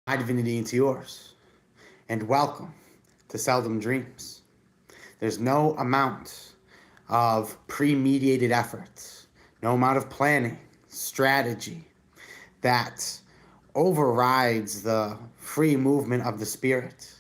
my divinity into yours, and welcome to Seldom Dreams. There's no amount of premeditated efforts, no amount of planning, strategy that overrides the free movement of the spirit.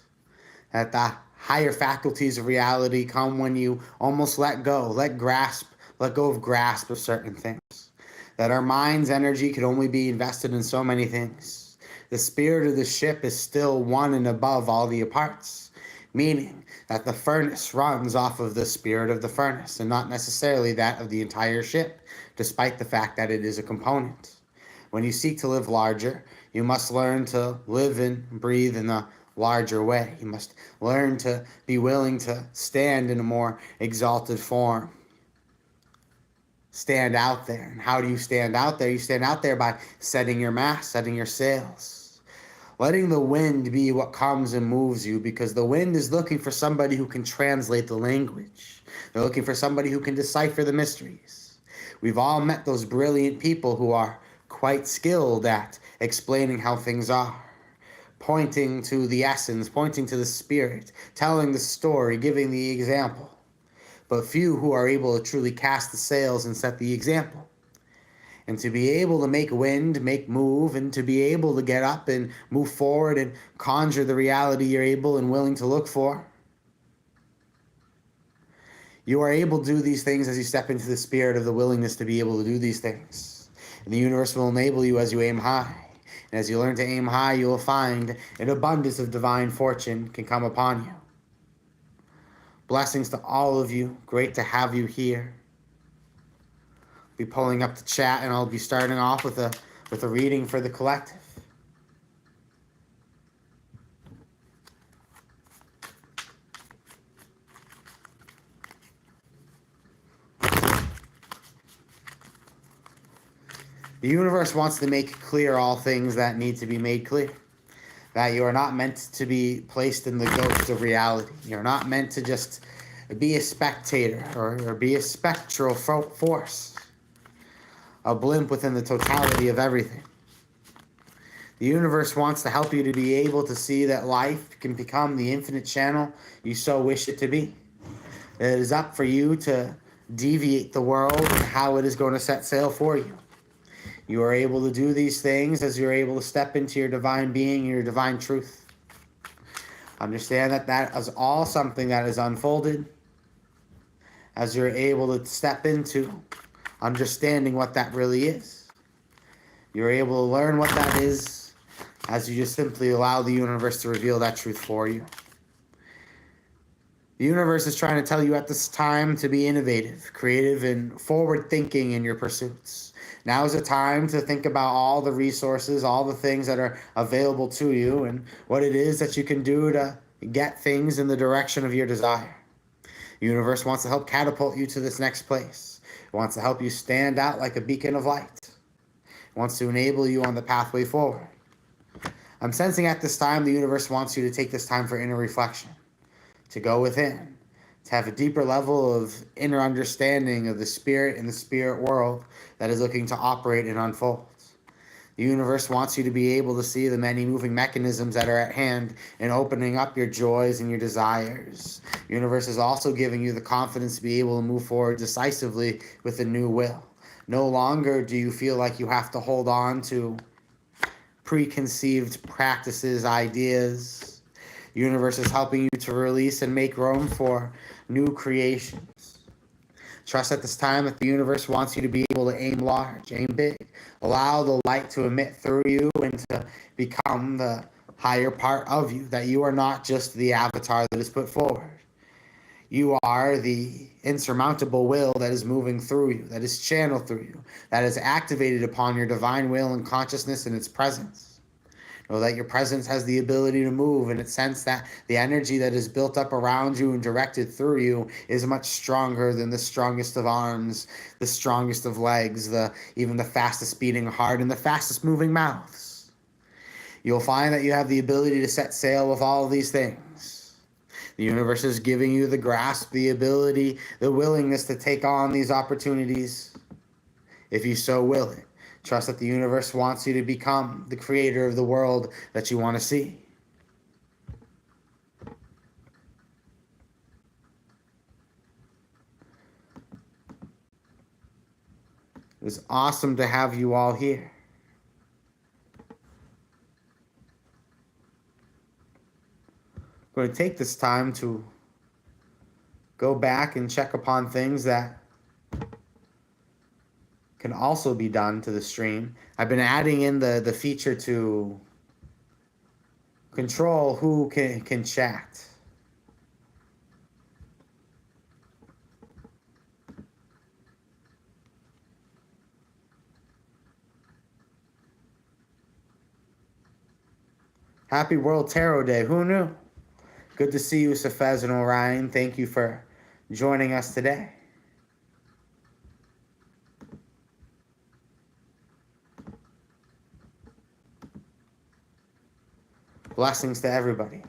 That the higher faculties of reality come when you almost let go, let go of grasp of certain things. That our mind's energy can only be invested in so many things. The spirit of the ship is still one and above all the parts, meaning that the furnace runs off of the spirit of the furnace and not necessarily that of the entire ship, despite the fact that it is a component. When you seek to live larger, you must learn to live and breathe in a larger way. You must learn to be willing to stand in a more exalted form. Stand out there. And how do you stand out there? You stand out there by setting your mast, setting your sails. Letting the wind be what comes and moves you, because the wind is looking for somebody who can translate the language. They're looking for somebody who can decipher the mysteries. We've all met those brilliant people who are quite skilled at explaining how things are, pointing to the essence, pointing to the spirit, telling the story, giving the example. But few who are able to truly cast the sails and set the example. And to be able to make wind, make move, and to be able to get up and move forward and conjure the reality you're able and willing to look for. You are able to do these things as you step into the spirit of the willingness to be able to do these things. And the universe will enable you as you aim high. And as you learn to aim high, you will find an abundance of divine fortune can come upon you. Blessings to all of you. Great to have you here. I'll be pulling up the chat, and I'll be starting off with a reading for the collective. The universe wants to make clear all things that need to be made clear. That you are not meant to be placed in the ghost of reality. You're not meant to just be a spectator or be a spectral force, a blimp within the totality of everything. The universe wants to help you to be able to see that life can become the infinite channel you so wish it to be. It is up for you to deviate the world and how it is going to set sail for you. You are able to do these things as you're able to step into your divine being, your divine truth. Understand that that is all something that is unfolded as you're able to step into understanding what that really is. You're able to learn what that is as you just simply allow the universe to reveal that truth for you. The universe is trying to tell you at this time to be innovative, creative, and forward-thinking in your pursuits. Now is the time to think about all the resources, all the things that are available to you, and what it is that you can do to get things in the direction of your desire. The universe wants to help catapult you to this next place. It wants to help you stand out like a beacon of light. It wants to enable you on the pathway forward. I'm sensing at this time the universe wants you to take this time for inner reflection, to go within, to have a deeper level of inner understanding of the spirit and the spirit world that is looking to operate and unfold. The universe wants you to be able to see the many moving mechanisms that are at hand and opening up your joys and your desires. The universe is also giving you the confidence to be able to move forward decisively with a new will. No longer do you feel like you have to hold on to preconceived practices, ideas. The universe is helping you to release and make room for new creations. Trust at this time that the universe wants you to be able to aim large, aim big. Allow the light to emit through you and to become the higher part of you, that you are not just the avatar that is put forward. You are the insurmountable will that is moving through you, that is channeled through you, that is activated upon your divine will and consciousness in its presence. Know that your presence has the ability to move, and it sense that the energy that is built up around you and directed through you is much stronger than the strongest of arms, the strongest of legs, even the fastest beating heart, and the fastest moving mouths. You'll find that you have the ability to set sail with all of these things. The universe is giving you the grasp, the ability, the willingness to take on these opportunities if you so will it, Trust that the universe wants you to become the creator of the world that you want to see. It was awesome to have you all here. I'm going to take this time to go back and check upon things that can also be done to the stream. I've been adding in the feature to control who can chat. Happy World Tarot Day. Who knew? Good to see you, Safez and Orion. Thank you for joining us today. Blessings to everybody.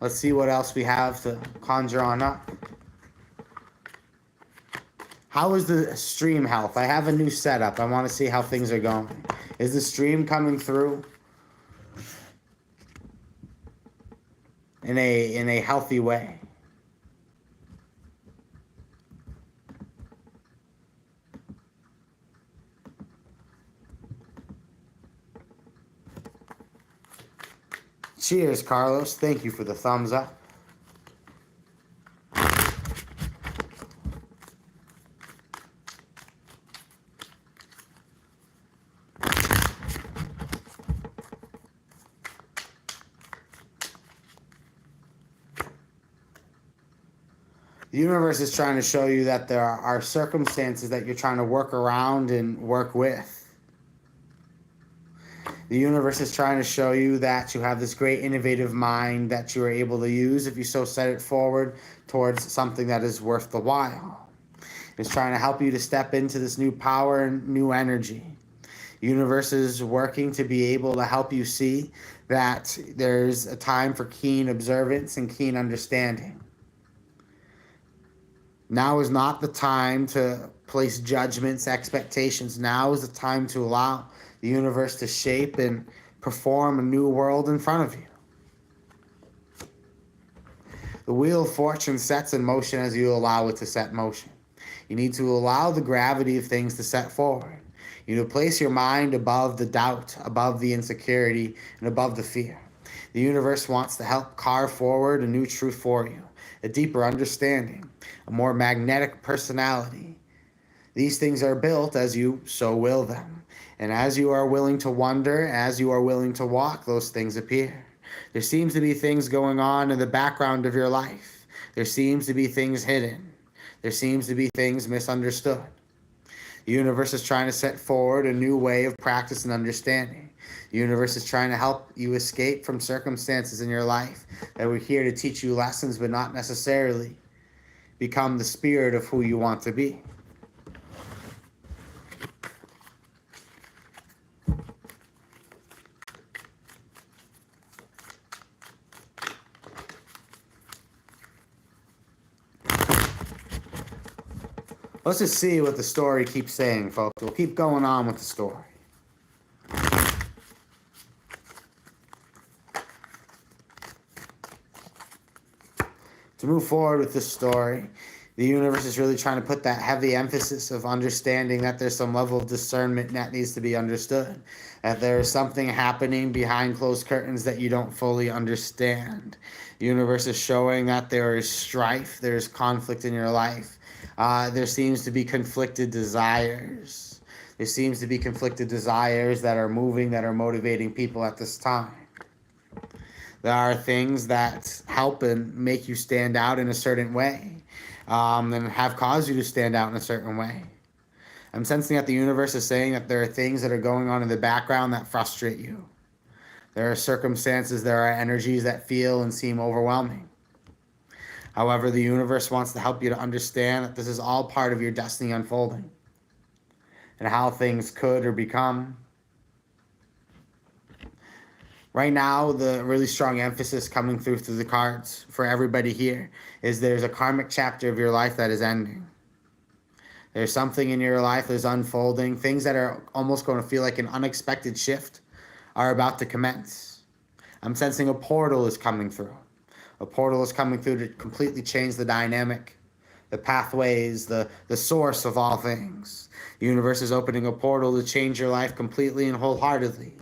Let's see what else we have to conjure on up. How is the stream health? I have a new setup. I want to see how things are going. Is the stream coming through in a healthy way? Cheers, Carlos. Thank you for the thumbs up. The universe is trying to show you that there are circumstances that you're trying to work around and work with. The universe is trying to show you that you have this great innovative mind that you are able to use if you so set it forward towards something that is worth the while. It's trying to help you to step into this new power and new energy. The universe is working to be able to help you see that there's a time for keen observance and keen understanding. Now is not the time to place judgments, expectations. Now is the time to allow the universe to shape and perform a new world in front of you. The wheel of fortune sets in motion as you allow it to set motion. You need to allow the gravity of things to set forward. You need to place your mind above the doubt, above the insecurity, and above the fear. The universe wants to help carve forward a new truth for you, a deeper understanding, a more magnetic personality. These things are built as you so will them. And as you are willing to wonder, as you are willing to walk, those things appear. There seems to be things going on in the background of your life. There seems to be things hidden. There seems to be things misunderstood. The universe is trying to set forward a new way of practice and understanding. The universe is trying to help you escape from circumstances in your life that were here to teach you lessons, but not necessarily become the spirit of who you want to be. Let's just see what the story keeps saying, folks. We'll keep going on with the story. To move forward with this story, the universe is really trying to put that heavy emphasis of understanding that there's some level of discernment that needs to be understood, that there is something happening behind closed curtains that you don't fully understand. The universe is showing that there is strife, there is conflict in your life. There seems to be conflicted desires. There seems to be conflicted desires that are moving, that are motivating people at this time. There are things that help and make you stand out in a certain way, and have caused you to stand out in a certain way. I'm sensing that the universe is saying that there are things that are going on in the background that frustrate you. There are circumstances, there are energies that feel and seem overwhelming. However, the universe wants to help you to understand that this is all part of your destiny unfolding and how things could or become. Right now, the really strong emphasis coming through the cards for everybody here is there's a karmic chapter of your life that is ending. There's something in your life that's unfolding. Things that are almost going to feel like an unexpected shift are about to commence. I'm sensing a portal is coming through. A portal is coming through to completely change the dynamic, the pathways, the source of all things. The universe is opening a portal to change your life completely and wholeheartedly.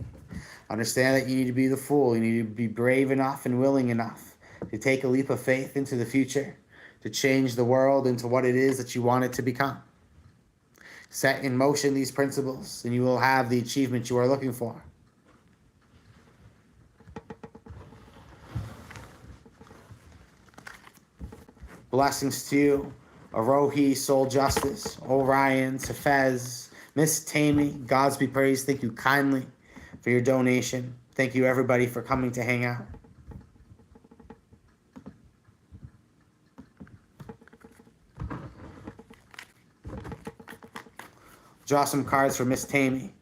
Understand that you need to be the fool. You need to be brave enough and willing enough to take a leap of faith into the future, to change the world into what it is that you want it to become. Set in motion these principles, and you will have the achievement you are looking for. Blessings to you, Arohi, Soul Justice, Orion, Tefez, Miss Tammy, Gods be praised. Thank you kindly for your donation. Thank you, everybody, for coming to hang out. Draw some cards for Miss Tammy.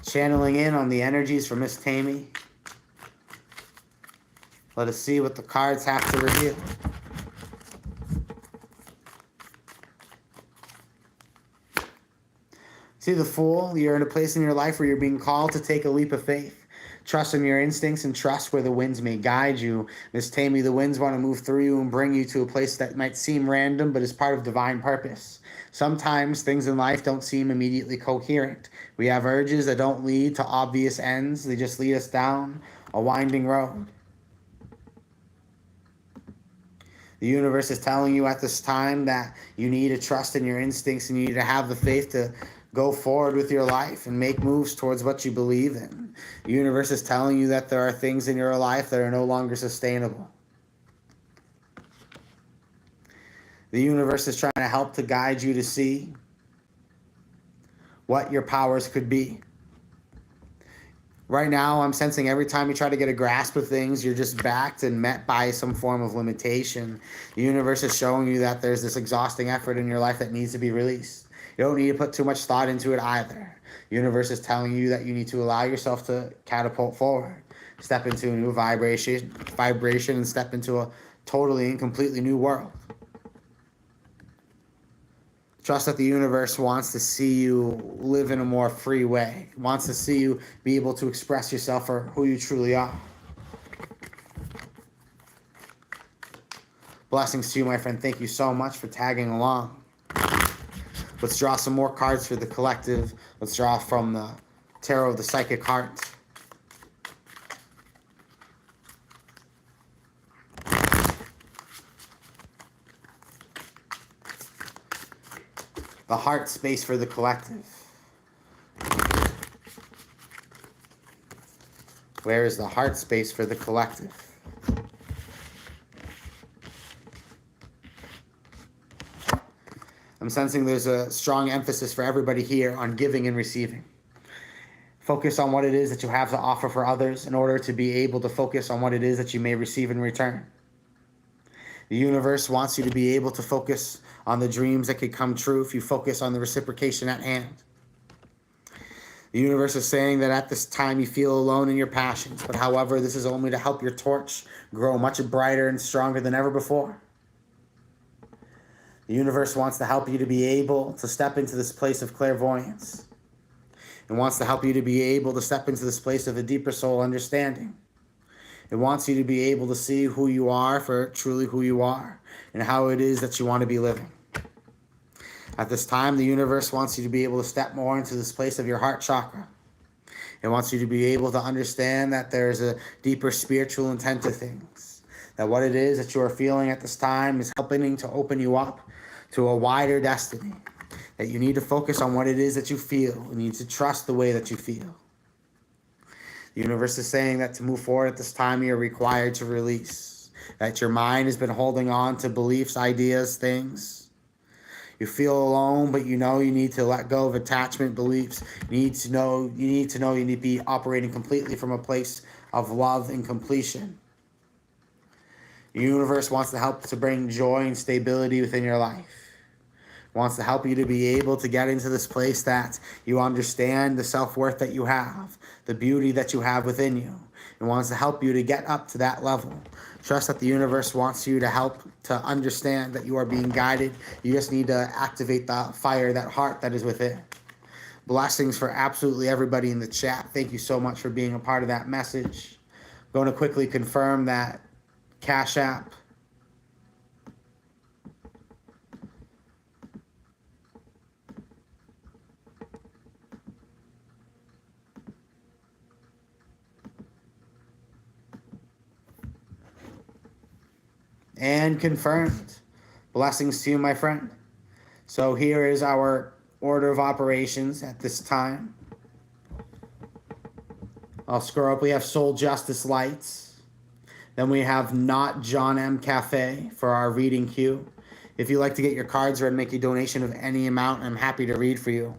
Channeling in on the energies for Miss Tammy. Let us see what the cards have to reveal. See the Fool? You're in a place in your life where you're being called to take a leap of faith. Trust in your instincts and trust where the winds may guide you. Miss Tammy, the winds want to move through you and bring you to a place that might seem random, but is part of divine purpose. Sometimes things in life don't seem immediately coherent. We have urges that don't lead to obvious ends. They just lead us down a winding road. The universe is telling you at this time that you need to trust in your instincts and you need to have the faith to go forward with your life and make moves towards what you believe in. The universe is telling you that there are things in your life that are no longer sustainable. The universe is trying to help to guide you to see what your powers could be. Right now, I'm sensing every time you try to get a grasp of things, you're just backed and met by some form of limitation. The universe is showing you that there's this exhausting effort in your life that needs to be released. You don't need to put too much thought into it either. The universe is telling you that you need to allow yourself to catapult forward, step into a new vibration, and step into a totally and completely new world. Trust that the universe wants to see you live in a more free way, wants to see you be able to express yourself for who you truly are. Blessings to you, my friend. Thank you so much for tagging along. Let's draw some more cards for the collective. Let's draw from the Tarot of the Psychic Heart. The heart space for the collective. Where is the heart space for the collective? I'm sensing there's a strong emphasis for everybody here on giving and receiving. Focus on what it is that you have to offer for others in order to be able to focus on what it is that you may receive in return. The universe wants you to be able to focus on the dreams that could come true if you focus on the reciprocation at hand. The universe is saying that at this time you feel alone in your passions, but however, this is only to help your torch grow much brighter and stronger than ever before. The universe wants to help you to be able to step into this place of clairvoyance. It wants to help you to be able to step into this place of a deeper soul understanding. It wants you to be able to see who you are for truly who you are and how it is that you want to be living. At this time, the universe wants you to be able to step more into this place of your heart chakra. It wants you to be able to understand that there's a deeper spiritual intent to things. That what it is that you are feeling at this time is helping to open you up to a wider destiny. That you need to focus on what it is that you feel. You need to trust the way that you feel. The universe is saying that to move forward at this time, you're required to release. That your mind has been holding on to beliefs, ideas, things. You feel alone, but you know you need to let go of attachment beliefs. You need to know you need to be operating completely from a place of love and completion. The universe wants to help to bring joy and stability within your life. It wants to help you to be able to get into this place that you understand the self-worth that you have, the beauty that you have within you. It wants to help you to get up to that level. Trust that the universe wants you to help to understand that you are being guided. You just need to activate the fire, that heart that is within. Blessings for absolutely everybody in the chat. Thank you so much for being a part of that message. I'm going to quickly confirm that Cash App. And confirmed. Blessings to you, my friend. So here is our order of operations at this time. I'll scroll up. We have Soul Justice Lights. Then we have Not John M. Cafe for our reading queue. If you'd like to get your cards read, make a donation of any amount, I'm happy to read for you.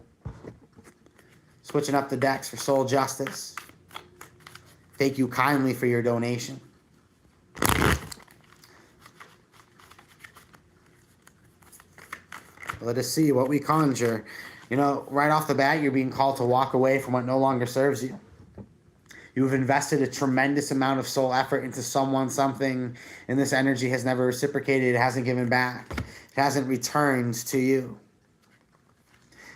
Switching up the decks for Soul Justice. Thank you kindly for your donation. Let us see what we conjure. You know, right off the bat, you're being called to walk away from what no longer serves you. You've invested a tremendous amount of soul effort into someone, something, and this energy has never reciprocated. It hasn't given back. It hasn't returned to you.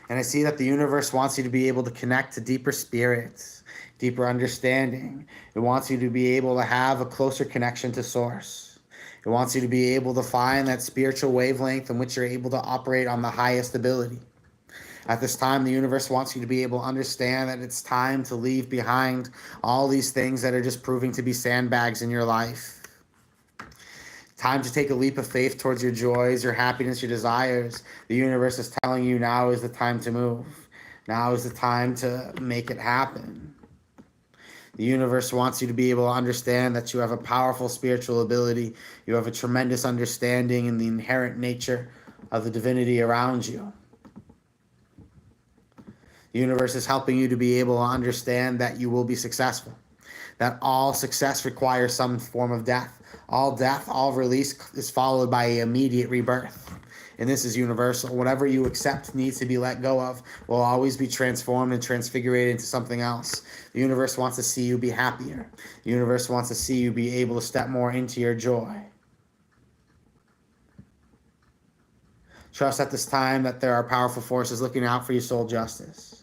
And I see that the universe wants you to be able to connect to deeper spirits, deeper understanding. It wants you to be able to have a closer connection to Source. It wants you to be able to find that spiritual wavelength in which you're able to operate on the highest ability. At this time, the universe wants you to be able to understand that it's time to leave behind all these things that are just proving to be sandbags in your life. Time to take a leap of faith towards your joys, your happiness, your desires. The universe is telling you now is the time to move. Now is the time to make it happen. The universe wants you to be able to understand that you have a powerful spiritual ability. You have a tremendous understanding in the inherent nature of the divinity around you. The universe is helping you to be able to understand that you will be successful, that all success requires some form of death. All death, all release is followed by an immediate rebirth. And this is universal. Whatever you accept needs to be let go of will always be transformed and transfigurated into something else. The universe wants to see you be happier. The universe wants to see you be able to step more into your joy. Trust at this time that there are powerful forces looking out for your soul justice.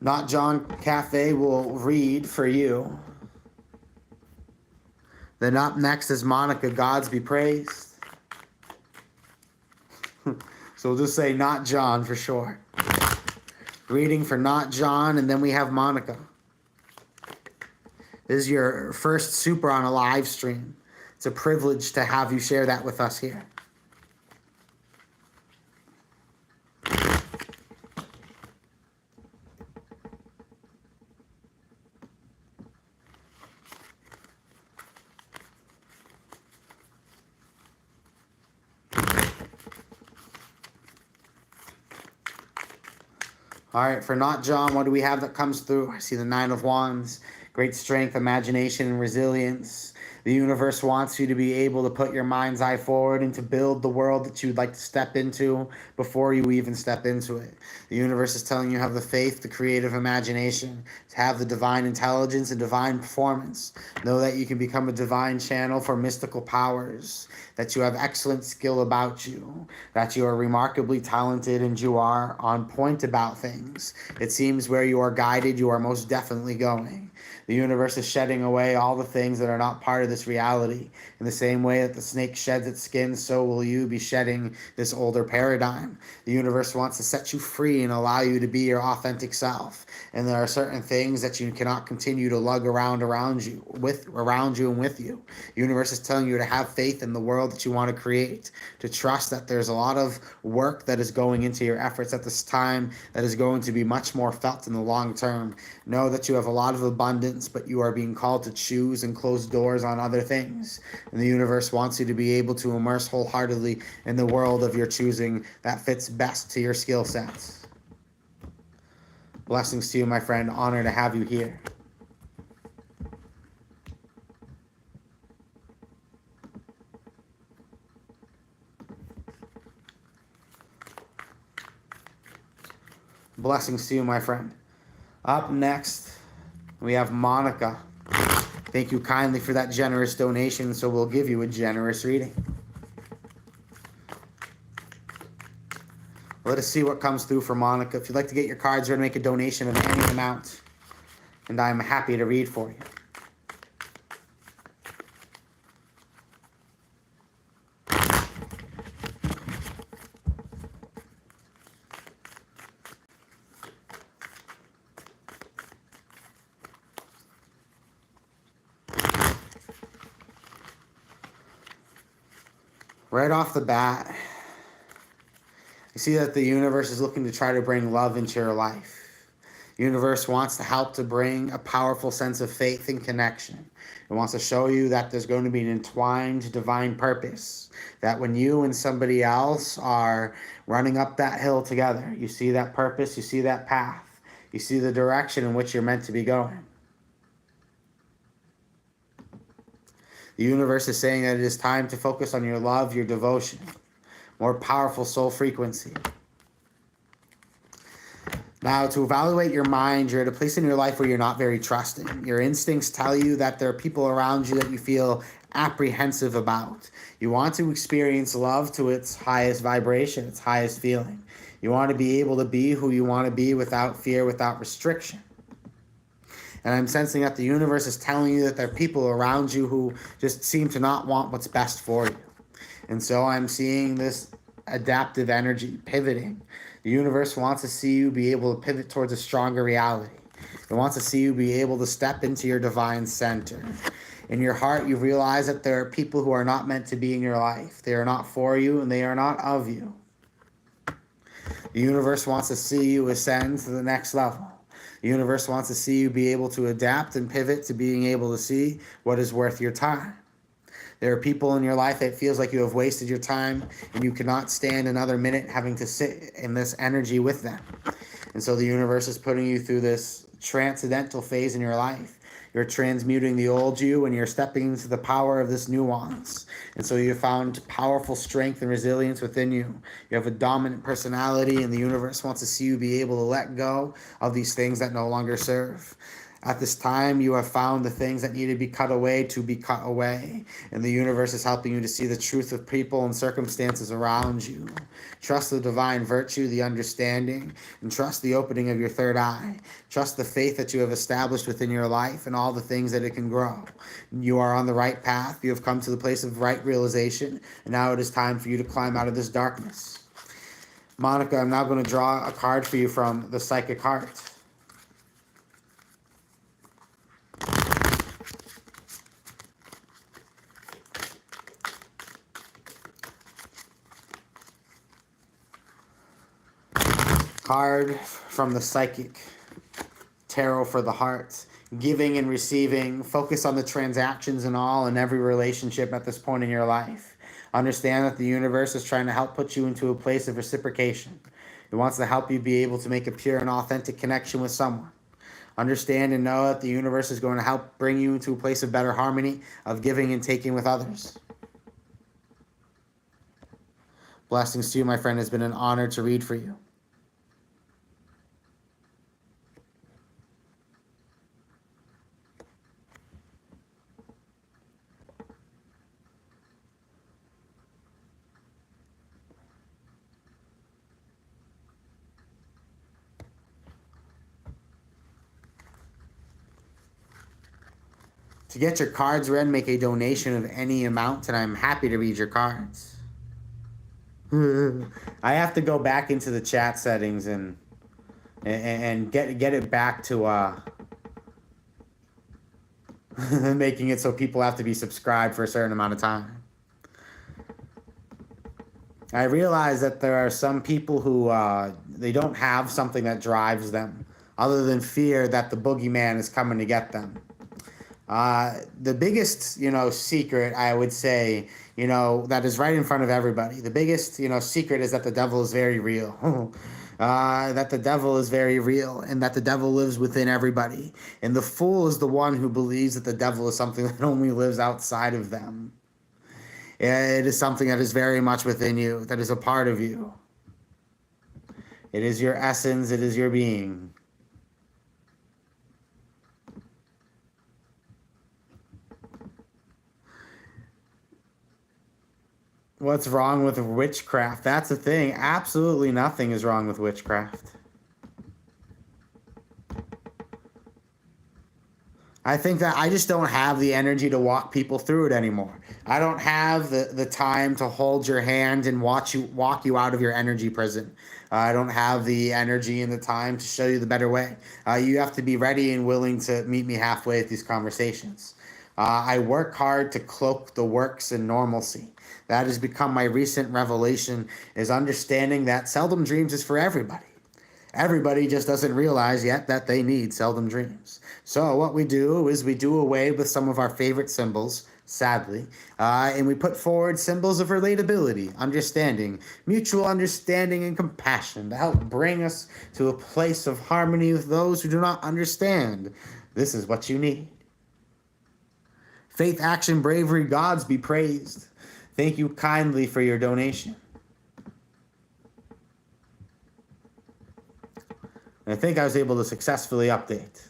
Not John Cafe will read for you. Then up next is Monica, Gods be praised. So we'll just say Not John for short. Reading for Not John, and then we have Monica. This is your first super on a live stream. It's a privilege to have you share that with us here. All right, for Not John, what do we have that comes through? I see the Nine of Wands, great strength, imagination, and resilience. The universe wants you to be able to put your mind's eye forward and to build the world that you'd like to step into before you even step into it. The universe is telling you to have the faith, the creative imagination, to have the divine intelligence and divine performance. Know that you can become a divine channel for mystical powers, that you have excellent skill about you, that you are remarkably talented and you are on point about things. It seems where you are guided, you are most definitely going. The universe is shedding away all the things that are not part of this reality. In the same way that the snake sheds its skin, so will you be shedding this older paradigm. The universe wants to set you free and allow you to be your authentic self. And there are certain things that you cannot continue to lug around you and with you. The universe is telling you to have faith in the world that you want to create, to trust that there's a lot of work that is going into your efforts at this time that is going to be much more felt in the long term. Know that you have a lot of abundance, but you are being called to choose and close doors on other things. And the universe wants you to be able to immerse wholeheartedly in the world of your choosing that fits best to your skill sets. Blessings to you, my friend. Honor to have you here. Blessings to you, my friend. Up next, we have Monica. Thank you kindly for that generous donation, so we'll give you a generous reading. Let us see what comes through for Monica. If you'd like to get your cards or make a donation of any amount, and I'm happy to read for you. Right off the bat, you see that the universe is looking to try to bring love into your life. The universe wants to help to bring a powerful sense of faith and connection. It wants to show you that there's going to be an entwined divine purpose. That when you and somebody else are running up that hill together, you see that purpose, you see that path, you see the direction in which you're meant to be going. The universe is saying that it is time to focus on your love, your devotion, more powerful soul frequency. Now, to evaluate your mind, you're at a place in your life where you're not very trusting. Your instincts tell you that there are people around you that you feel apprehensive about. You want to experience love to its highest vibration, its highest feeling. You want to be able to be who you want to be without fear, without restriction. And I'm sensing that the universe is telling you that there are people around you who just seem to not want what's best for you. And so I'm seeing this adaptive energy pivoting. The universe wants to see you be able to pivot towards a stronger reality. It wants to see you be able to step into your divine center. In your heart, you realize that there are people who are not meant to be in your life. They are not for you and they are not of you. The universe wants to see you ascend to the next level. The universe wants to see you be able to adapt and pivot to being able to see what is worth your time. There are people in your life that feels like you have wasted your time and you cannot stand another minute having to sit in this energy with them. And so the universe is putting you through this transcendental phase in your life. You're transmuting the old you and you're stepping into the power of this nuance. And so you found powerful strength and resilience within you. You have a dominant personality and the universe wants to see you be able to let go of these things that no longer serve. At this time, you have found the things that need to be cut away to be cut away. And the universe is helping you to see the truth of people and circumstances around you. Trust the divine virtue, the understanding, and trust the opening of your third eye. Trust the faith that you have established within your life and all the things that it can grow. You are on the right path. You have come to the place of right realization. And now it is time for you to climb out of this darkness. Monica, I'm now going to draw a card for you from the Psychic Heart. Card from the Psychic Tarot for the Heart. Giving and receiving. Focus on the transactions and all in every relationship at this point in your life. Understand that the universe is trying to help put you into a place of reciprocation. It wants to help you be able to make a pure and authentic connection with someone. Understand and know that the universe is going to help bring you into a place of better harmony, of giving and taking with others. Blessings to you, my friend. It's been an honor to read for you. To get your cards read, make a donation of any amount, and I'm happy to read your cards. I have to go back into the chat settings and get it back to making it so people have to be subscribed for a certain amount of time. I realize that there are some people who they don't have something that drives them other than fear that the boogeyman is coming to get them. The biggest, secret, I would say, that is right in front of everybody. The biggest, secret is that the devil is very real. that the devil is very real and that the devil lives within everybody. And the fool is the one who believes that the devil is something that only lives outside of them. It is something that is very much within you, that is a part of you. It is your essence, it is your being. What's wrong with witchcraft? That's the thing. Absolutely nothing is wrong with witchcraft. I think that I just don't have the energy to walk people through it anymore. I don't have the time to hold your hand and walk you out of your energy prison. I don't have the energy and the time to show you the better way. You have to be ready and willing to meet me halfway at these conversations. I work hard to cloak the works in normalcy. That has become my recent revelation, is understanding that Seldom Dreams is for everybody. Everybody just doesn't realize yet that they need Seldom Dreams. So what we do is we do away with some of our favorite symbols, sadly, and we put forward symbols of relatability, understanding, mutual understanding, and compassion to help bring us to a place of harmony with those who do not understand. This is what you need. Faith, action, bravery, gods be praised. Thank you kindly for your donation. And I think I was able to successfully update.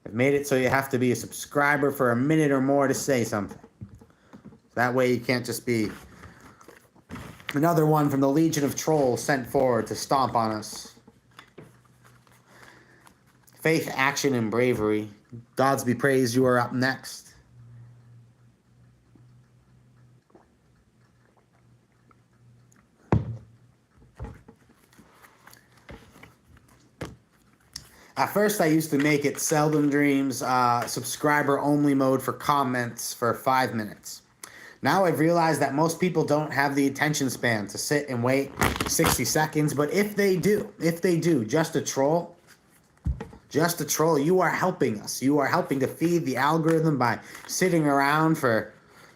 I've made it so you have to be a subscriber for a minute or more to say something. That way you can't just be another one from the Legion of Trolls sent forward to stomp on us. Faith, action, and bravery. Gods be praised, you are up next. At first, I used to make it Seldom Dreams subscriber only mode for comments for 5 minutes. Now I've realized that most people don't have the attention span to sit and wait 60 seconds. But if they do, just a troll, you are helping us. You are helping to feed the algorithm by sitting around for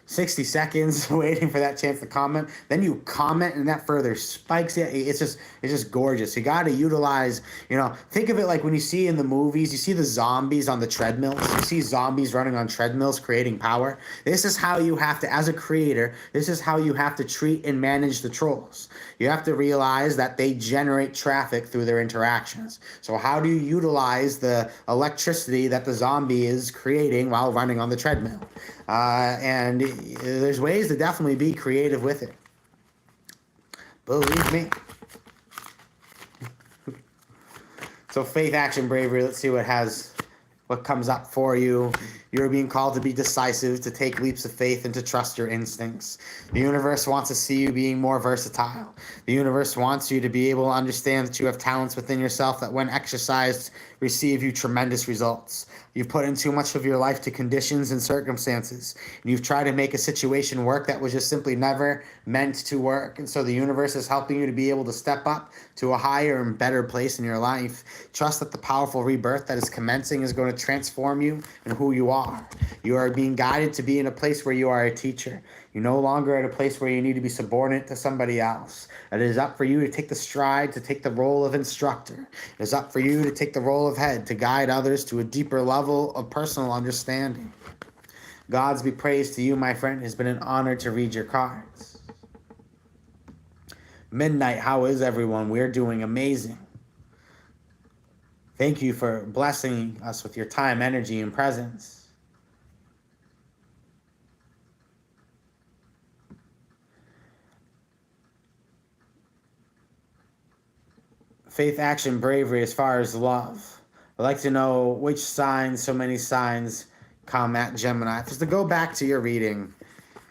60 seconds waiting for that chance to comment. Then you comment and that further spikes it. It's just gorgeous. You got to utilize, think of it like when you see in the movies, you see the zombies on the treadmills. You see zombies running on treadmills creating power. This is how you have to, as a creator, this is how you have to treat and manage the trolls. You have to realize that they generate traffic through their interactions. So how do you utilize the electricity that the zombie is creating while running on the treadmill? And there's ways to definitely be creative with it. Believe me. So faith, action, bravery. Let's see what comes up for you. You're being called to be decisive, to take leaps of faith, and to trust your instincts. The universe wants to see you being more versatile. The universe wants you to be able to understand that you have talents within yourself that, when exercised, receive you tremendous results. You've put in too much of your life to conditions and circumstances. And you've tried to make a situation work that was just simply never meant to work. And so the universe is helping you to be able to step up to a higher and better place in your life. Trust that the powerful rebirth that is commencing is going to transform you and who you are. You are being guided to be in a place where you are a teacher. You're no longer at a place where you need to be subordinate to somebody else. It is up for you to take the stride, to take the role of instructor. It is up for you to take the role of head, to guide others to a deeper level of personal understanding. Gods be praised to you, my friend. It has been an honor to read your cards. Midnight, how is everyone? We're doing amazing. Thank you for blessing us with your time, energy, and presence. Faith, action, bravery as far as love. I'd like to know which signs, so many signs, come at Gemini. Just to go back to your reading,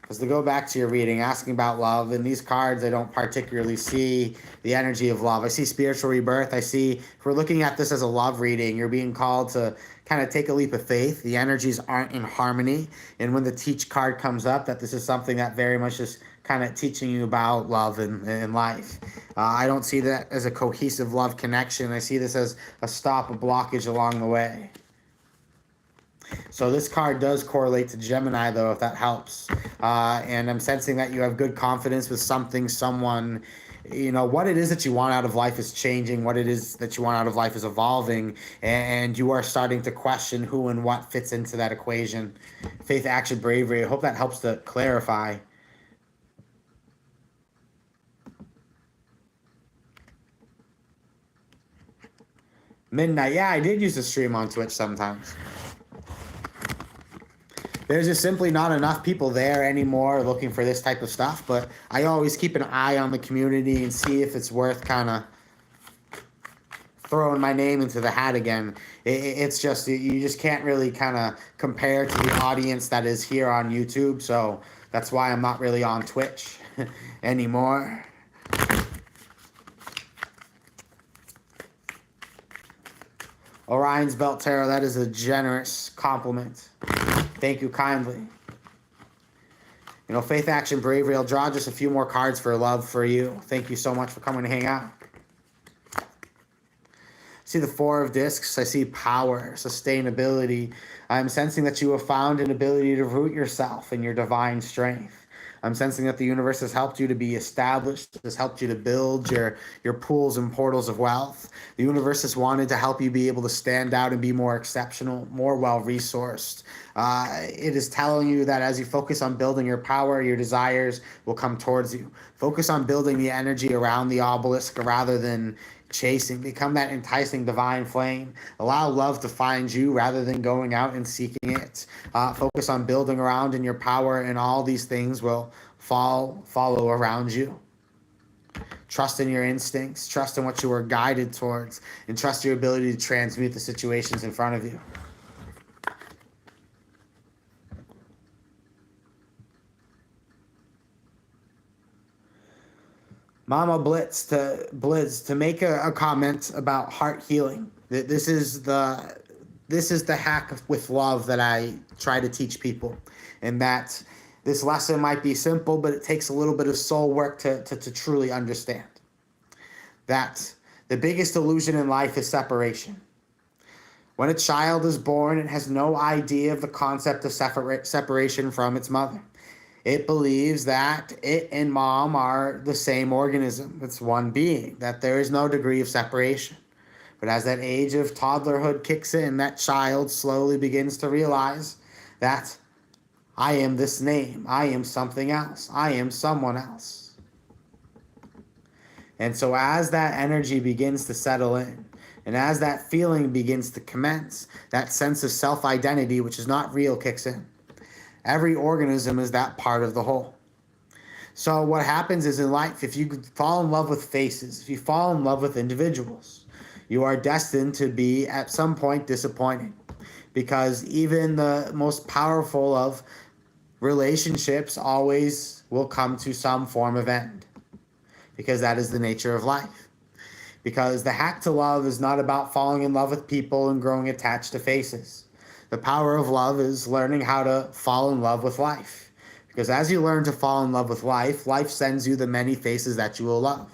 asking about love. In these cards, I don't particularly see the energy of love. I see spiritual rebirth. I see, if we're looking at this as a love reading, you're being called to kind of take a leap of faith. The energies aren't in harmony. And when the teach card comes up, that this is something that very much is kind of teaching you about love and life. I don't see that as a cohesive love connection. I see this as a blockage along the way. So this card does correlate to Gemini, though, if that helps. And I'm sensing that you have good confidence with something, someone. What it is that you want out of life is changing. What it is that you want out of life is evolving. And you are starting to question who and what fits into that equation. Faith, action, bravery. I hope that helps to clarify. Midnight. Yeah, I did use to stream on Twitch sometimes. There's just simply not enough people there anymore looking for this type of stuff, but I always keep an eye on the community and see if it's worth kind of throwing my name into the hat again. It's just, you just can't really kind of compare to the audience that is here on YouTube, so that's why I'm not really on Twitch anymore. Orion's Belt Tarot, that is a generous compliment. Thank you kindly. Faith, action, bravery. I'll draw just a few more cards for love for you. Thank you so much for coming to hang out. I see the Four of Discs. I see power, sustainability. I'm sensing that you have found an ability to root yourself in your divine strength. I'm sensing that the universe has helped you to be established, has helped you to build your pools and portals of wealth. The universe has wanted to help you be able to stand out and be more exceptional, more well-resourced. It is telling you that as you focus on building your power, your desires will come towards you. Focus on building the energy around the obelisk rather than chasing. Become that enticing divine flame. Allow love to find you rather than going out and seeking it. Focus on building around in your power, and all these things will follow around you. Trust in your instincts, trust in what you are guided towards, and trust your ability to transmute the situations in front of you. Mama Blitz to make a comment about heart healing. This is the hack with love that I try to teach people, and that this lesson might be simple, but it takes a little bit of soul work to truly understand. That the biggest illusion in life is separation. When a child is born, it has no idea of the concept of separation from its mother. It believes that it and mom are the same organism. It's one being, that there is no degree of separation. But as that age of toddlerhood kicks in, that child slowly begins to realize that I am this name, I am something else, I am someone else. And so as that energy begins to settle in, and as that feeling begins to commence, that sense of self-identity, which is not real, kicks in. Every organism is that part of the whole. So what happens is in life, if you fall in love with faces, if you fall in love with individuals, you are destined to be at some point disappointed, because even the most powerful of relationships always will come to some form of end, because that is the nature of life. Because the hack to love is not about falling in love with people and growing attached to faces. The power of love is learning how to fall in love with life. Because as you learn to fall in love with life, life sends you the many faces that you will love.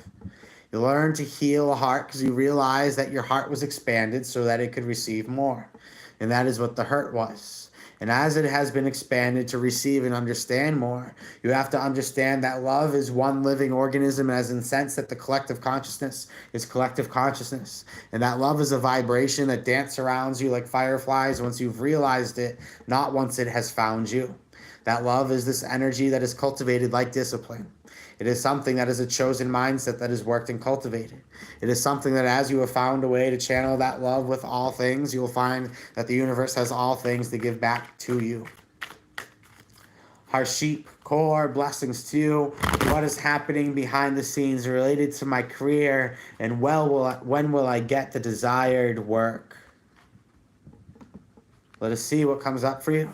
You learn to heal a heart because you realize that your heart was expanded so that it could receive more. And that is what the hurt was. And as it has been expanded to receive and understand more, you have to understand that love is one living organism, as in the sense that the collective consciousness is collective consciousness. And that love is a vibration that dance surrounds you like fireflies once you've realized it, not once it has found you. That love is this energy that is cultivated like discipline. It is something that is a chosen mindset that is worked and cultivated. It is something that as you have found a way to channel that love with all things, you will find that the universe has all things to give back to you. Harshit Kaur, blessings to you. What is happening behind the scenes related to my career, and when will I get the desired work? Let us see what comes up for you.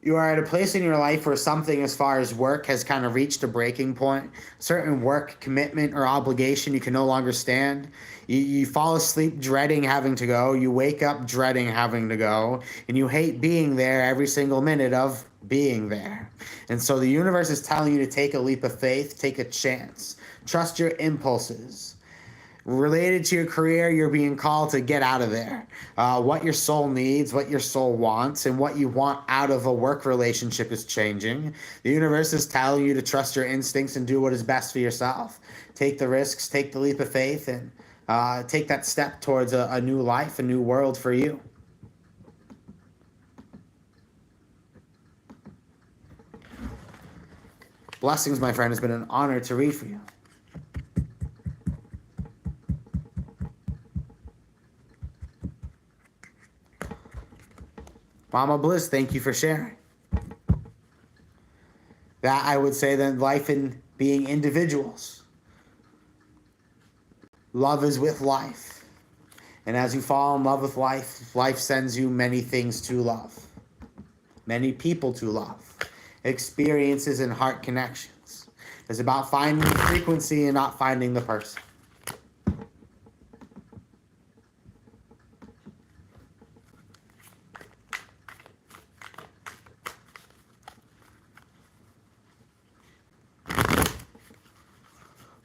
You are at a place in your life where something as far as work has kind of reached a breaking point. Certain work commitment or obligation you can no longer stand. You fall asleep dreading having to go. You wake up dreading having to go. And you hate being there every single minute of being there. And so the universe is telling you to take a leap of faith, take a chance, trust your impulses. Related to your career, you're being called to get out of there. What your soul needs, what your soul wants, and what you want out of a work relationship is changing. The universe is telling you to trust your instincts and do what is best for yourself. Take the risks, take the leap of faith, and take that step towards a new life, a new world for you. Blessings, my friend. It's been an honor to read for you. Mama Bliss, thank you for sharing. That I would say that life in being individuals. Love is with life. And as you fall in love with life, life sends you many things to love. Many people to love. Experiences and heart connections. It's about finding the frequency and not finding the person.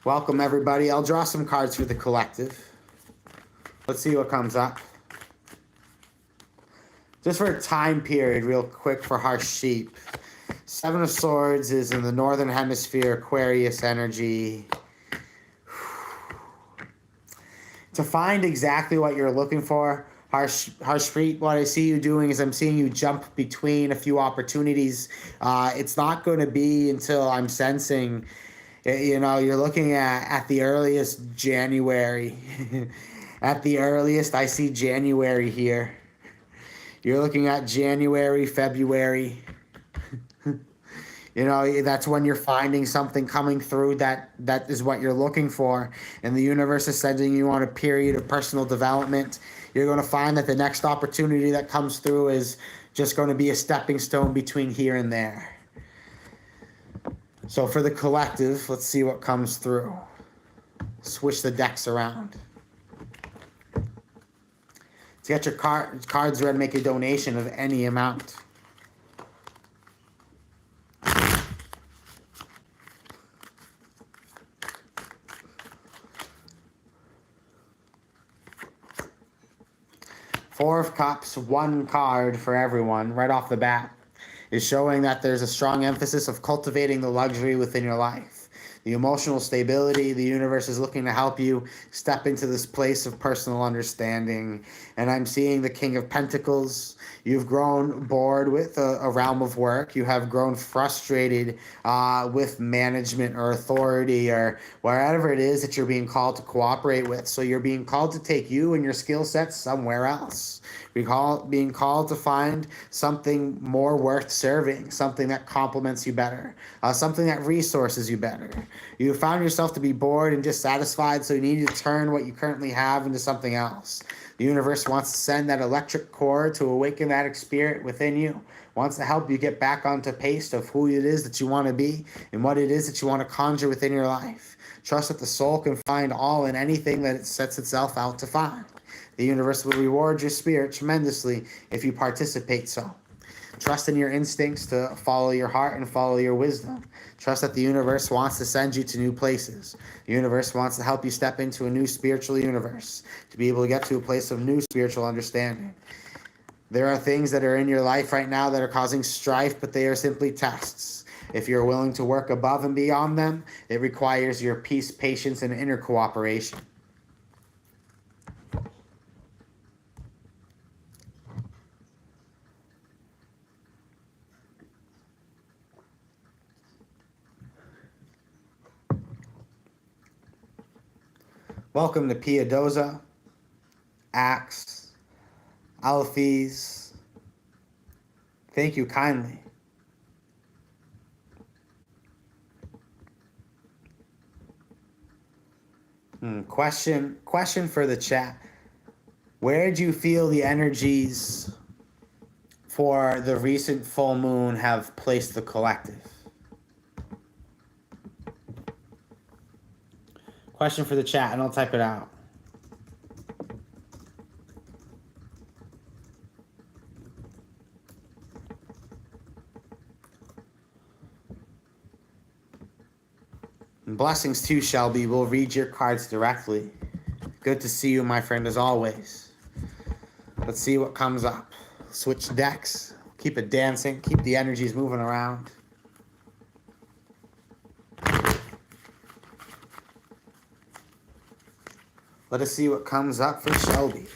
Welcome, everybody. I'll draw some cards for the collective. Let's see what comes up. Just for a time period, real quick for Harsh Sheep. Seven of Swords is in the Northern Hemisphere, Aquarius energy. To find exactly what you're looking for, Harsh Sheep, what I see you doing is I'm seeing you jump between a few opportunities. It's not going to be until I'm sensing... you're looking at the earliest January. At the earliest, I see January here. You're looking at January, February. That's when you're finding something coming through that is what you're looking for. And the universe is sending you on a period of personal development. You're going to find that the next opportunity that comes through is just going to be a stepping stone between here and there. So for the collective, let's see what comes through. Switch the decks around. To get your cards ready, make a donation of any amount. Four of Cups, one card for everyone right off the bat, is showing that there's a strong emphasis of cultivating the luxury within your life. The emotional stability, the universe is looking to help you step into this place of personal understanding. And I'm seeing the King of Pentacles. You've grown bored with a realm of work. You have grown frustrated with management or authority or wherever it is that you're being called to cooperate with. So you're being called to take you and your skill sets somewhere else. Being called to find something more worth serving, something that complements you better, something that resources you better. You found yourself to be bored and dissatisfied, so you need to turn what you currently have into something else. The universe wants to send that electric cord to awaken that spirit within you, wants to help you get back onto pace of who it is that you want to be and what it is that you want to conjure within your life. Trust that the soul can find all and anything that it sets itself out to find. The universe will reward your spirit tremendously if you participate so. Trust in your instincts to follow your heart and follow your wisdom. Trust that the universe wants to send you to new places. The universe wants to help you step into a new spiritual universe, to be able to get to a place of new spiritual understanding. There are things that are in your life right now that are causing strife, but they are simply tests. If you're willing to work above and beyond them, it requires your peace, patience, and inner cooperation. Welcome to Pia Doza, Axe, Alphys. Thank you kindly. Question for the chat. Where did you feel the energies for the recent full moon have placed the collective? Question for the chat, and I'll type it out. And blessings to you, Shelby. We'll read your cards directly. Good to see you, my friend, as always. Let's see what comes up. Switch decks. Keep it dancing. Keep the energies moving around. Let us see what comes up for Shelby.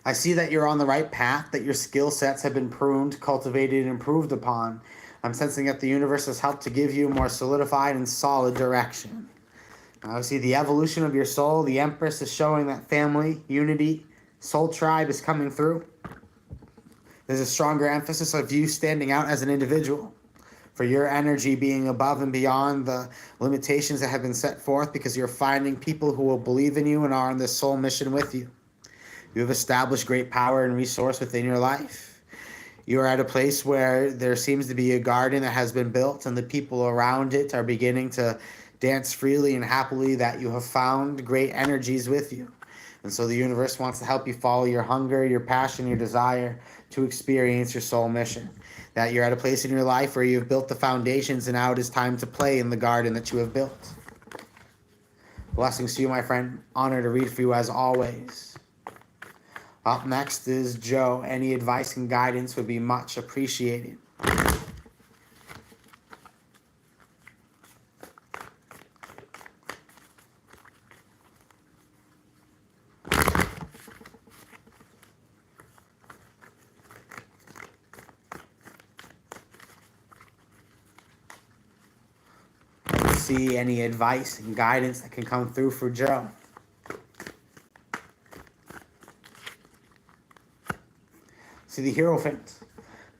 I see that you're on the right path, that your skill sets have been pruned, cultivated, and improved upon. I'm sensing that the universe has helped to give you a more solidified and solid direction. I see the evolution of your soul. The Empress is showing that family, unity, soul tribe is coming through. There's a stronger emphasis of you standing out as an individual, for your energy being above and beyond the limitations that have been set forth, because you're finding people who will believe in you and are on this soul mission with you. You have established great power and resource within your life. You are at a place where there seems to be a garden that has been built, and the people around it are beginning to dance freely and happily, that you have found great energies with you. And so the universe wants to help you follow your hunger, your passion, your desire to experience your soul mission. That you're at a place in your life where you've built the foundations, and now it is time to play in the garden that you have built. Blessings to you, my friend. Honor to read for you as always. Up next is Joe. Any advice and guidance would be much appreciated. Let's see any advice and guidance that can come through for Joe. See the Hierophant,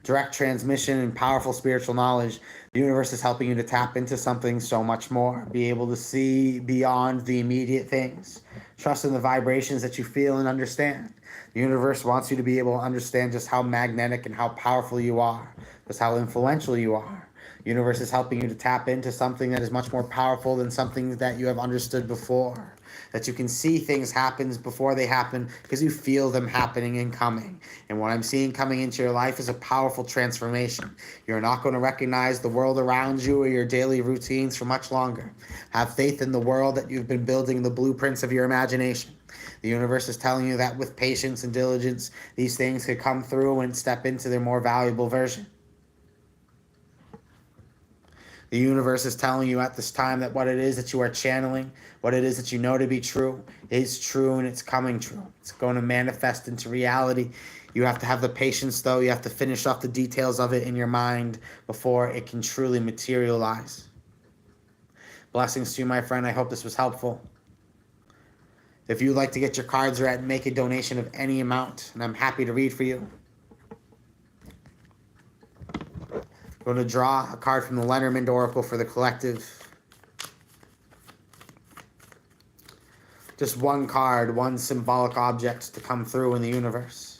direct transmission and powerful spiritual knowledge. The universe is helping you to tap into something so much more. Be able to see beyond the immediate things. Trust in the vibrations that you feel and understand. The universe wants you to be able to understand just how magnetic and how powerful you are. Just how influential you are. The universe is helping you to tap into something that is much more powerful than something that you have understood before. That you can see things happen before they happen because you feel them happening and coming. And what I'm seeing coming into your life is a powerful transformation. You're not going to recognize the world around you or your daily routines for much longer. Have faith in the world that you've been building, the blueprints of your imagination. The universe is telling you that with patience and diligence, these things could come through and step into their more valuable version. The universe is telling you at this time that what it is that you are channeling, what it is that you know to be true, is true, and it's coming true. It's going to manifest into reality. You have to have the patience, though. You have to finish off the details of it in your mind before it can truly materialize. Blessings to you, my friend. I hope this was helpful. If you'd like to get your cards read, make a donation of any amount, and I'm happy to read for you. I'm going to draw a card from the Lenormand Oracle for the collective. Just one card, one symbolic object to come through in the universe.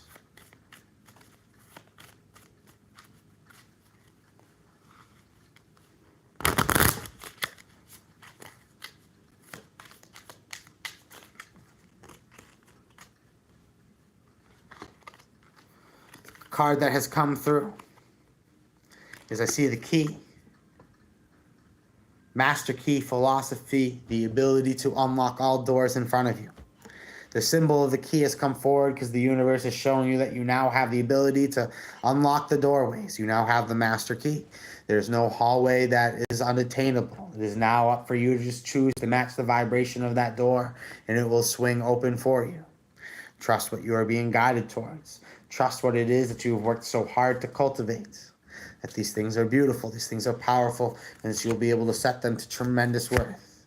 The card that has come through is I see the key. Master key philosophy, the ability to unlock all doors in front of you. The symbol of the key has come forward because the universe is showing you that you now have the ability to unlock the doorways. You now have the master key. There's no hallway that is unattainable. It is now up for you to just choose to match the vibration of that door, and it will swing open for you. Trust what you are being guided towards. Trust what it is that you have worked so hard to cultivate. That these things are beautiful, these things are powerful, and that you'll be able to set them to tremendous worth.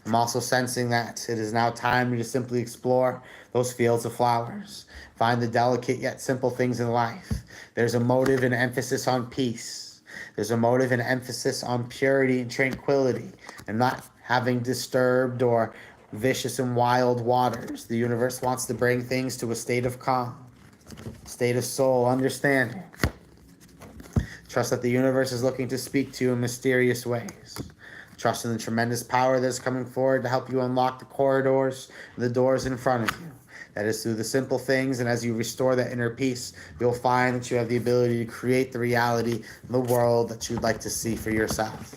I'm also sensing that it is now time to simply explore those fields of flowers. Find the delicate yet simple things in life. There's a motive and emphasis on peace. There's a motive and emphasis on purity and tranquility and not having disturbed or vicious and wild waters. The universe wants to bring things to a state of calm, state of soul understanding. Trust that the universe is looking to speak to you in mysterious ways. Trust in the tremendous power that is coming forward to help you unlock the corridors, the doors in front of you. That is through the simple things, and as you restore that inner peace, you'll find that you have the ability to create the reality in the world that you'd like to see for yourself.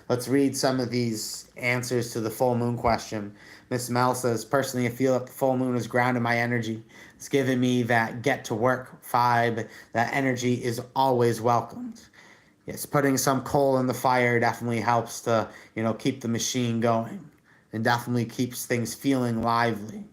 Let's read some of these answers to the full moon question. Miss Mel says, personally, I feel that the full moon has grounded my energy. It's given me that get to work vibe. That energy is always welcomed. Yes, putting some coal in the fire definitely helps to, keep the machine going and definitely keeps things feeling lively.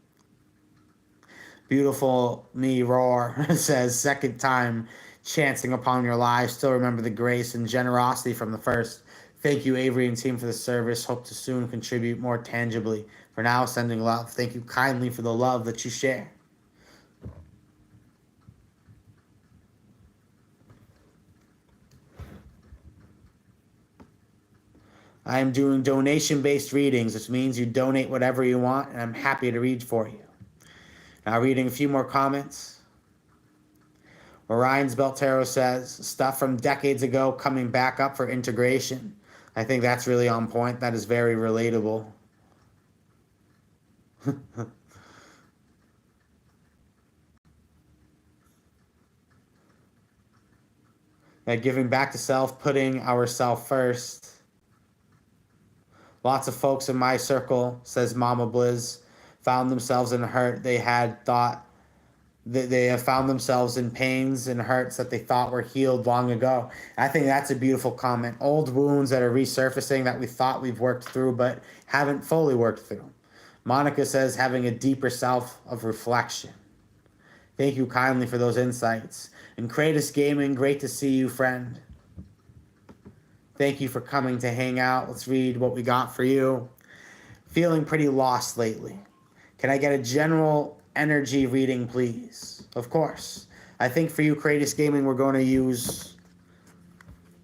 Beautiful Me Roar says, second time chancing upon your lives. Still remember the grace and generosity from the first. Thank you, Avery and team, for the service. Hope to soon contribute more tangibly. For now, sending love. Thank you kindly for the love that you share. I am doing donation-based readings, which means you donate whatever you want, and I'm happy to read for you. Now, reading a few more comments. Orion's Beltero says, stuff from decades ago coming back up for integration. I think that's really on point. That is very relatable. That giving back to self, putting ourselves first. Lots of folks in my circle, says Mama Blizz, found themselves in hurt they had thought that they have found themselves in pains and hurts that they thought were healed long ago. I think that's a beautiful comment. Old wounds that are resurfacing that we thought we've worked through but haven't fully worked through. Monica says having a deeper self of reflection. Thank you kindly for those insights. And Kratos Gaming, great to see you, friend. Thank you for coming to hang out. Let's read what we got for you. Feeling pretty lost lately. Can I get a general energy reading, please? Of course. I think for you, Kratos Gaming, we're going to use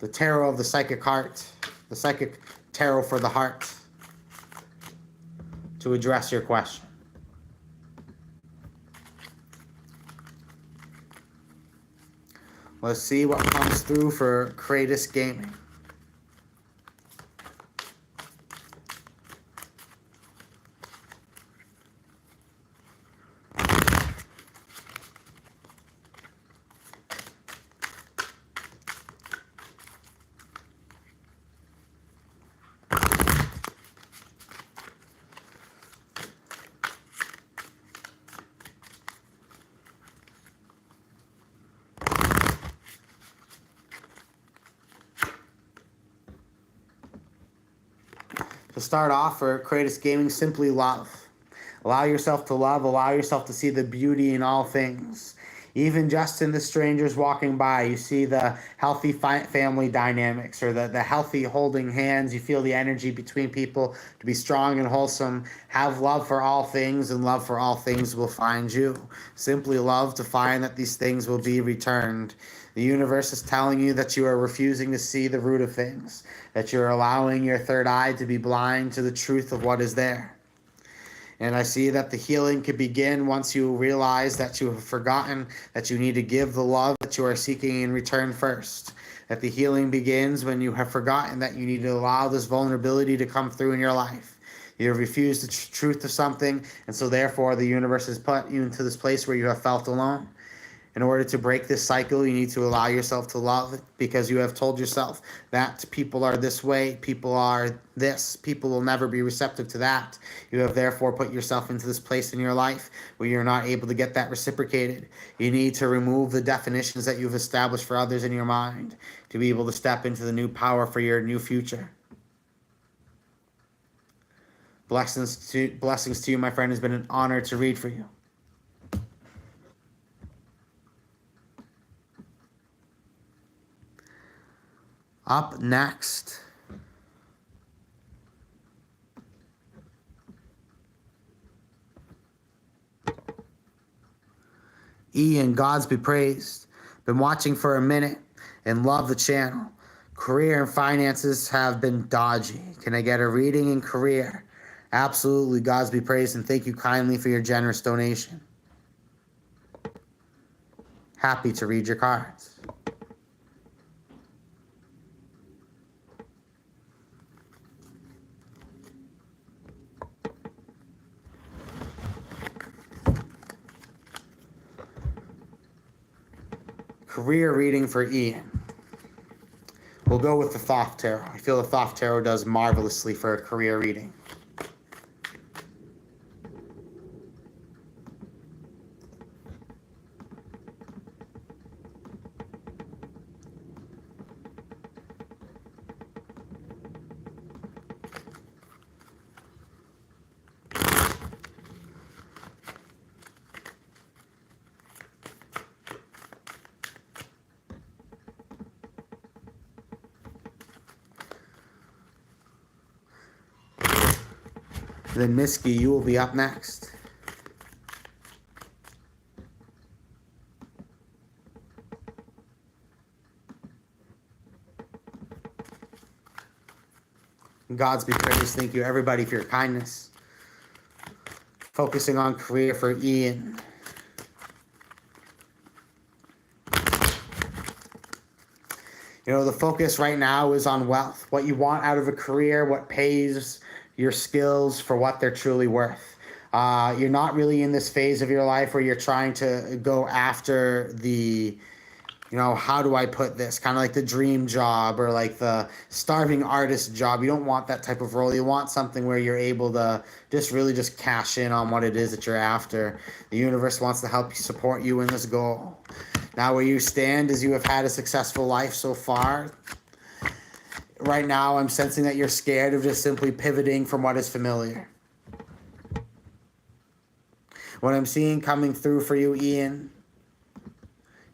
the Tarot of the Psychic Heart, the Psychic Tarot for the Heart, to address your question. Let's see what comes through for Kratos Gaming. To start off, for Kratos Gaming, simply love. Allow yourself to love. Allow yourself to see the beauty in all things. Even just in the strangers walking by, you see the healthy family dynamics or the healthy holding hands. You feel the energy between people to be strong and wholesome. Have love for all things, and love for all things will find you. Simply love to find that these things will be returned. The universe is telling you that you are refusing to see the root of things, that you're allowing your third eye to be blind to the truth of what is there. And I see that the healing could begin once you realize that you have forgotten that you need to give the love that you are seeking in return first. That the healing begins when you have forgotten that you need to allow this vulnerability to come through in your life. You have refused the truth of something, and so therefore the universe has put you into this place where you have felt alone. In order to break this cycle, you need to allow yourself to love, because you have told yourself that people are this way, people are this, people will never be receptive to that. You have therefore put yourself into this place in your life where you're not able to get that reciprocated. You need to remove the definitions that you've established for others in your mind to be able to step into the new power for your new future. Blessings to you, my friend. It's been an honor to read for you. Up next, Ian, God's be praised. Been watching for a minute and love the channel. Career and finances have been dodgy. Can I get a reading in career? Absolutely, God's be praised, and thank you kindly for your generous donation. Happy to read your cards. Career reading for Ian. We'll go with the Thoth Tarot. I feel the Thoth Tarot does marvelously for a career reading. Then Miski, you will be up next. God's be praised. Thank you, everybody, for your kindness. Focusing on career for Ian. You know, the focus right now is on wealth. What you want out of a career, what pays your skills for what they're truly worth. You're not really in this phase of your life where you're trying to go after the, you know, how do I put this? Kind of like the dream job or like the starving artist job. You don't want that type of role. You want something where you're able to just cash in on what it is that you're after. The universe wants to help you, support you in this goal. Now where you stand is you have had a successful life so far. Right now I'm sensing that you're scared of just simply pivoting from what is familiar. What I'm seeing coming through for you, Ian,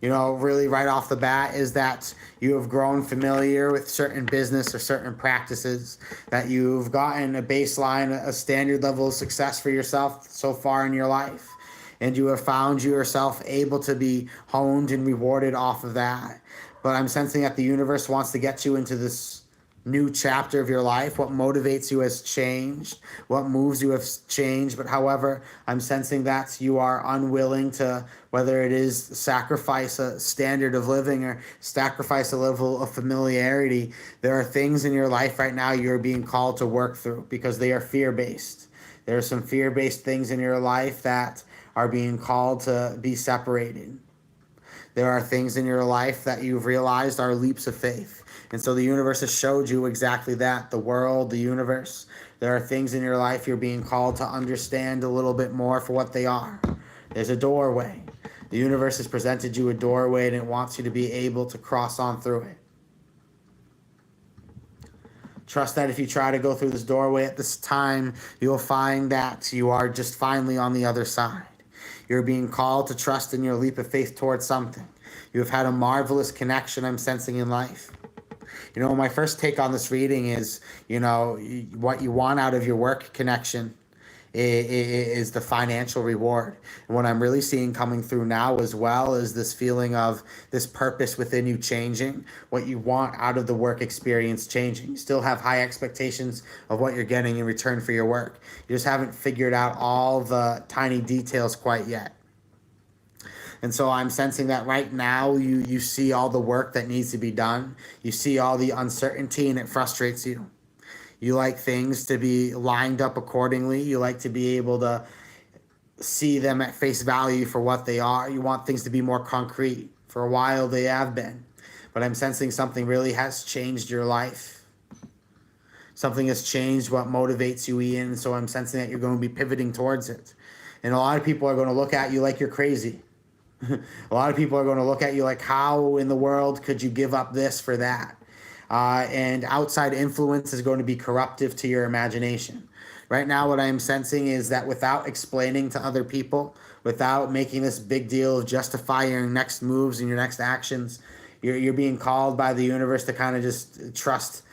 you know, really right off the bat is that you have grown familiar with certain business or certain practices, that you've gotten a baseline, a standard level of success for yourself so far in your life. And you have found yourself able to be honed and rewarded off of that. But I'm sensing that the universe wants to get you into this new chapter of your life. What motivates you has changed. What moves you have changed. But however, I'm sensing that you are unwilling to, whether it is sacrifice a standard of living or sacrifice a level of familiarity, there are things in your life right now you're being called to work through because they are fear-based. There are some fear-based things in your life that are being called to be separated. There are things in your life that you've realized are leaps of faith. And so the universe has showed you exactly that. The world, the universe. There are things in your life you're being called to understand a little bit more for what they are. There's a doorway. The universe has presented you a doorway and it wants you to be able to cross on through it. Trust that if you try to go through this doorway at this time, you'll find that you are just finally on the other side. You're being called to trust in your leap of faith towards something. You have had a marvelous connection I'm sensing in life. You know, my first take on this reading is, you know, what you want out of your work connection is the financial reward. And what I'm really seeing coming through now as well is this feeling of this purpose within you changing, what you want out of the work experience changing. You still have high expectations of what you're getting in return for your work. You just haven't figured out all the tiny details quite yet. And so I'm sensing that right now you see all the work that needs to be done. You see all the uncertainty and it frustrates you. You like things to be lined up accordingly. You like to be able to see them at face value for what they are. You want things to be more concrete. For a while they have been. But I'm sensing something really has changed your life. Something has changed what motivates you, Ian. So I'm sensing that you're going to be pivoting towards it. And a lot of people are going to look at you like you're crazy. A lot of people are going to look at you like, how in the world could you give up this for that? And outside influence is going to be corruptive to your imagination. Right now, what I'm sensing is that without explaining to other people, without making this big deal of justifying your next moves and your next actions, you're being called by the universe to kind of just trust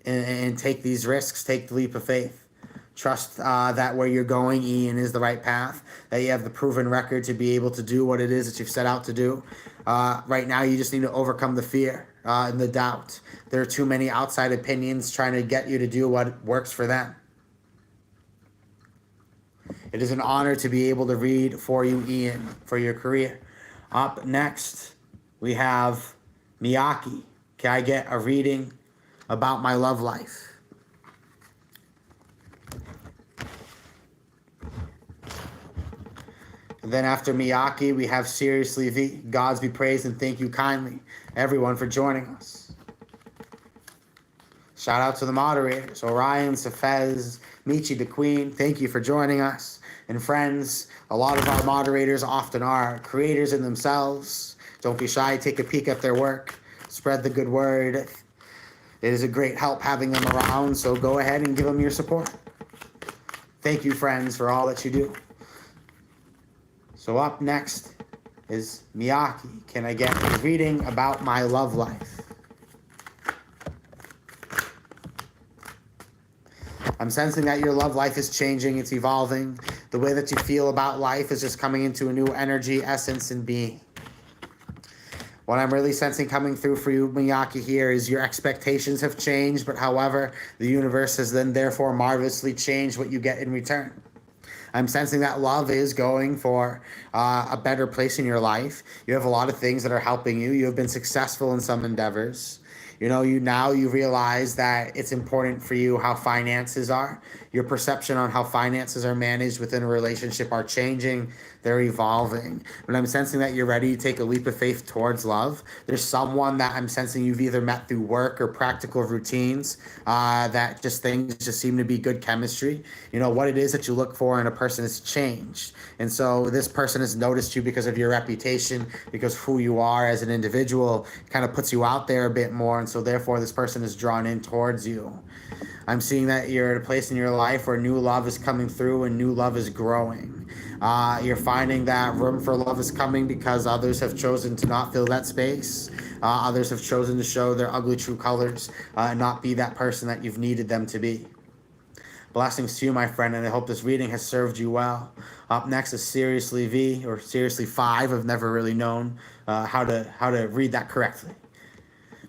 and take these risks, take the leap of faith. Trust that where you're going, Ian, is the right path, that you have the proven record to be able to do what it is that you've set out to do. Right now, you just need to overcome the fear and the doubt. There are too many outside opinions trying to get you to do what works for them. It is an honor to be able to read for you, Ian, for your career. Up next, we have Miyaki. Can I get a reading about my love life? And then after Miyaki, we have Seriously V. Gods be praised and thank you kindly, everyone, for joining us. Shout out to the moderators, Orion, Safez, Michi, the Queen. Thank you for joining us. And friends, a lot of our moderators often are creators in themselves. Don't be shy, take a peek at their work. Spread the good word. It is a great help having them around, so go ahead and give them your support. Thank you, friends, for all that you do. So up next is Miyaki. Can I get a reading about my love life? I'm sensing that your love life is changing, it's evolving. The way that you feel about life is just coming into a new energy, essence, and being. What I'm really sensing coming through for you, Miyaki, here is your expectations have changed, but however, the universe has then therefore marvelously changed what you get in return. I'm sensing that love is going for a better place in your life. You have a lot of things that are helping you. You have been successful in some endeavors. You realize that it's important for you how finances are. Your perception on how finances are managed within a relationship are changing. They're evolving. But I'm sensing that you're ready to take a leap of faith towards love. There's someone that I'm sensing you've either met through work or practical routines that just things just seem to be good chemistry. What it is that you look for in a person has changed. And so this person has noticed you because of your reputation, because who you are as an individual kind of puts you out there a bit more. And so therefore this person is drawn in towards you. I'm seeing that you're at a place in your life where new love is coming through and new love is growing. You're finding that room for love is coming because others have chosen to not fill that space. Others have chosen to show their ugly true colors and not be that person that you've needed them to be. Blessings to you, my friend, and I hope this reading has served you well. Up next is Seriously V, or Seriously 5. I've never really known how to read that correctly.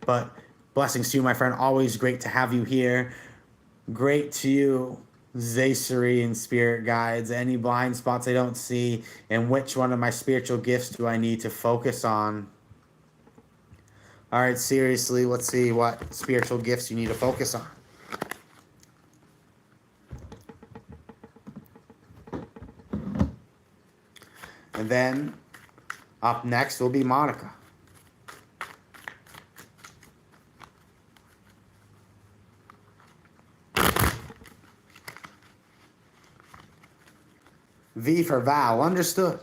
But blessings to you, my friend. Always great to have you here. Great to you, Zaysari and spirit guides. Any blind spots I don't see, and which one of my spiritual gifts do I need to focus on? All right, seriously, let's see what spiritual gifts you need to focus on. And then up next will be Monica. V for Val. Understood.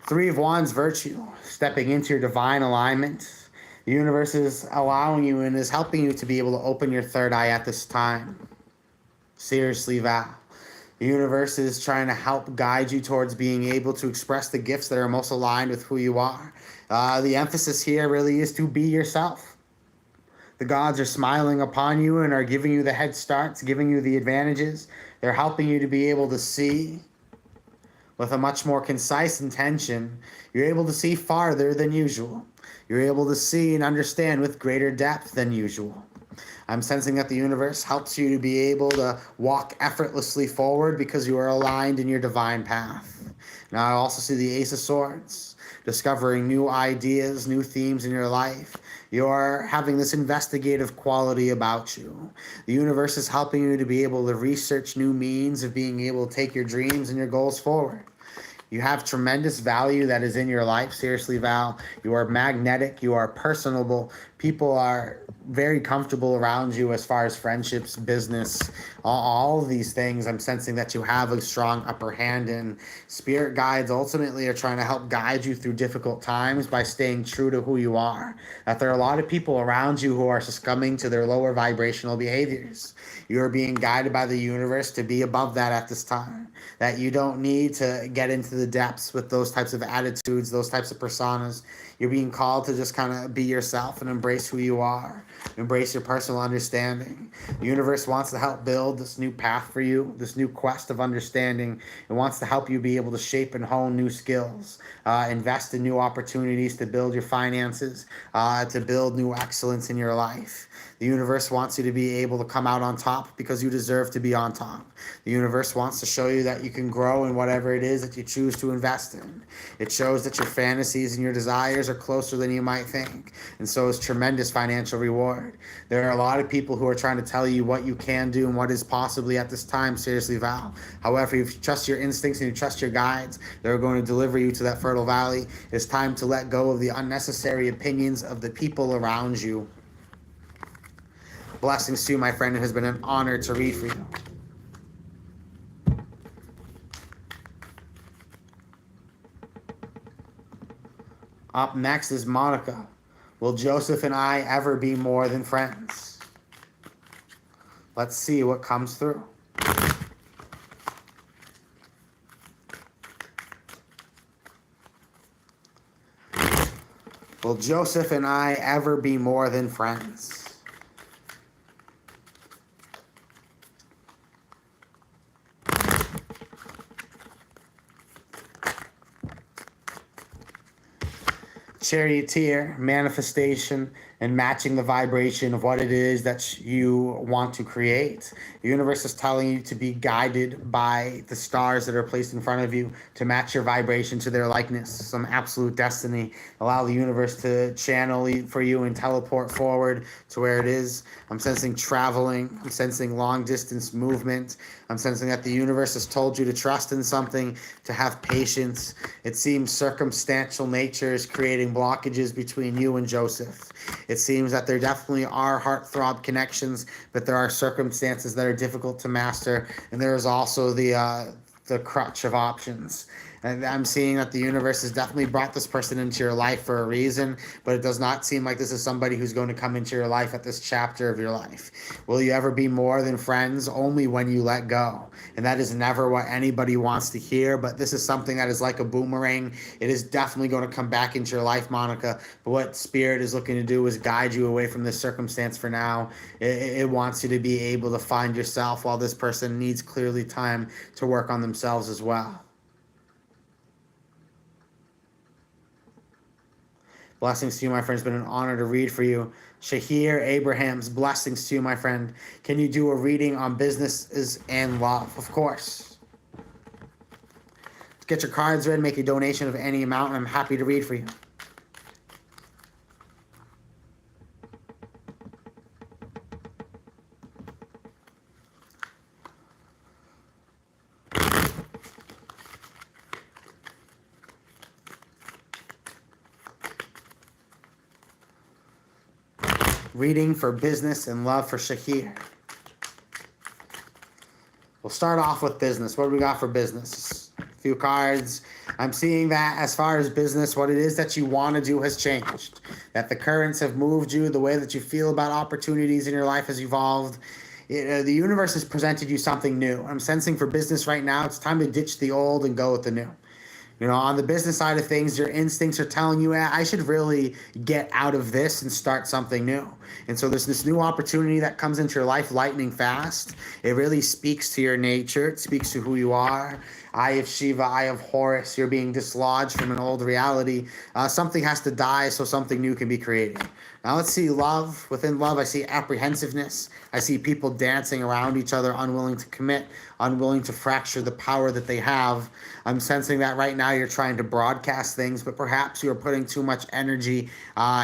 Three of Wands, Virtue, stepping into your divine alignment. The universe is allowing you and is helping you to be able to open your third eye at this time. Seriously, Val. The universe is trying to help guide you towards being able to express the gifts that are most aligned with who you are. The emphasis here really is to be yourself. The gods are smiling upon you and are giving you the head starts, giving you the advantages. They're helping you to be able to see with a much more concise intention. You're able to see farther than usual. You're able to see and understand with greater depth than usual. I'm sensing that the universe helps you to be able to walk effortlessly forward because you are aligned in your divine path. Now I also see the Ace of Swords, discovering new ideas, new themes in your life. You're having this investigative quality about you. The universe is helping you to be able to research new means of being able to take your dreams and your goals forward. You have tremendous value that is in your life. Seriously, Val, you are magnetic, you are personable. People are very comfortable around you as far as friendships, business, all of these things. I'm sensing that you have a strong upper hand, and spirit guides ultimately are trying to help guide you through difficult times by staying true to who you are. That there are a lot of people around you who are succumbing to their lower vibrational behaviors. You're being guided by the universe to be above that at this time. That you don't need to get into the depths with those types of attitudes, those types of personas. You're being called to just kind of be yourself and embrace who you are. Embrace your personal understanding. The universe wants to help build this new path for you, this new quest of understanding. It wants to help you be able to shape and hone new skills, invest in new opportunities to build your finances, to build new excellence in your life. The universe wants you to be able to come out on top because you deserve to be on top. The universe wants to show you that you can grow in whatever it is that you choose to invest in. It shows that your fantasies and your desires are closer than you might think, and so is tremendous financial reward. There are a lot of people who are trying to tell you what you can do and what is possibly at this time. Seriously, Val. However, if you trust your instincts and you trust your guides, they're going to deliver you to that fertile valley. It's time to let go of the unnecessary opinions of the people around you. Blessings to you, my friend. It has been an honor to read for you. Up next is Monica. Will Joseph and I ever be more than friends? Let's see what comes through. Will Joseph and I ever be more than friends? Charioteer, manifestation, and matching the vibration of what it is that you want to create. The universe is telling you to be guided by the stars that are placed in front of you to match your vibration to their likeness, some absolute destiny. Allow the universe to channel for you and teleport forward to where it is. I'm sensing traveling. I'm sensing long distance movement. I'm sensing that the universe has told you to trust in something, to have patience. It seems circumstantial nature is creating blockages between you and Joseph. It seems that there definitely are heartthrob connections, but there are circumstances that are difficult to master, and there is also the crutch of options. And I'm seeing that the universe has definitely brought this person into your life for a reason, but it does not seem like this is somebody who's going to come into your life at this chapter of your life. Will you ever be more than friends? Only when you let go. And that is never what anybody wants to hear, but this is something that is like a boomerang. It is definitely going to come back into your life, Monica. But what Spirit is looking to do is guide you away from this circumstance for now. It wants you to be able to find yourself while this person needs clearly time to work on themselves as well. Blessings to you, my friend. It's been an honor to read for you. Shahir Abrahams, blessings to you, my friend. Can you do a reading on businesses and love? Of course. Get your cards ready, make a donation of any amount, and I'm happy to read for you. Reading for business and love for Shahir. We'll start off with business. What do we got for business? A few cards. I'm seeing that as far as business, what it is that you want to do has changed. That the currents have moved you. The way that you feel about opportunities in your life has evolved. The universe has presented you something new. I'm sensing for business right now, it's time to ditch the old and go with the new. You know, on the business side of things, your instincts are telling you, I should really get out of this and start something new. And so there's this new opportunity that comes into your life lightning fast. It really speaks to your nature. It speaks to who you are. Eye of Shiva, Eye of Horus. You're being dislodged from an old reality. Something has to die so something new can be created. Now let's see love. Within love, I see apprehensiveness. I see people dancing around each other, unwilling to commit, unwilling to fracture the power that they have. I'm sensing that right now you're trying to broadcast things, but perhaps you're putting too much energy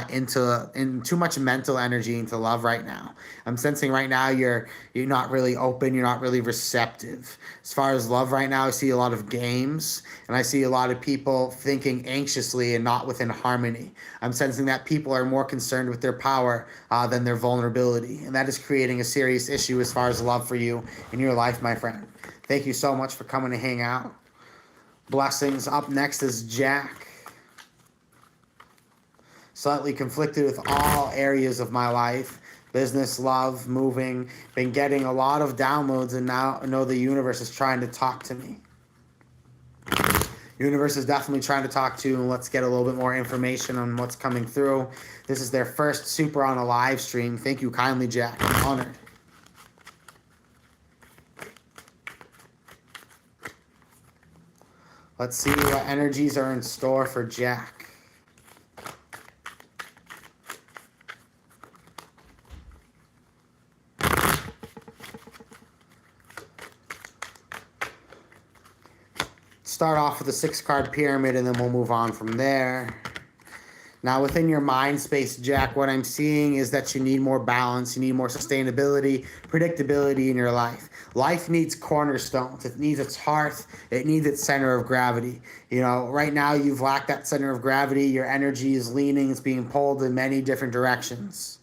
into too much mental energy into love right now. I'm sensing right now you're not really open, you're not really receptive. As far as love right now, I see a a lot of games, and I see a lot of people thinking anxiously and not within harmony. I'm sensing that people are more concerned with their power than their vulnerability, and that is creating a serious issue as far as love for you in your life, my friend. Thank you so much for coming to hang out. Blessings. Up next is Jack. Slightly conflicted with all areas of my life. Business, love, moving. Been getting a lot of downloads, and now I know the universe is trying to talk to me. Universe is definitely trying to talk to you, and let's get a little bit more information on what's coming through. This is their first super on a live stream. Thank you kindly, Jack. I'm honored. Let's see what energies are in store for Jack. Start off with a 6-card pyramid, and then we'll move on from there. Now, within your mind space, Jack, what I'm seeing is that you need more balance, you need more sustainability, predictability in your life. Life needs cornerstones. It needs its heart. It needs its center of gravity. You know, right now you've lacked that center of gravity. Your energy is leaning. It's being pulled in many different directions.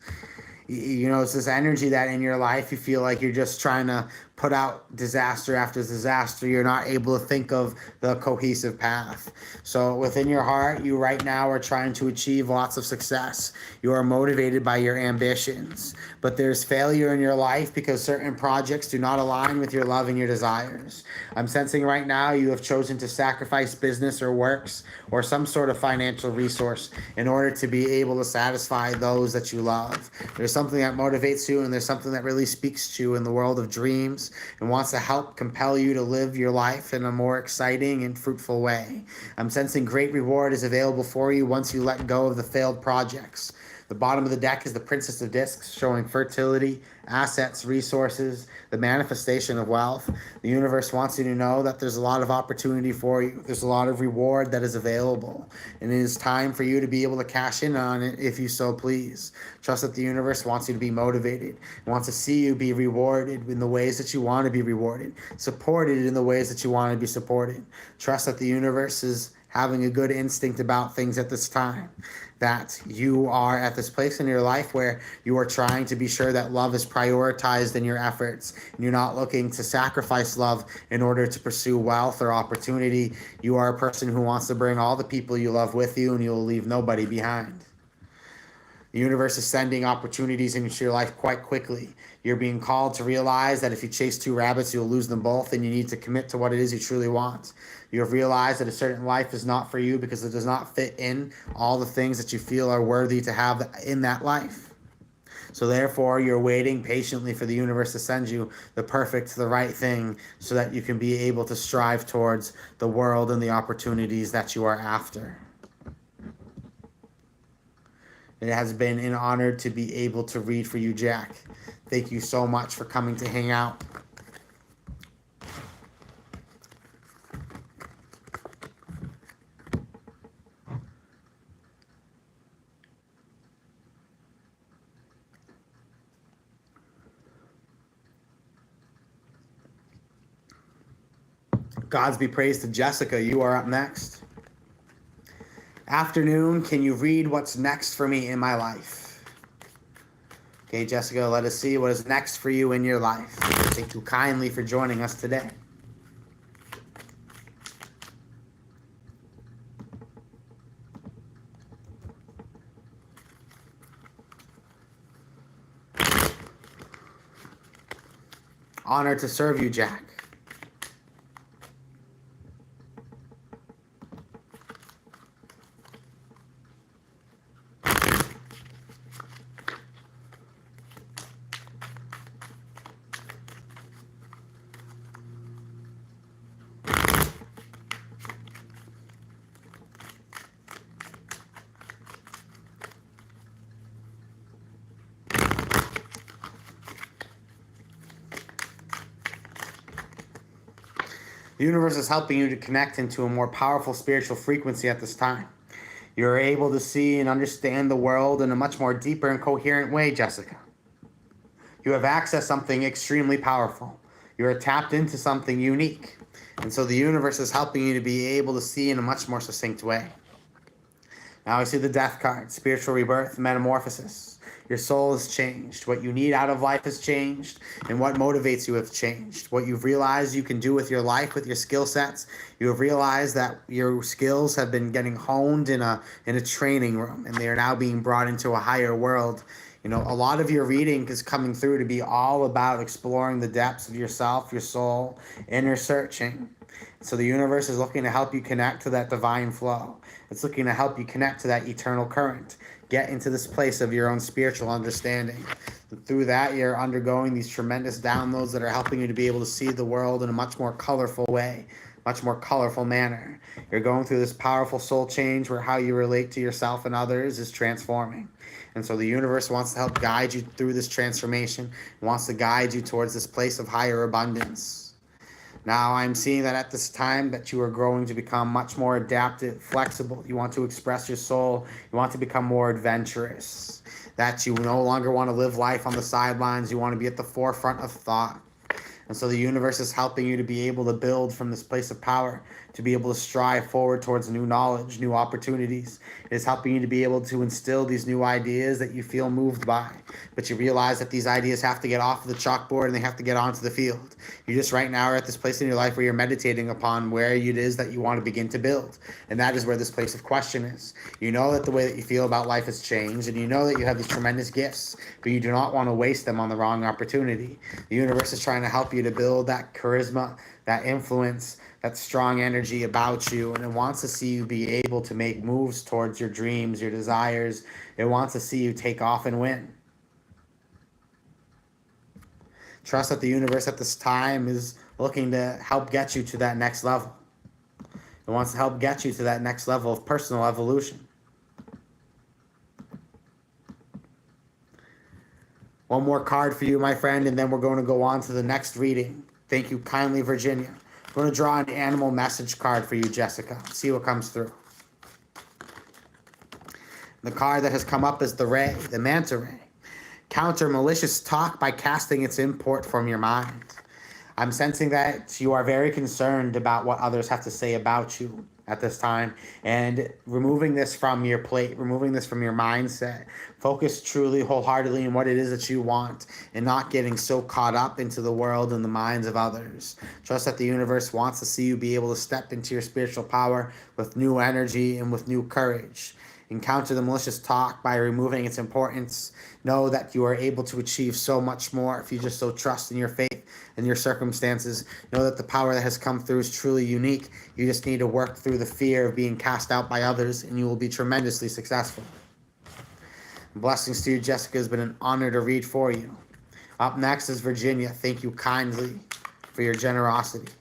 You know, it's this energy that in your life you feel like you're just trying to put out disaster after disaster. You're not able to think of the cohesive path. So within your heart, you right now are trying to achieve lots of success. You are motivated by your ambitions, but there's failure in your life because certain projects do not align with your love and your desires. I'm sensing right now you have chosen to sacrifice business or works or some sort of financial resource in order to be able to satisfy those that you love. There's something that motivates you, and there's something that really speaks to you in the world of dreams and wants to help compel you to live your life in a more exciting and fruitful way. I'm sensing great reward is available for you once you let go of the failed projects. The bottom of the deck is the Princess of Discs, showing fertility, assets, resources, the manifestation of wealth. The universe wants you to know that there's a lot of opportunity for you. There's a lot of reward that is available. And it is time for you to be able to cash in on it if you so please. Trust that the universe wants you to be motivated. It wants to see you be rewarded in the ways that you want to be rewarded. Supported in the ways that you want to be supported. Trust that the universe is having a good instinct about things at this time. That you are at this place in your life where you are trying to be sure that love is prioritized in your efforts, and you're not looking to sacrifice love in order to pursue wealth or opportunity. You are a person who wants to bring all the people you love with you, and you will leave nobody behind. The universe is sending opportunities into your life quite quickly. You're being called to realize that if you chase 2 rabbits, you'll lose them both, and you need to commit to what it is you truly want. You have realized that a certain life is not for you because it does not fit in all the things that you feel are worthy to have in that life. So therefore, you're waiting patiently for the universe to send you the perfect, the right thing so that you can be able to strive towards the world and the opportunities that you are after. It has been an honor to be able to read for you, Jack. Thank you so much for coming to hang out. Gods be praised to Jessica. You are up next. Afternoon, can you read what's next for me in my life? Okay, Jessica, let us see what is next for you in your life. Thank you kindly for joining us today. Honored to serve you, Jack. The universe is helping you to connect into a more powerful spiritual frequency at this time. You're able to see and understand the world in a much more deeper and coherent way, Jessica. You have accessed something extremely powerful. You are tapped into something unique. And so the universe is helping you to be able to see in a much more succinct way. Now I see the death card, spiritual rebirth, metamorphosis. Your soul has changed. What you need out of life has changed, and what motivates you has changed. What you've realized you can do with your life, with your skill sets, you have realized that your skills have been getting honed in a training room, and they are now being brought into a higher world. You know, a lot of your reading is coming through to be all about exploring the depths of yourself, your soul, inner searching. So the universe is looking to help you connect to that divine flow. It's looking to help you connect to that eternal current. Get into this place of your own spiritual understanding. And through that, you're undergoing these tremendous downloads that are helping you to be able to see the world in a much more colorful way, much more colorful manner. You're going through this powerful soul change where how you relate to yourself and others is transforming. And so the universe wants to help guide you through this transformation, wants to guide you towards this place of higher abundance. Now I'm seeing that at this time that you are growing to become much more adaptive, flexible. You want to express your soul. You want to become more adventurous. That you no longer want to live life on the sidelines. You want to be at the forefront of thought. And so the universe is helping you to be able to build from this place of power, to be able to strive forward towards new knowledge, new opportunities. It is helping you to be able to instill these new ideas that you feel moved by. But you realize that these ideas have to get off of the chalkboard and they have to get onto the field. You just right now are at this place in your life where you're meditating upon where it is that you want to begin to build. And that is where this place of question is. You know that the way that you feel about life has changed, and you know that you have these tremendous gifts, but you do not want to waste them on the wrong opportunity. The universe is trying to help you to build that charisma, that influence, that strong energy about you, and it wants to see you be able to make moves towards your dreams, your desires. It wants to see you take off and win. Trust that the universe at this time is looking to help get you to that next level. It wants to help get you to that next level of personal evolution. One more card for you, my friend, and then we're going to go on to the next reading. Thank you kindly, Virginia. I'm going to draw an animal message card for you, Jessica. See what comes through. The card that has come up is the ray, the manta ray. Counter malicious talk by casting its import from your mind. I'm sensing that you are very concerned about what others have to say about you at this time, and removing this from your plate, removing this from your mindset. Focus truly, wholeheartedly on what it is that you want, and not getting so caught up into the world and the minds of others. Trust that the universe wants to see you be able to step into your spiritual power with new energy and with new courage. Encounter the malicious talk by removing its importance. Know that you are able to achieve so much more if you just so trust in your faith and your circumstances. Know that the power that has come through is truly unique. You just need to work through the fear of being cast out by others, and you will be tremendously successful. Blessings to you, Jessica. It's been an honor to read for you. Up next is Virginia. Thank you kindly for your generosity.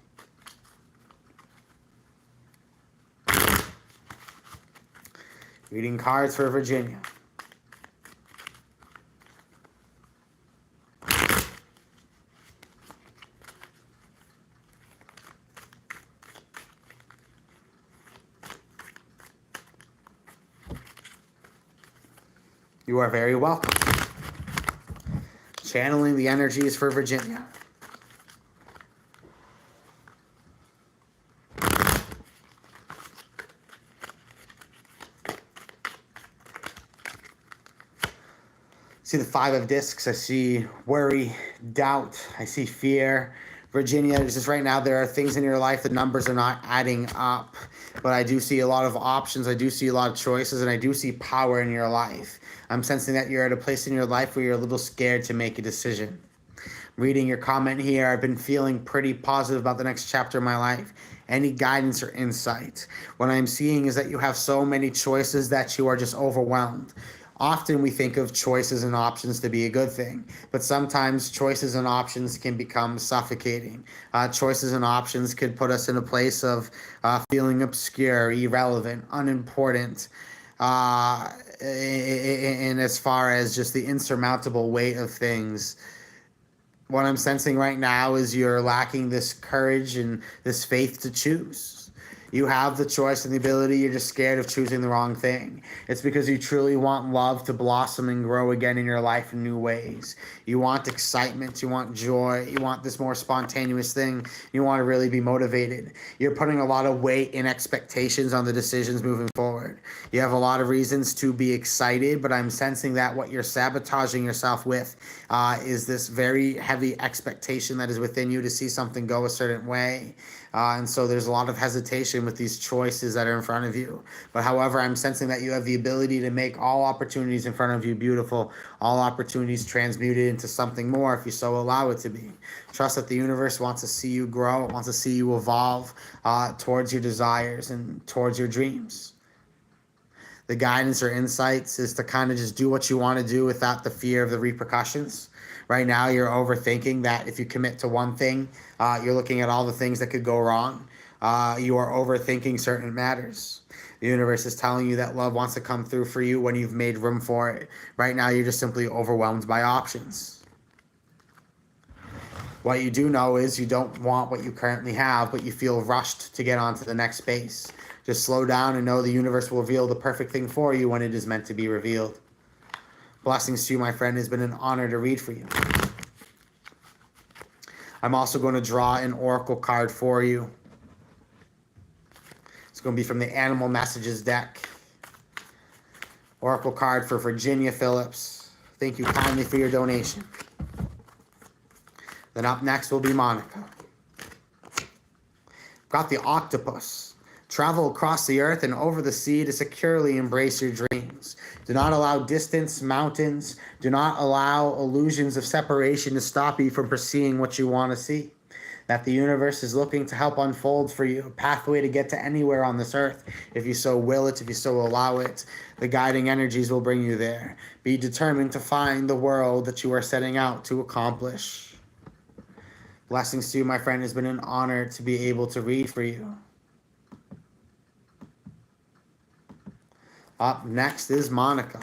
Reading cards for Virginia. You are very welcome. Channeling the energies for Virginia. See the 5 of discs. I see worry, doubt. I see fear. Virginia, just right now, there are things in your life, the numbers are not adding up. But I do see a lot of options. I do see a lot of choices, and I do see power in your life. I'm sensing that you're at a place in your life where you're a little scared to make a decision. Reading your comment here, I've been feeling pretty positive about the next chapter of my life. Any guidance or insight? What I'm seeing is that you have so many choices that you are just overwhelmed. Often we think of choices and options to be a good thing, but sometimes choices and options can become suffocating. Choices and options could put us in a place of feeling obscure, irrelevant, unimportant, and as far as just the insurmountable weight of things. What I'm sensing right now is you're lacking this courage and this faith to choose. You have the choice and the ability. You're just scared of choosing the wrong thing. It's because you truly want love to blossom and grow again in your life in new ways. You want excitement. You want joy. You want this more spontaneous thing. You want to really be motivated. You're putting a lot of weight and expectations on the decisions moving forward. You have a lot of reasons to be excited, but I'm sensing that what you're sabotaging yourself with is this very heavy expectation that is within you to see something go a certain way. And so there's a lot of hesitation with these choices that are in front of you. But however, I'm sensing that you have the ability to make all opportunities in front of you beautiful, all opportunities transmuted into something more if you so allow it to be. Trust that the universe wants to see you grow, wants to see you evolve towards your desires and towards your dreams. The guidance or insights is to kind of just do what you want to do without the fear of the repercussions. Right now, you're overthinking that if you commit to one thing, you're looking at all the things that could go wrong. You are overthinking certain matters. The universe is telling you that love wants to come through for you when you've made room for it. Right now, you're just simply overwhelmed by options. What you do know is you don't want what you currently have, but you feel rushed to get on to the next space. Just slow down and know the universe will reveal the perfect thing for you when it is meant to be revealed. Blessings to you, my friend. It's been an honor to read for you. I'm also going to draw an oracle card for you. It's going to be from the Animal Messages deck. Oracle card for Virginia Phillips. Thank you kindly for your donation. Then up next will be Monica. Got the octopus. Travel across the earth and over the sea to securely embrace your dreams. Do not allow distance, mountains. Do not allow illusions of separation to stop you from pursuing what you want to see. That the universe is looking to help unfold for you, a pathway to get to anywhere on this earth. If you so will it, if you so allow it, the guiding energies will bring you there. Be determined to find the world that you are setting out to accomplish. Blessings to you, my friend. It's been an honor to be able to read for you. Up next is Monica.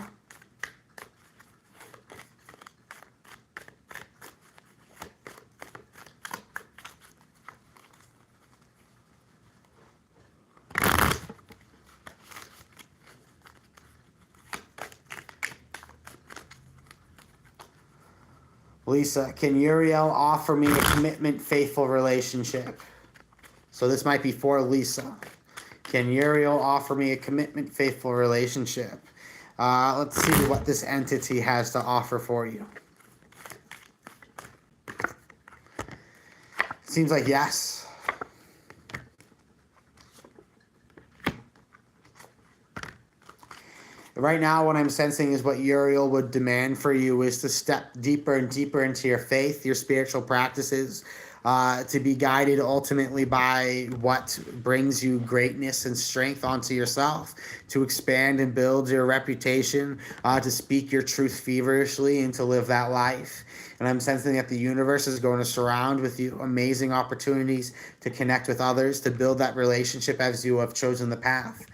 Lisa, can Uriel offer me a commitment, faithful relationship? So this might be for Lisa. Can Uriel offer me a commitment, faithful relationship? Let's see what this entity has to offer for you. Seems like yes. Right now, what I'm sensing is what Uriel would demand for you is to step deeper and deeper into your faith, your spiritual practices, to be guided ultimately by what brings you greatness and strength onto yourself, to expand and build your reputation, to speak your truth feverishly and to live that life. And I'm sensing that the universe is going to surround with you amazing opportunities to connect with others, to build that relationship as you have chosen the path.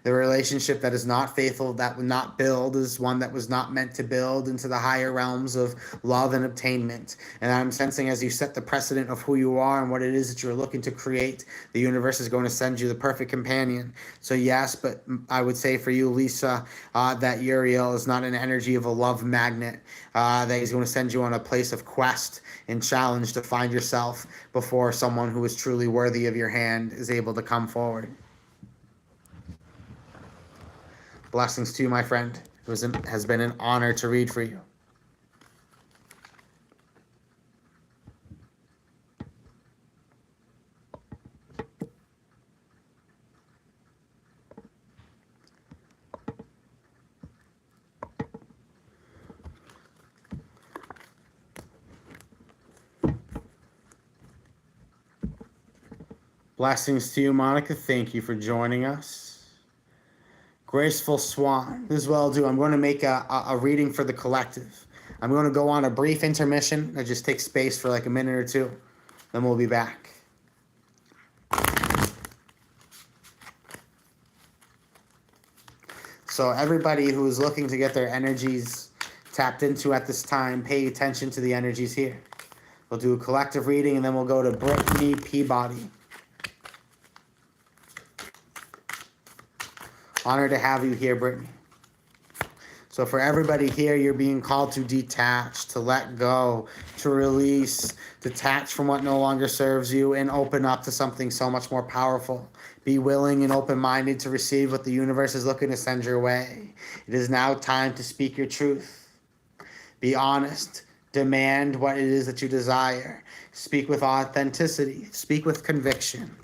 The relationship that is not faithful, that will not build, is one that was not meant to build into the higher realms of love and obtainment. And I'm sensing as you set the precedent of who you are and what it is that you're looking to create, the universe is going to send you the perfect companion. So yes, but I would say for you, Lisa, that Uriel is not an energy of a love magnet, that he's going to send you on a place of quest and challenge to find yourself before someone who is truly worthy of your hand is able to come forward. Blessings to you, my friend. It has been an honor to read for you. Blessings to you, Monica. Thank you for joining us. Graceful Swan. This is what I'll do. I'm going to make a reading for the collective. I'm going to go on a brief intermission. I just take space for like a minute or two. Then we'll be back. So everybody who is looking to get their energies tapped into at this time, pay attention to the energies here. We'll do a collective reading and then we'll go to Brittany Peabody. Honor to have you here, Brittany. So for everybody here, you're being called to detach, to let go, to release, detach from what no longer serves you, and open up to something so much more powerful. Be willing and open-minded to receive what the universe is looking to send your way. It is now time to speak your truth. Be honest. Demand what it is that you desire. Speak with authenticity. Speak with conviction.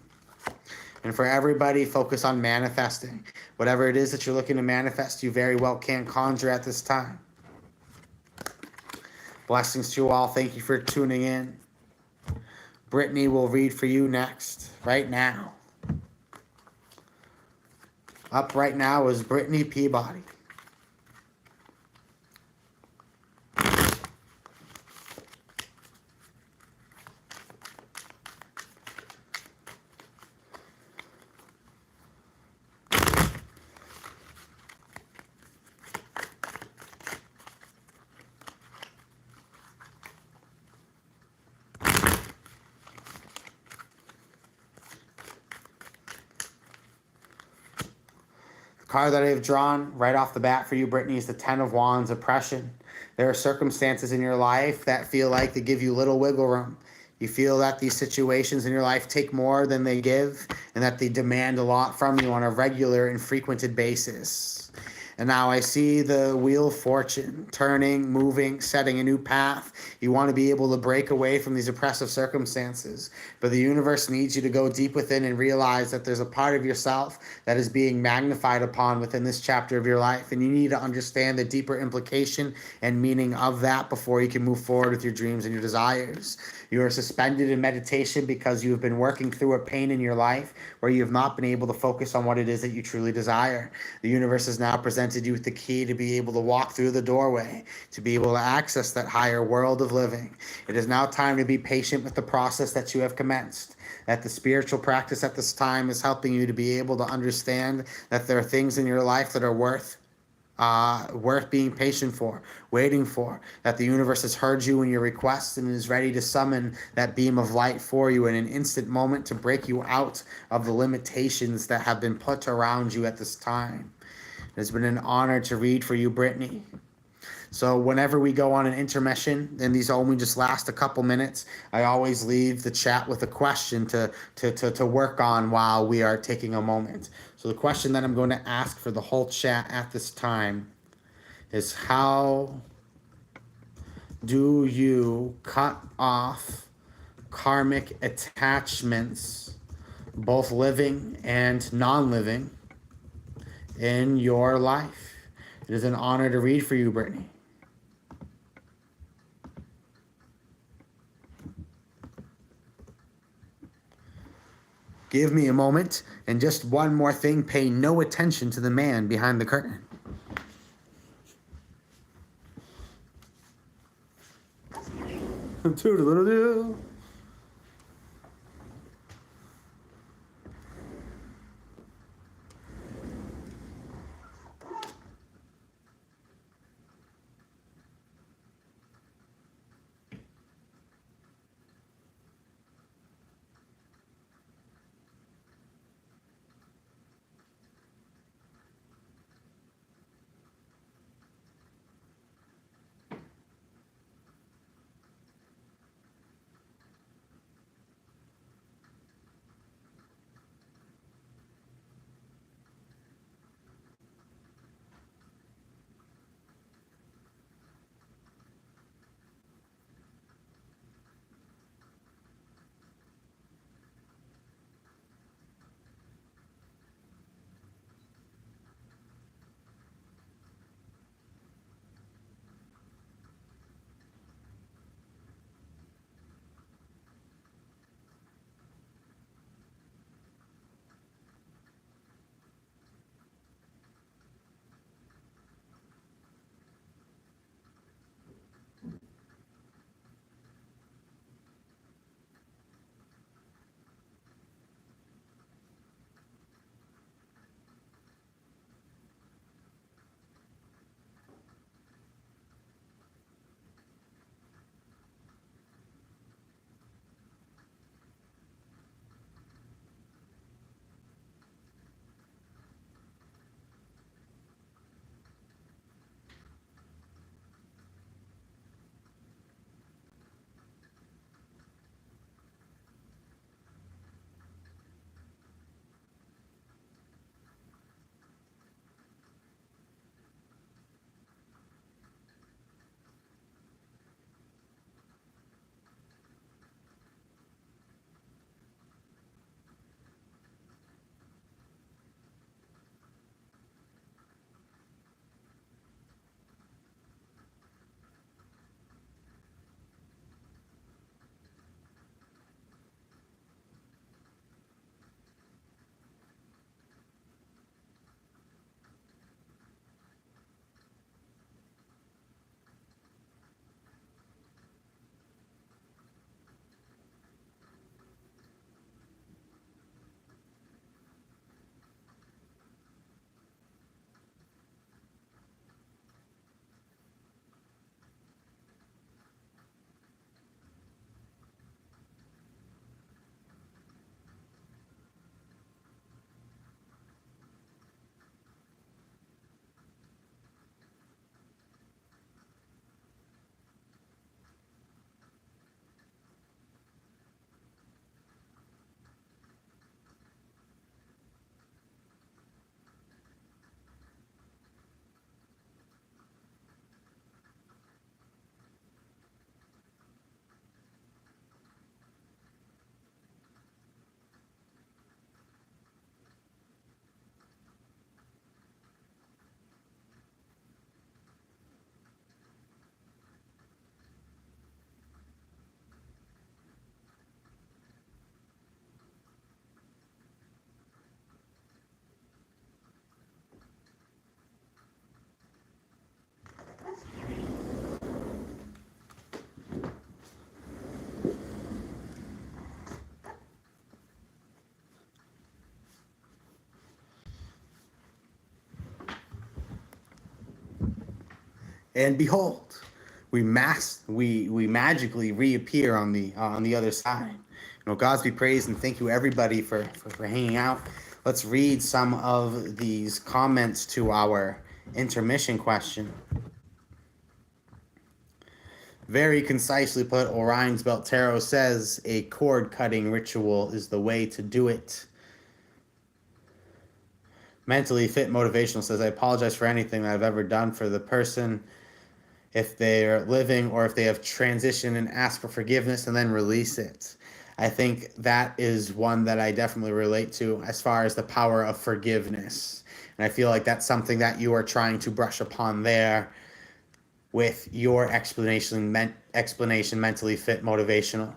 And for everybody, focus on manifesting. Whatever it is that you're looking to manifest, you very well can conjure at this time. Blessings to you all. Thank you for tuning in. Brittany will read for you next, right now. Up right now is Brittany Peabody. Card that I have drawn right off the bat for you, Brittany, is the Ten of Wands, oppression. There are circumstances in your life that feel like they give you little wiggle room. You feel that these situations in your life take more than they give and that they demand a lot from you on a regular and frequented basis. And now I see the wheel of fortune turning, moving, setting a new path. You want to be able to break away from these oppressive circumstances. But the universe needs you to go deep within and realize that there's a part of yourself that is being magnified upon within this chapter of your life. And you need to understand the deeper implication and meaning of that before you can move forward with your dreams and your desires. You are suspended in meditation because you have been working through a pain in your life where you have not been able to focus on what it is that you truly desire. The universe has now presented you with the key to be able to walk through the doorway, to be able to access that higher world of living. It is now time to be patient with the process that you have commenced. That the spiritual practice at this time is helping you to be able to understand that there are things in your life that are worth being patient for, waiting for, that the universe has heard you in your requests and is ready to summon that beam of light for you in an instant moment to break you out of the limitations that have been put around you at this time. It has been an honor to read for you, Brittany. So whenever we go on an intermission, and these only just last a couple minutes, I always leave the chat with a question to work on while we are taking a moment. So the question that I'm going to ask for the whole chat at this time is, how do you cut off karmic attachments, both living and non-living, in your life? It is an honor to read for you, Brittany. Give me a moment, and just one more thing, pay no attention to the man behind the curtain. Toodaloo. And behold, we magically reappear on the other side. God's be praised, and thank you everybody for hanging out. Let's read some of these comments to our intermission question. Very concisely put, Orion's Belt Tarot says a cord cutting ritual is the way to do it. Mentally Fit Motivational says, I apologize for anything that I've ever done for the person if they're living or if they have transitioned, and ask for forgiveness and then release it. I think that is one that I definitely relate to as far as the power of forgiveness. And I feel like that's something that you are trying to brush upon there with your explanation Mentally Fit Motivational.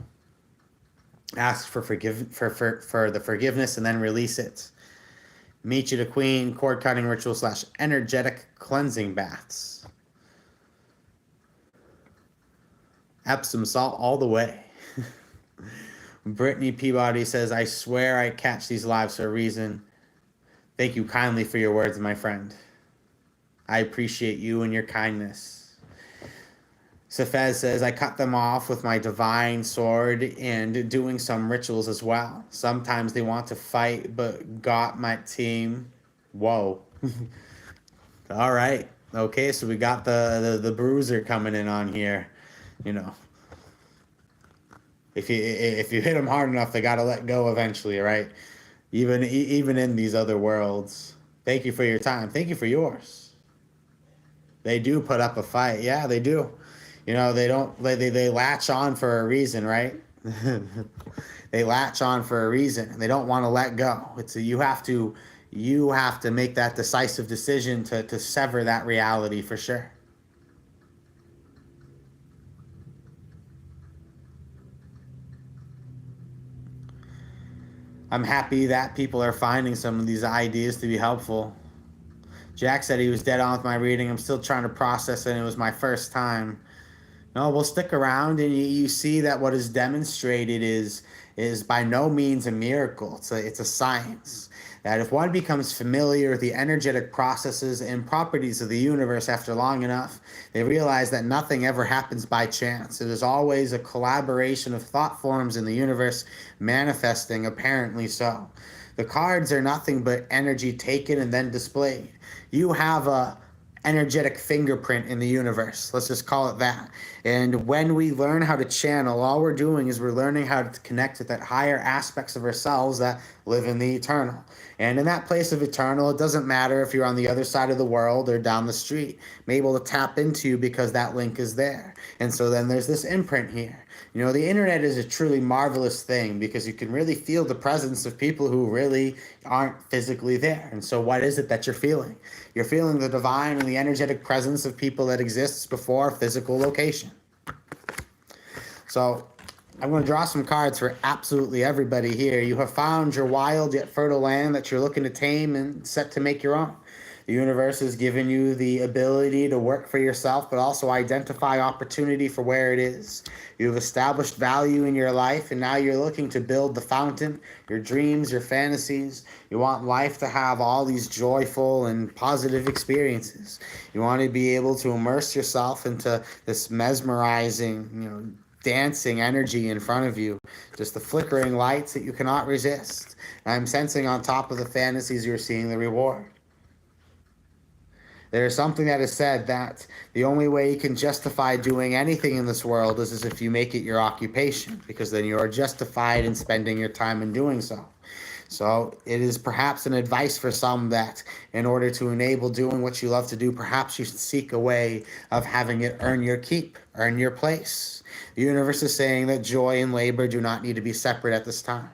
Ask for the forgiveness and then release it. Meet You the Queen, cord cutting ritual / energetic cleansing baths. Epsom salt all the way. Brittany Peabody says, I swear I catch these lives for a reason. Thank you kindly for your words, my friend. I appreciate you and your kindness. Safez says, I cut them off with my divine sword and doing some rituals as well. Sometimes they want to fight, but got my team. Whoa. All right. Okay, so we got the bruiser coming in on here. If you hit them hard enough, they got to let go eventually, right? Even in these other worlds. Thank you for your time. Thank you for yours. They do put up a fight. Yeah, they do. They latch on for a reason, right? They latch on for a reason, and they don't want to let go. You have to make that decisive decision to sever that reality for sure. I'm happy that people are finding some of these ideas to be helpful. Jack said he was dead on with my reading. I'm still trying to process it, and it was my first time. No, we'll stick around, and you see that what is demonstrated is by no means a miracle. It's a science. That if one becomes familiar with the energetic processes and properties of the universe after long enough, they realize that nothing ever happens by chance. It is always a collaboration of thought forms in the universe manifesting, apparently so. The cards are nothing but energy taken and then displayed. You have a energetic fingerprint in the universe. Let's just call it that. And when we learn how to channel, all we're doing is we're learning how to connect with that higher aspects of ourselves that live in the eternal. And in that place of eternal, it doesn't matter if you're on the other side of the world or down the street. I'm able to tap into you because that link is there. And so then there's this imprint here. The internet is a truly marvelous thing because you can really feel the presence of people who really aren't physically there. And so what is it that you're feeling? You're feeling the divine and the energetic presence of people that exists before physical location. So I'm going to draw some cards for absolutely everybody here. You have found your wild yet fertile land that you're looking to tame and set to make your own. The universe has given you the ability to work for yourself, but also identify opportunity for where it is. You've established value in your life, and now you're looking to build the fountain, your dreams, your fantasies. You want life to have all these joyful and positive experiences. You want to be able to immerse yourself into this mesmerizing, dancing energy in front of you, just the flickering lights that you cannot resist. And I'm sensing on top of the fantasies you're seeing the reward. There is something that is said that the only way you can justify doing anything in this world is if you make it your occupation, because then you are justified in spending your time in doing so. So it is perhaps an advice for some that in order to enable doing what you love to do, perhaps you should seek a way of having it earn your keep, earn your place. The universe is saying that joy and labor do not need to be separate at this time.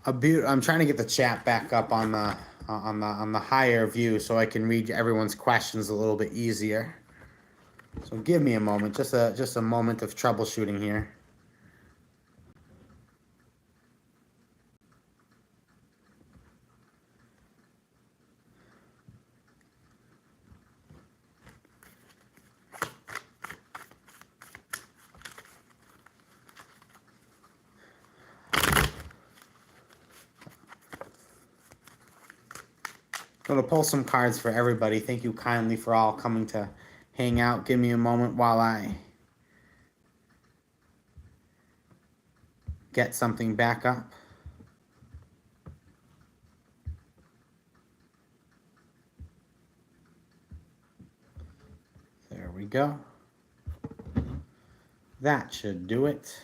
I'm trying to get the chat back up on the higher view so I can read everyone's questions a little bit easier. So give me a moment, just a moment of troubleshooting here. I'm going to pull some cards for everybody. Thank you kindly for all coming to hang out. Give me a moment while I get something back up. There we go. That should do it.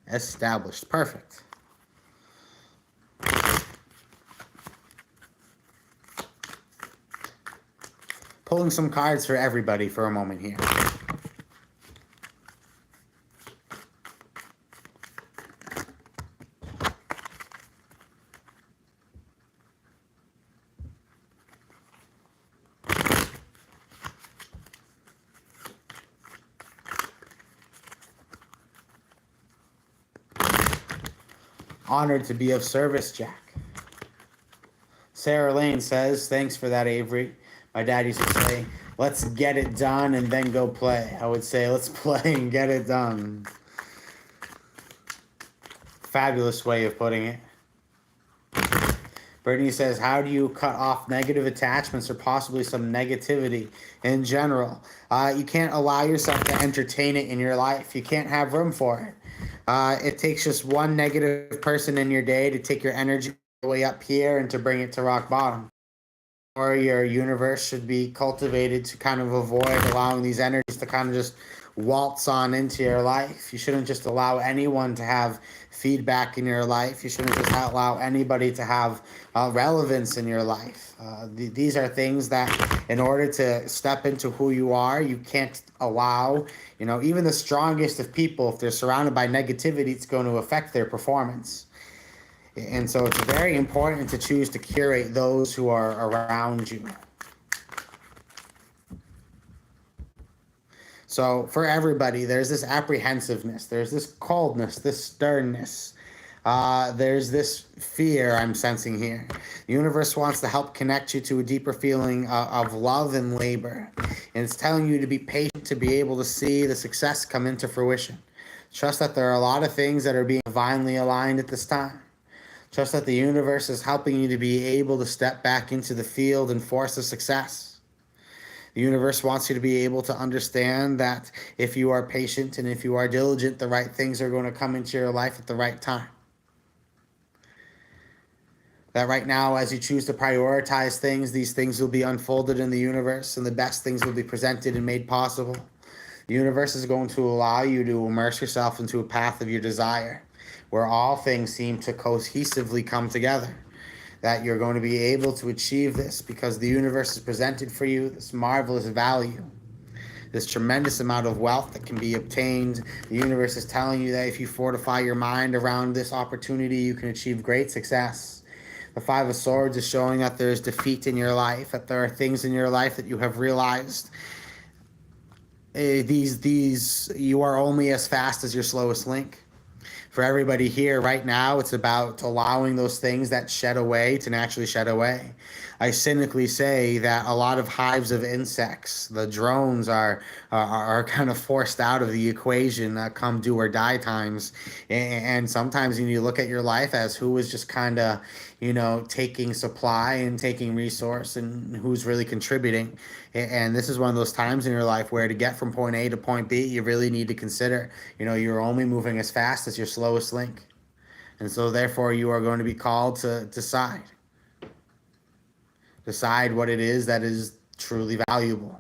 Established. Perfect. Pulling some cards for everybody for a moment here. Honored to be of service, Jack. Sarah Lane says, thanks for that, Avery. My dad used to say, let's get it done and then go play. I would say, let's play and get it done. Fabulous way of putting it. Brittany says, how do you cut off negative attachments or possibly some negativity in general? You can't allow yourself to entertain it in your life. You can't have room for it. It takes just one negative person in your day to take your energy all the way up here and to bring it to rock bottom. Or your universe should be cultivated to kind of avoid allowing these energies to kind of just waltz on into your life. You shouldn't just allow anyone to have feedback in your life. You shouldn't just allow anybody to have relevance in your life. These are things that in order to step into who you are, you can't allow, even the strongest of people, if they're surrounded by negativity, it's going to affect their performance. And so it's very important to choose to curate those who are around you. So for everybody, there's this apprehensiveness, there's this coldness, this sternness, there's this fear I'm sensing here. The universe wants to help connect you to a deeper feeling of love and labor. And it's telling you to be patient, to be able to see the success come into fruition. Trust that there are a lot of things that are being divinely aligned at this time. Trust that the universe is helping you to be able to step back into the field and force the success. The universe wants you to be able to understand that if you are patient and if you are diligent, the right things are going to come into your life at the right time. That right now, as you choose to prioritize things, these things will be unfolded in the universe and the best things will be presented and made possible. The universe is going to allow you to immerse yourself into a path of your desire, where all things seem to cohesively come together, that you're going to be able to achieve this because the universe has presented for you this marvelous value, this tremendous amount of wealth that can be obtained. The universe is telling you that if you fortify your mind around this opportunity, you can achieve great success. The Five of Swords is showing that there's defeat in your life, that there are things in your life that you have realized you are only as fast as your slowest link. For everybody here right now, it's about allowing those things that shed away to naturally shed away. I cynically say that a lot of hives of insects, the drones, are kind of forced out of the equation come do or die times. And sometimes when you look at your life as who is just kind of, taking supply and taking resource and who's really contributing. And this is one of those times in your life where to get from point A to point B, you really need to consider, you're only moving as fast as your slowest link. And so therefore you are going to be called to decide what it is that is truly valuable.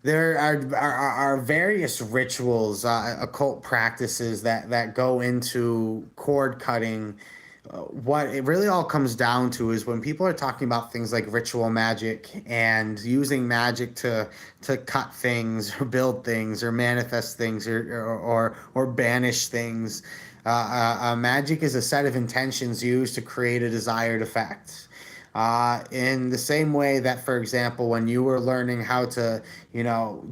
There are various rituals, occult practices that go into cord cutting. What it really all comes down to is when people are talking about things like ritual magic and using magic to cut things or build things or manifest things or banish things. Magic is a set of intentions used to create a desired effect. In the same way that, for example, when you were learning how to,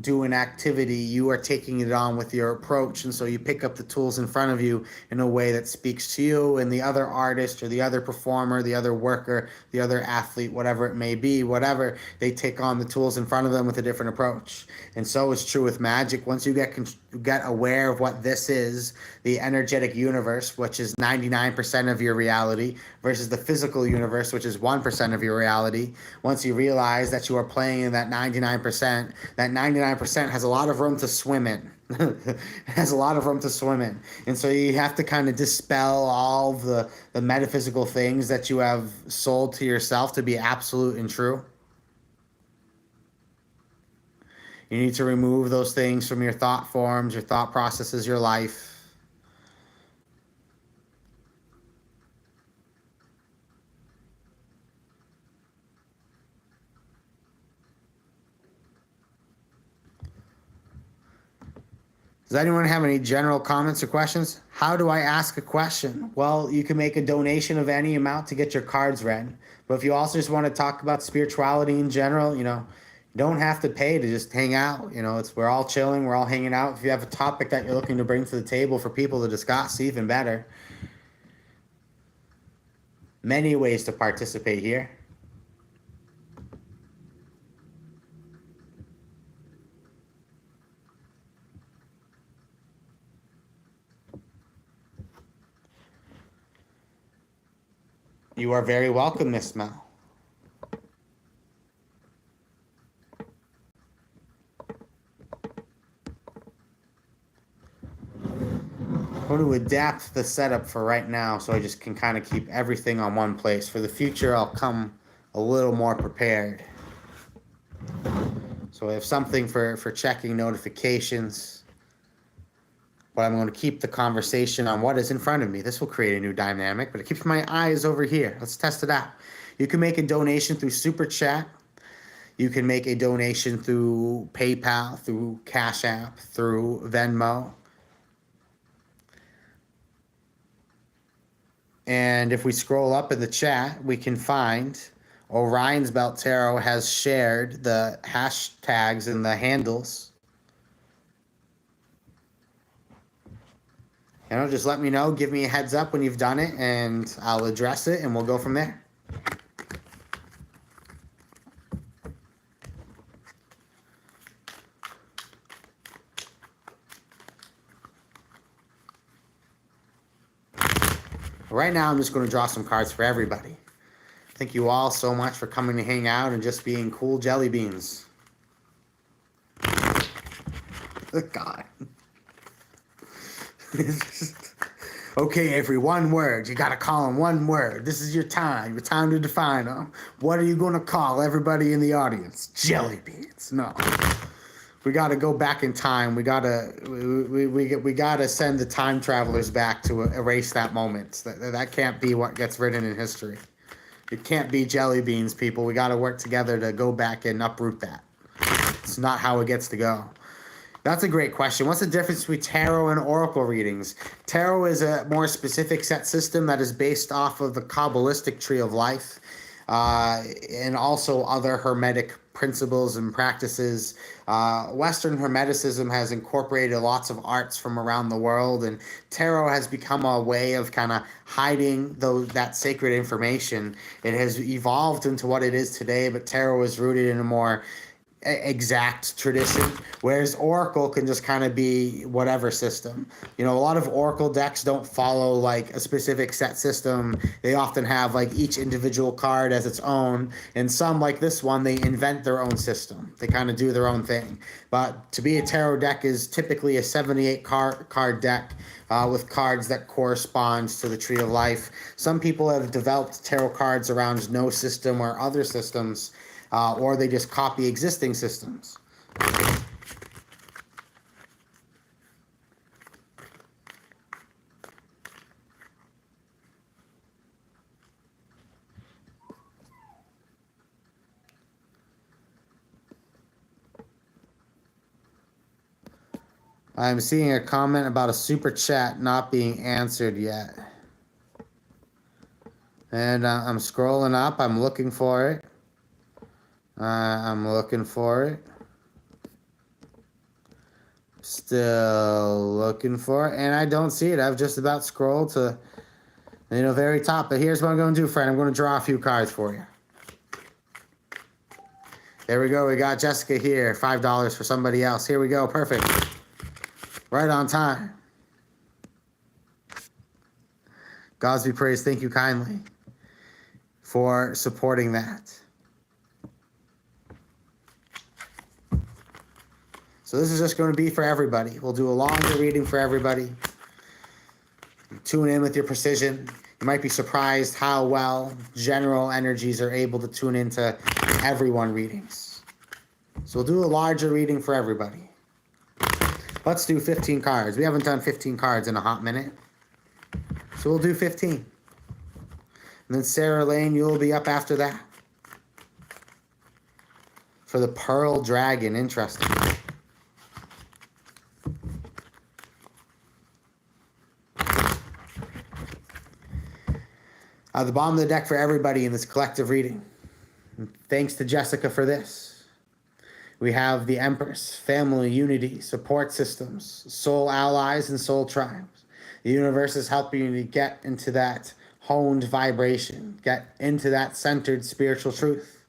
do an activity, you are taking it on with your approach. And so you pick up the tools in front of you in a way that speaks to you, and the other artist or the other performer, the other worker, the other athlete, whatever it may be, whatever, they take on the tools in front of them with a different approach. And so it's true with magic. Once you get aware of what this is, the energetic universe, which is 99% of your reality, versus the physical universe, which is 1% of your reality. Once you realize that you are playing in that 99%, that 99% has a lot of room to swim in. It has a lot of room to swim in. And so you have to kind of dispel all the metaphysical things that you have sold to yourself to be absolute and true. You need to remove those things from your thought forms, your thought processes, your life. Does anyone have any general comments or questions? How do I ask a question? Well, you can make a donation of any amount to get your cards read. But if you also just want to talk about spirituality in general, you don't have to pay to just hang out. We're all chilling, we're all hanging out. If you have a topic that you're looking to bring to the table for people to discuss, even better. Many ways to participate here. You are very welcome, Miss Mel. I'm going to adapt the setup for right now so I just can kind of keep everything on one place. For the future, I'll come a little more prepared. So I have something for checking notifications. But I'm going to keep the conversation on what is in front of me. This will create a new dynamic, but it keeps my eyes over here. Let's test it out. You can make a donation through Super Chat. You can make a donation through PayPal, through Cash App, through Venmo. And if we scroll up in the chat, we can find Orion's Belt Tarot has shared the hashtags and the handles. Just let me know. Give me a heads up when you've done it, and I'll address it, and we'll go from there. Right now, I'm just going to draw some cards for everybody. Thank you all so much for coming to hang out and just being cool jelly beans. God. Okay, every one word. You got to call them one word. This is your time. Your time to define them. What are you going to call everybody in the audience? Jelly beans. No. We got to go back in time. We got to send the time travelers back to erase that moment. That can't be what gets written in history. It can't be jelly beans, people. We got to work together to go back and uproot that. It's not how it gets to go. That's a great question. What's the difference between tarot and oracle readings? Tarot is a more specific set system that is based off of the Kabbalistic tree of life, and also other Hermetic principles and practices. Western Hermeticism has incorporated lots of arts from around the world, and tarot has become a way of kind of hiding that sacred information. It has evolved into what it is today, but tarot is rooted in a more exact tradition, whereas oracle can just kind of be whatever system. A lot of oracle decks don't follow like a specific set system. They often have like each individual card as its own, and some like this one, they invent their own system. They kind of do their own thing. But to be a tarot deck is typically a 78 card deck with cards that corresponds to the tree of life. Some people have developed tarot cards around no system or other systems, or they just copy existing systems. I'm seeing a comment about a super chat not being answered yet. And I'm scrolling up. I'm looking for it. I'm looking for it. Still looking for it. And I don't see it. I've just about scrolled to, very top. But here's what I'm going to do, friend. I'm going to draw a few cards for you. There we go. We got Jessica here. $5 for somebody else. Here we go. Perfect. Right on time. Gods be praised. Thank you kindly for supporting that. So this is just going to be for everybody. We'll do a longer reading for everybody. Tune in with your precision. You might be surprised how well general energies are able to tune into everyone readings. So we'll do a larger reading for everybody. Let's do 15 cards. We haven't done 15 cards in a hot minute. So we'll do 15. And then Sarah Lane, you'll be up after that. For the Pearl Dragon. Interesting. The bottom of the deck for everybody in this collective reading. And thanks to Jessica for this. We have the Empress, family, unity, support systems, soul allies, and soul tribes. The universe is helping you to get into that honed vibration, get into that centered spiritual truth.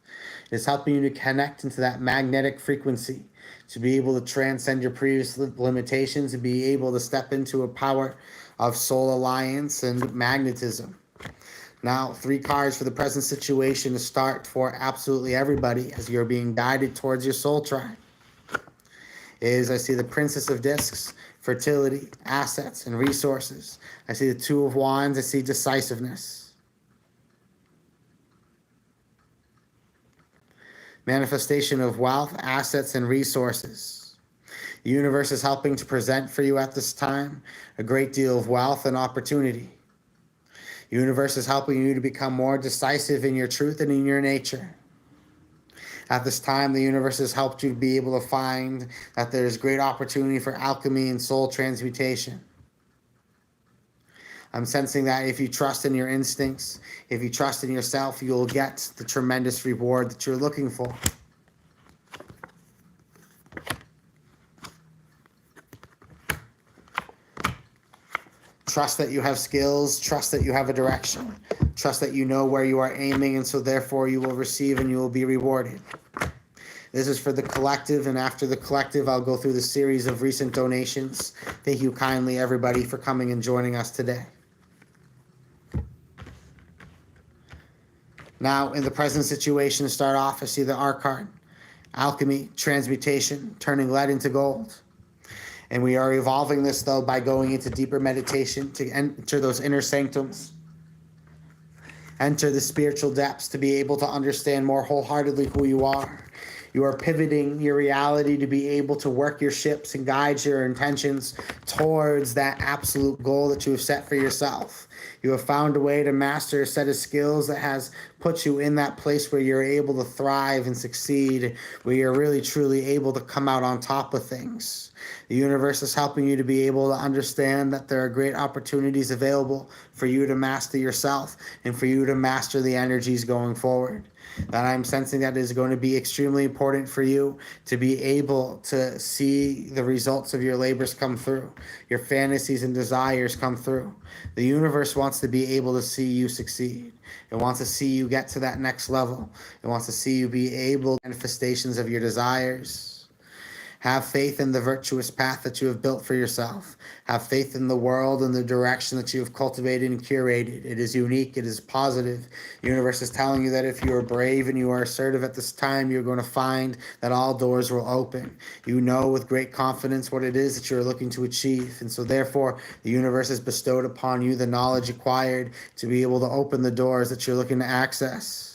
It's helping you to connect into that magnetic frequency, to be able to transcend your previous limitations and be able to step into a power of soul alliance and magnetism. Now, 3 cards for the present situation to start for absolutely everybody as you're being guided towards your soul tribe. I see the Princess of Discs, fertility, assets, and resources. I see the 2 of Wands. I see decisiveness. Manifestation of wealth, assets, and resources. The universe is helping to present for you at this time a great deal of wealth and opportunity. The universe is helping you to become more decisive in your truth and in your nature. At this time, the universe has helped you be able to find that there's great opportunity for alchemy and soul transmutation. I'm sensing that if you trust in your instincts, if you trust in yourself, you'll get the tremendous reward that you're looking for. Trust that you have skills, trust that you have a direction, trust that you know where you are aiming, and so therefore you will receive and you will be rewarded. This is for the collective, and after the collective, I'll go through the series of recent donations. Thank you kindly, everybody, for coming and joining us today. Now, in the present situation, to start off, I see the R card. Alchemy, transmutation, turning lead into gold. And we are evolving this, though, by going into deeper meditation to enter those inner sanctums. Enter the spiritual depths to be able to understand more wholeheartedly who you are. You are pivoting your reality to be able to work your ships and guide your intentions towards that absolute goal that you have set for yourself. You have found a way to master a set of skills that has put you in that place where you're able to thrive and succeed, where you're really truly able to come out on top of things. The universe is helping you to be able to understand that there are great opportunities available for you to master yourself and for you to master the energies going forward. That I'm sensing that is going to be extremely important for you to be able to see the results of your labors come through, your fantasies and desires come through. The universe wants to be able to see you succeed. It wants to see you get to that next level. It wants to see you be able to manifestations of your desires. Have faith in the virtuous path that you have built for yourself. Have faith in the world and the direction that you have cultivated and curated. It is unique. It is positive. The universe is telling you that if you are brave and you are assertive at this time, you're going to find that all doors will open. You know with great confidence what it is that you're looking to achieve. And so therefore, the universe has bestowed upon you the knowledge acquired to be able to open the doors that you're looking to access.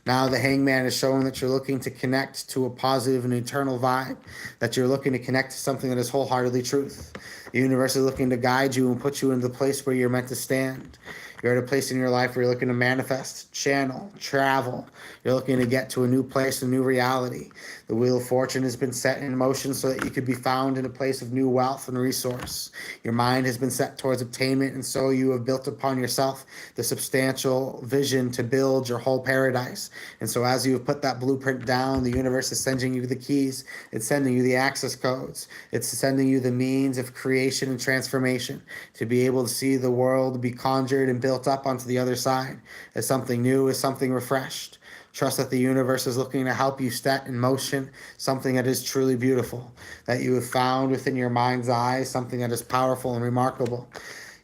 Now the Hangman is showing that you're looking to connect to a positive and eternal vibe, that you're looking to connect to something that is wholeheartedly truth. The universe is looking to guide you and put you in the place where you're meant to stand. You're at a place in your life where you're looking to manifest, channel, travel. You're looking to get to a new place, a new reality. The wheel of fortune has been set in motion so that you could be found in a place of new wealth and resource. Your mind has been set towards obtainment, and so you have built upon yourself the substantial vision to build your whole paradise. And so as you have put that blueprint down, the universe is sending you the keys. It's sending you the access codes. It's sending you the means of creation and transformation to be able to see the world be conjured and built up onto the other side as something new, as something refreshed. Trust that the universe is looking to help you set in motion something that is truly beautiful, that you have found within your mind's eye, something that is powerful and remarkable.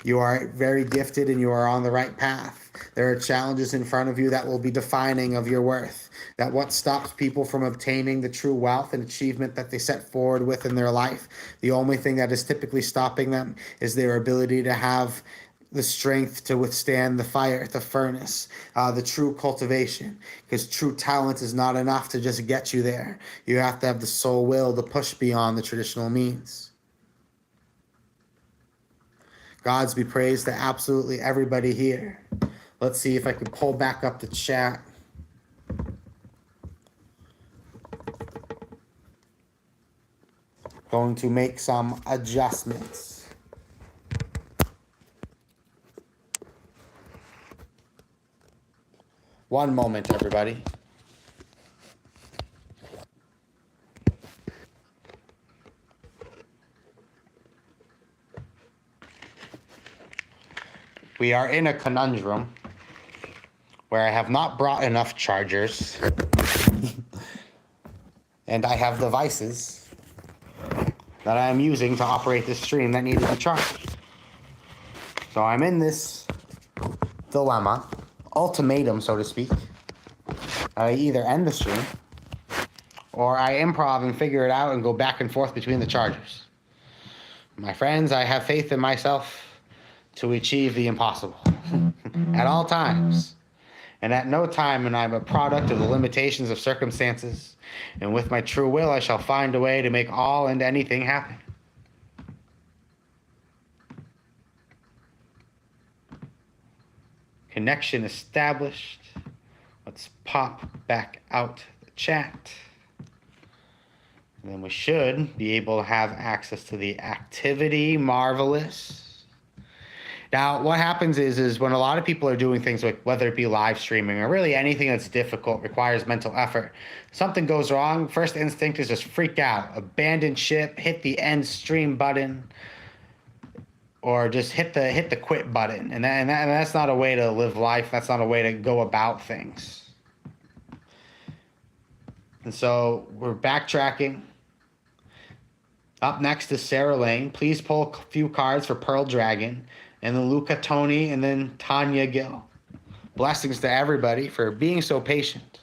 You are very gifted and you are on the right path. There are challenges in front of you that will be defining of your worth. That what stops people from obtaining the true wealth and achievement that they set forward with in their life, the only thing that is typically stopping them is their ability to have the strength to withstand the fire, the furnace, the true cultivation. Because true talent is not enough to just get you there. You have to have the soul will to push beyond the traditional means. Gods be praised to absolutely everybody here. Let's see if I can pull back up the chat. Going to make some adjustments. One moment, everybody. We are in a conundrum where I have not brought enough chargers and I have devices that I am using to operate this stream that need to be charged. So I'm in this dilemma, ultimatum, so to speak. I either end the stream or I improv and figure it out and go back and forth between the chargers. My friends, I have faith in myself to achieve the impossible at all times. And at no time am I a product of the limitations of circumstances. And with my true will, I shall find a way to make all and anything happen. Connection established. Let's pop back out the chat. And then we should be able to have access to the activity. Marvelous. Now, what happens is when a lot of people are doing things like whether it be live streaming or really anything that's difficult, requires mental effort, something goes wrong, first instinct is just freak out, abandon ship, hit the end stream button, or just hit the quit button. And that's not a way to live life. That's not a way to go about things. And so we're backtracking. Up next is Sarah Lane. Please pull a few cards for Pearl Dragon. And then Luca Tony, and then Tanya Gill. Blessings to everybody for being so patient.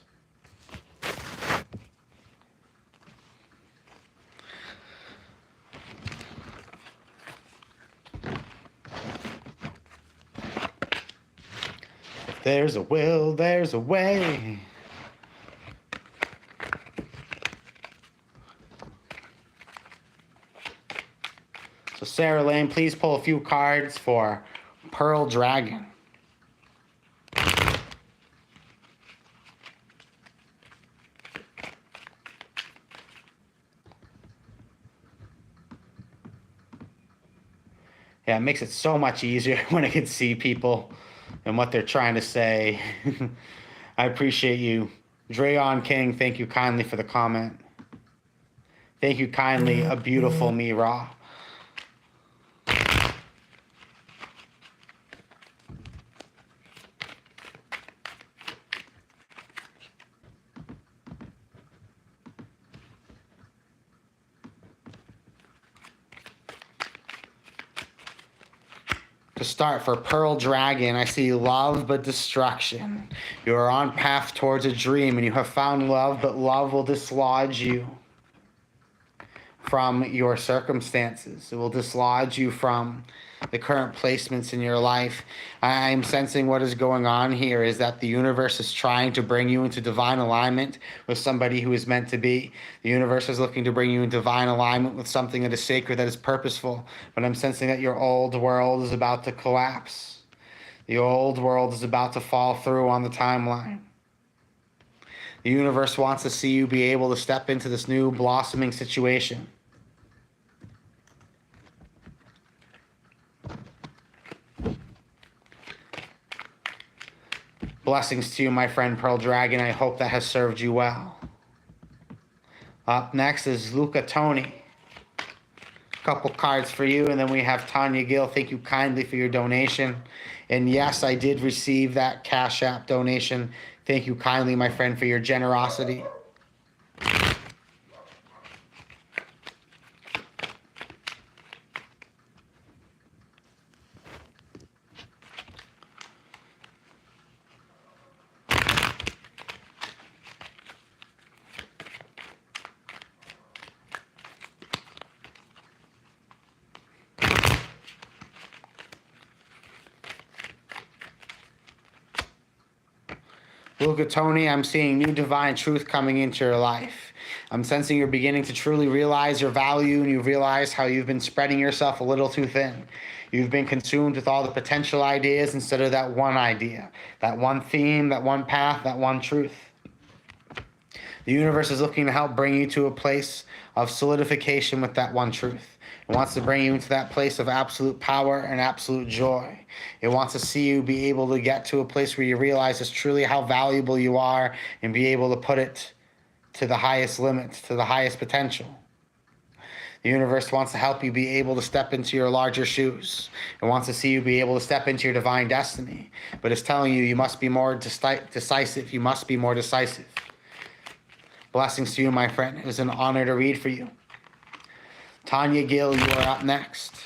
If there's a will, there's a way. So Sarah Lane, please pull a few cards for Pearl Dragon. Yeah, it makes it so much easier when I can see people and what they're trying to say. I appreciate you. Drayon King, thank you kindly for the comment. Thank you kindly, a beautiful me raw. To start for Pearl Dragon, I see love but destruction. You are on path towards a dream and you have found love, but love will dislodge you from your circumstances. It will dislodge you from the current placements in your life. I'm sensing what is going on here is that the universe is trying to bring you into divine alignment with somebody who is meant to be. The universe is looking to bring you in divine alignment with something that is sacred, that is purposeful. But I'm sensing that your old world is about to collapse. The old world is about to fall through on the timeline. The universe wants to see you be able to step into this new blossoming situation. Blessings to you, my friend Pearl Dragon. I hope that has served you well. Up next is Luca Tony. Couple cards for you, and then we have Tanya Gill. Thank you kindly for your donation. And yes, I did receive that Cash App donation. Thank you kindly, my friend, for your generosity. Luca Tony, I'm seeing new divine truth coming into your life. I'm sensing you're beginning to truly realize your value, and you realize how you've been spreading yourself a little too thin. You've been consumed with all the potential ideas instead of that one idea, that one theme, that one path, that one truth. The universe is looking to help bring you to a place of solidification with that one truth. It wants to bring you into that place of absolute power and absolute joy. It wants to see you be able to get to a place where you realize just truly how valuable you are and be able to put it to the highest limits, to the highest potential. The universe wants to help you be able to step into your larger shoes. It wants to see you be able to step into your divine destiny. But it's telling you you must be more decisive. You must be more decisive. Blessings to you, my friend. It was an honor to read for you. Tanya Gill, you are up next.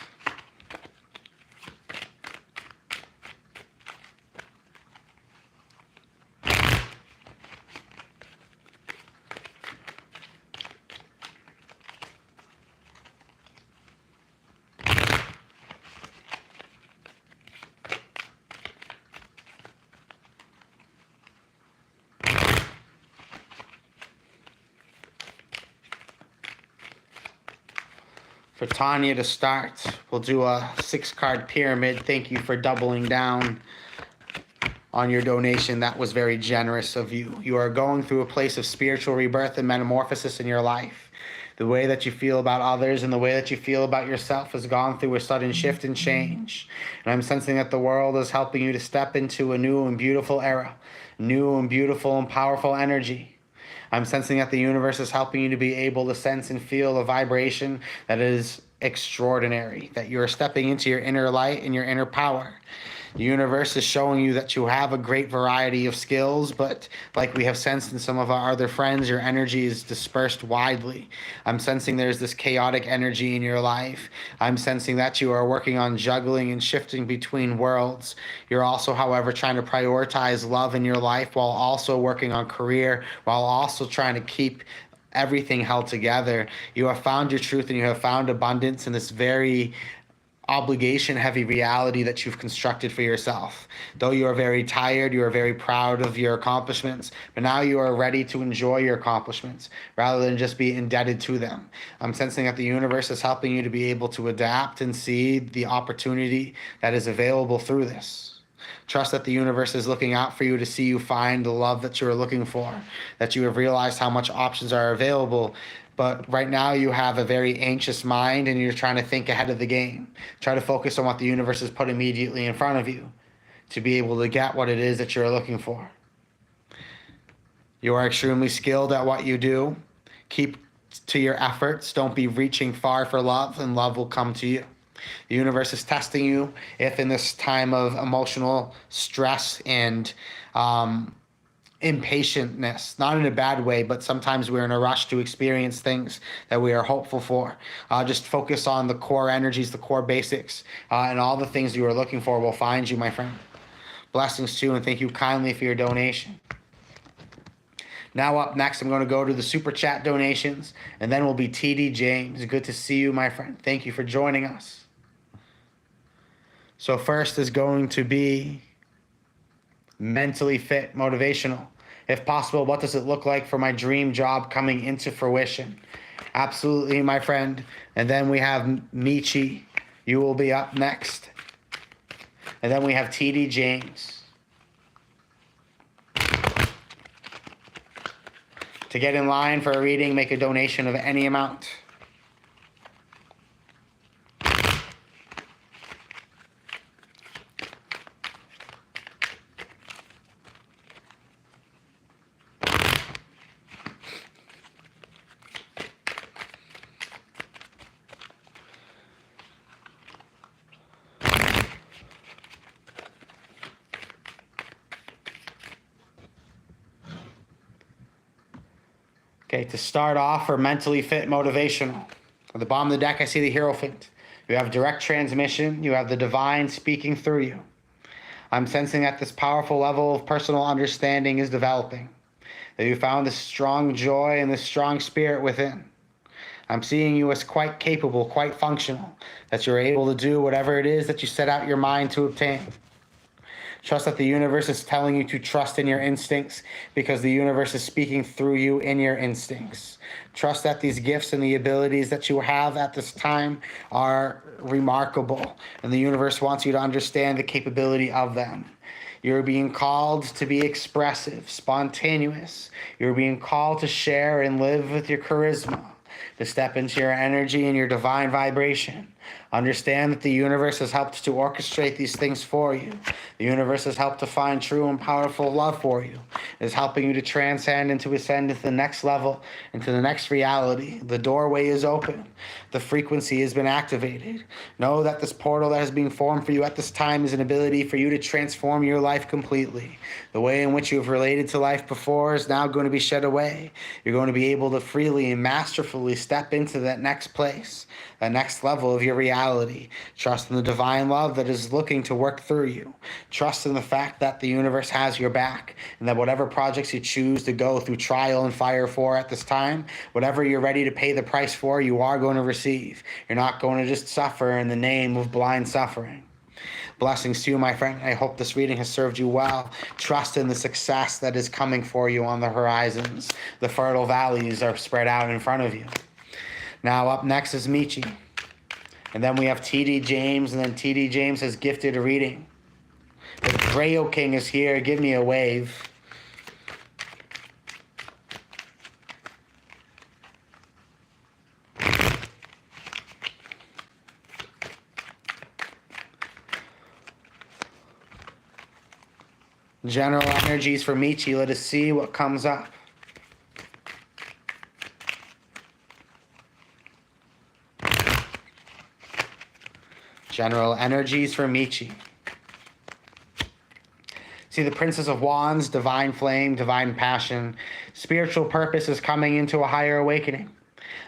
For Tanya to start, we'll do a 6-card pyramid. Thank you for doubling down on your donation. That was very generous of you. You are going through a place of spiritual rebirth and metamorphosis in your life. The way that you feel about others and the way that you feel about yourself has gone through a sudden shift and change. And I'm sensing that the world is helping you to step into a new and beautiful era, new and beautiful and powerful energy. I'm sensing that the universe is helping you to be able to sense and feel a vibration that is extraordinary, that you're stepping into your inner light and your inner power. The universe is showing you that you have a great variety of skills, but like we have sensed in some of our other friends, your energy is dispersed widely. I'm sensing there's this chaotic energy in your life. I'm sensing that you are working on juggling and shifting between worlds. You're also, however, trying to prioritize love in your life while also working on career, while also trying to keep everything held together. You have found your truth and you have found abundance in this very obligation-heavy reality that you've constructed for yourself. Though you are very tired, you are very proud of your accomplishments, but now you are ready to enjoy your accomplishments rather than just be indebted to them. I'm sensing that the universe is helping you to be able to adapt and see the opportunity that is available through this. Trust that the universe is looking out for you to see you find the love that you are looking for, that you have realized how much options are available. But right now you have a very anxious mind and you're trying to think ahead of the game. Try to focus on what the universe has put immediately in front of you to be able to get what it is that you're looking for. You are extremely skilled at what you do. Keep to your efforts. Don't be reaching far for love, and love will come to you. The universe is testing you if in this time of emotional stress and impatientness, not in a bad way, but sometimes we're in a rush to experience things that we are hopeful for. Just focus on the core energies, the core basics, and all the things you are looking for will find you, my friend. Blessings to you, and thank you kindly for your donation. Now up next, I'm going to go to the Super Chat donations, and then we'll be TD James. Good to see you, my friend. Thank you for joining us. So first is going to be mentally fit, motivational. If possible, what does it look like for my dream job coming into fruition? Absolutely, my friend. And then we have Michi. You will be up next. And then we have TD James. To get in line for a reading, make a donation of any amount. Okay, to start off, for mentally fit, motivational. At the bottom of the deck, I see the Hierophant. You have direct transmission. You have the divine speaking through you. I'm sensing that this powerful level of personal understanding is developing, that you found this strong joy and this strong spirit within. I'm seeing you as quite capable, quite functional, that you're able to do whatever it is that you set out your mind to obtain. Trust that the universe is telling you to trust in your instincts because the universe is speaking through you in your instincts. Trust that these gifts and the abilities that you have at this time are remarkable, and the universe wants you to understand the capability of them. You're being called to be expressive, spontaneous. You're being called to share and live with your charisma, to step into your energy and your divine vibration. Understand that the universe has helped to orchestrate these things for you. The universe has helped to find true and powerful love for you. It is helping you to transcend and to ascend into the next level, into the next reality. The doorway is open. The frequency has been activated. Know that this portal that is being formed for you at this time is an ability for you to transform your life completely. The way in which you have related to life before is now going to be shed away. You're going to be able to freely and masterfully step into that next place, that next level of your reality. Trust in the divine love that is looking to work through you. Trust in the fact that the universe has your back, and that whatever projects you choose to go through trial and fire for at this time, whatever you're ready to pay the price for, you are going to receive. You're not going to just suffer in the name of blind suffering. Blessings to you, my friend. I hope this reading has served you well. Trust in the success that is coming for you on the horizons. The fertile valleys are spread out in front of you. Now up next is Michi. And then we have TD James, and then TD James has gifted a reading. The Grail King is here. Give me a wave. General energies for Michi. Let us see what comes up. General energies for Michi. See the Princess of Wands, divine flame, divine passion. Spiritual purpose is coming into a higher awakening.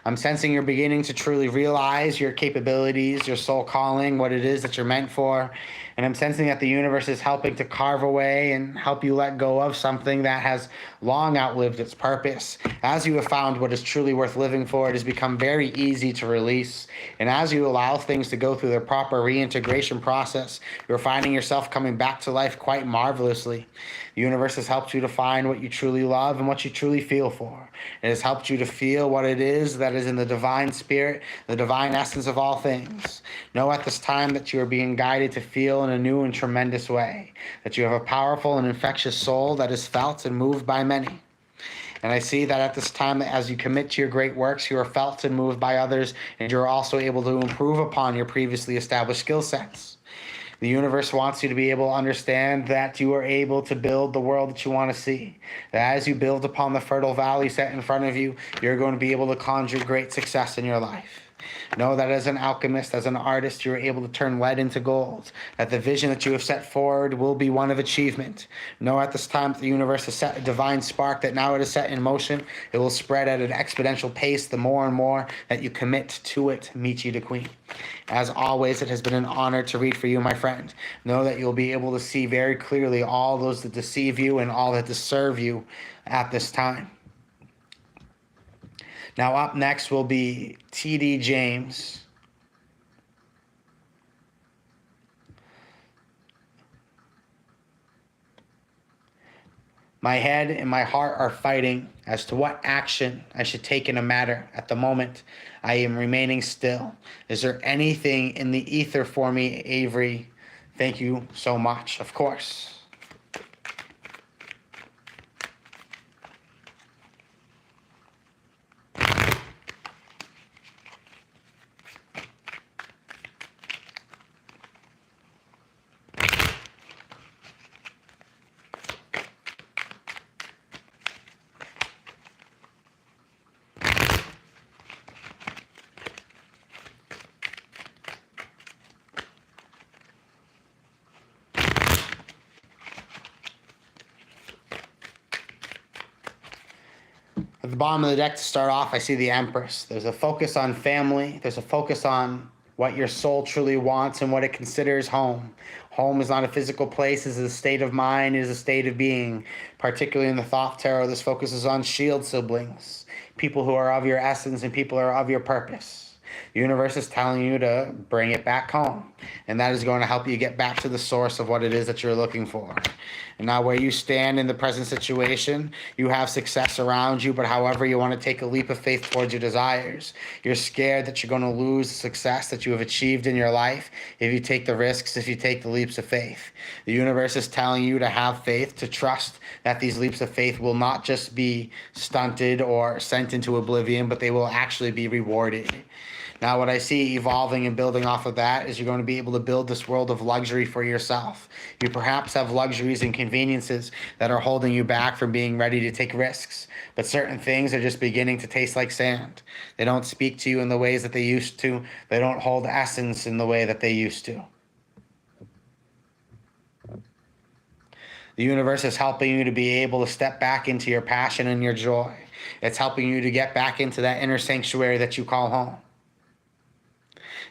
I'm sensing you're beginning to truly realize your capabilities, your soul calling, what it is that you're meant for. And I'm sensing that the universe is helping to carve away and help you let go of something that has long outlived its purpose. As you have found what is truly worth living for, it has become very easy to release. And as you allow things to go through their proper reintegration process, you're finding yourself coming back to life quite marvelously. The universe has helped you to find what you truly love and what you truly feel for. It has helped you to feel what it is that is in the divine spirit, the divine essence of all things. Know at this time that you are being guided to feel in a new and tremendous way, that you have a powerful and infectious soul that is felt and moved by many. And I see that at this time, as you commit to your great works, you are felt and moved by others, and you're also able to improve upon your previously established skill sets. The universe wants you to be able to understand that you are able to build the world that you want to see. That as you build upon the fertile valley set in front of you, you're going to be able to conjure great success in your life. Know that as an alchemist, as an artist, you're able to turn lead into gold. That the vision that you have set forward will be one of achievement. Know at this time that the universe has set a divine spark that now it is set in motion. It will spread at an exponential pace the more and more that you commit to it, Michi the Queen. As always, it has been an honor to read for you, my friend. Know that you'll be able to see very clearly all those that deceive you and all that disserve you at this time. Now up next will be TD James. My head and my heart are fighting as to what action I should take in a matter. At the moment, I am remaining still. Is there anything in the ether for me, Avery, Thank you so much, of course. At the bottom of the deck to start off, I see the Empress. There's a focus on family. There's a focus on what your soul truly wants and what it considers home. Home is not a physical place, it's a state of mind, it is a state of being. Particularly in the Thoth Tarot, this focuses on shield siblings, people who are of your essence and people who are of your purpose. The universe is telling you to bring it back home, and that is going to help you get back to the source of what it is that you're looking for. And now, where you stand in the present situation, you have success around you, but however, you want to take a leap of faith towards your desires. You're scared that you're going to lose the success that you have achieved in your life if you take the risks, if you take the leaps of faith. The universe is telling you to have faith, to trust that these leaps of faith will not just be stunted or sent into oblivion, but they will actually be rewarded. Now, what I see evolving and building off of that is you're going to be able to build this world of luxury for yourself. You perhaps have luxuries and conveniences that are holding you back from being ready to take risks. But certain things are just beginning to taste like sand. They don't speak to you in the ways that they used to. They don't hold essence in the way that they used to. The universe is helping you to be able to step back into your passion and your joy. It's helping you to get back into that inner sanctuary that you call home.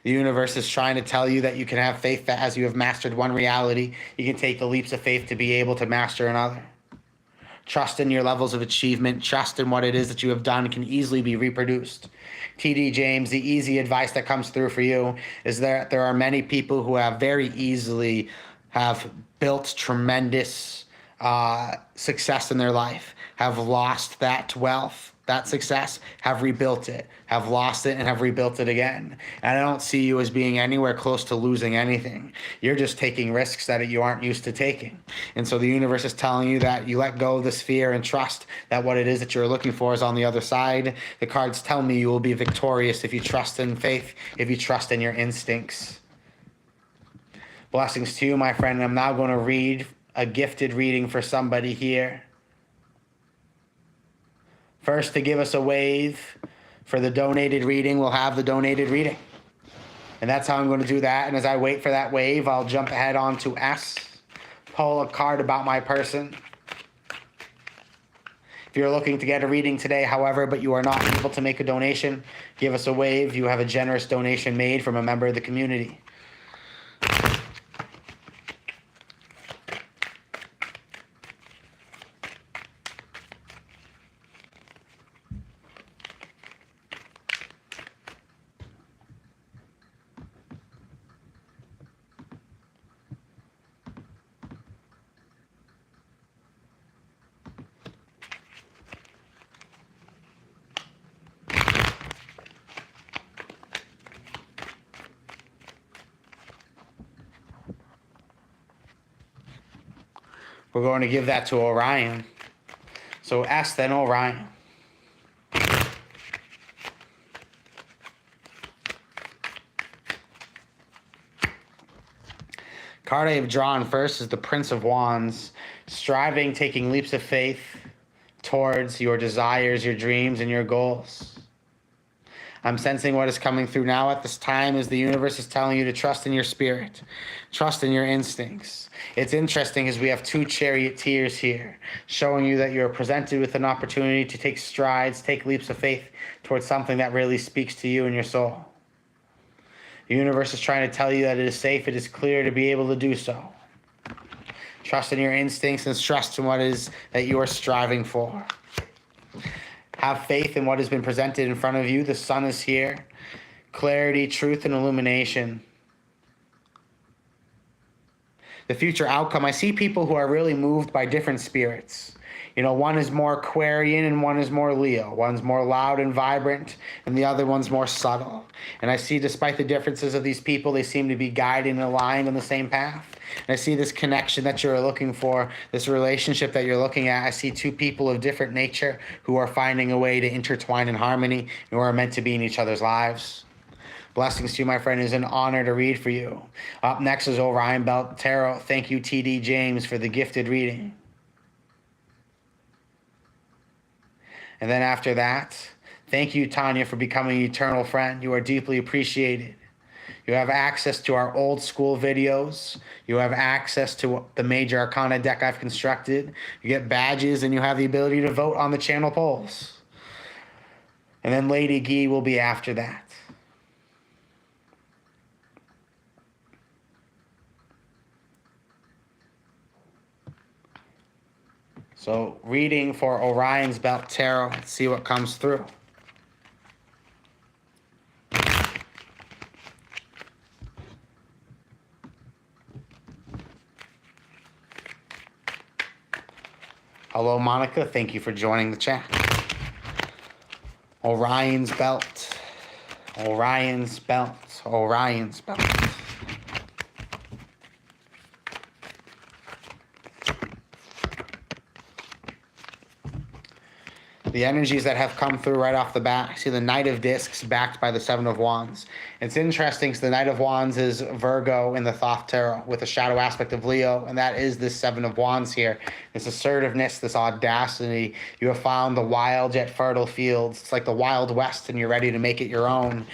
The universe is trying to tell you that you can have faith that as you have mastered one reality, you can take the leaps of faith to be able to master another. Trust in your levels of achievement. Trust in what it is that you have done can easily be reproduced. TD James, the easy advice that comes through for you is that there are many people who have very easily have built tremendous success in their life, have lost that wealth, that success, have rebuilt it, have lost it, and have rebuilt it again. And I don't see you as being anywhere close to losing anything. You're just taking risks that you aren't used to taking. And so the universe is telling you that you let go of this fear and trust that what it is that you're looking for is on the other side. The cards tell me you will be victorious if you trust in faith, if you trust in your instincts. Blessings to you, my friend. I'm now going to read a gifted reading for somebody here. First, to give us a wave for the donated reading, we'll have the donated reading. And that's how I'm going to do that. And as I wait for that wave, I'll jump ahead onto S, pull a card about my person. If you're looking to get a reading today, however, but you are not able to make a donation, give us a wave. You have a generous donation made from a member of the community. We're going to give that to Orion. So S, then Orion. Card I have drawn first is the Prince of Wands, striving, taking leaps of faith towards your desires, your dreams, and your goals. I'm sensing what is coming through now at this time is the universe is telling you to trust in your spirit, trust in your instincts. It's interesting as we have two charioteers here, showing you that you're presented with an opportunity to take strides, take leaps of faith towards something that really speaks to you and your soul. The universe is trying to tell you that it is safe, it is clear to be able to do so. Trust in your instincts and trust in what it is that you are striving for. Have faith in what has been presented in front of you. The sun is here. Clarity, truth, and illumination. The future outcome. I see people who are really moved by different spirits. One is more Aquarian and one is more Leo. One's more loud and vibrant, and the other one's more subtle. And I see, despite the differences of these people, they seem to be guided and aligned on the same path. And I see this connection that you're looking for, this relationship that you're looking at. I see two people of different nature who are finding a way to intertwine in harmony and who are meant to be in each other's lives. Blessings to you, my friend. It is an honor to read for you. Up next is Orion Belt Tarot. Thank you, TD James, for the gifted reading. And then after that, thank you, Tanya, for becoming an eternal friend. You are deeply appreciated. You have access to our old school videos. You have access to the Major Arcana deck I've constructed. You get badges, and you have the ability to vote on the channel polls. And then Lady Guy will be after that. So, reading for Orion's Belt Tarot. Let's see what comes through. Hello, Monica. Thank you for joining the chat. Orion's Belt. Orion's Belt. Orion's Belt. The energies that have come through right off the bat. I see the Knight of Discs backed by the Seven of Wands. It's interesting, so the Knight of Wands is Virgo in the Thoth Tarot with a shadow aspect of Leo, and that is this Seven of Wands here. This assertiveness, this audacity. You have found the wild yet fertile fields. It's like the Wild West, and you're ready to make it your own.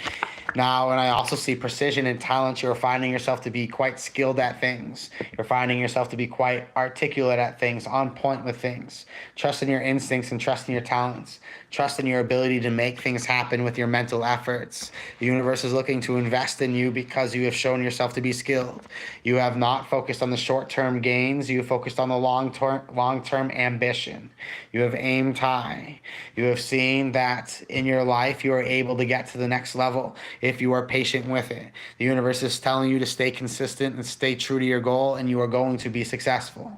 Now, and I also see precision and talent. You're finding yourself to be quite skilled at things. You're finding yourself to be quite articulate at things, on point with things. Trust in your instincts and trust in your talents. Trust in your ability to make things happen with your mental efforts. The universe is looking to invest in you because you have shown yourself to be skilled. You have not focused on the short-term gains. You have focused on the long-term ambition. You have aimed high. You have seen that in your life you are able to get to the next level if you are patient with it. The universe is telling you to stay consistent and stay true to your goal, and you are going to be successful.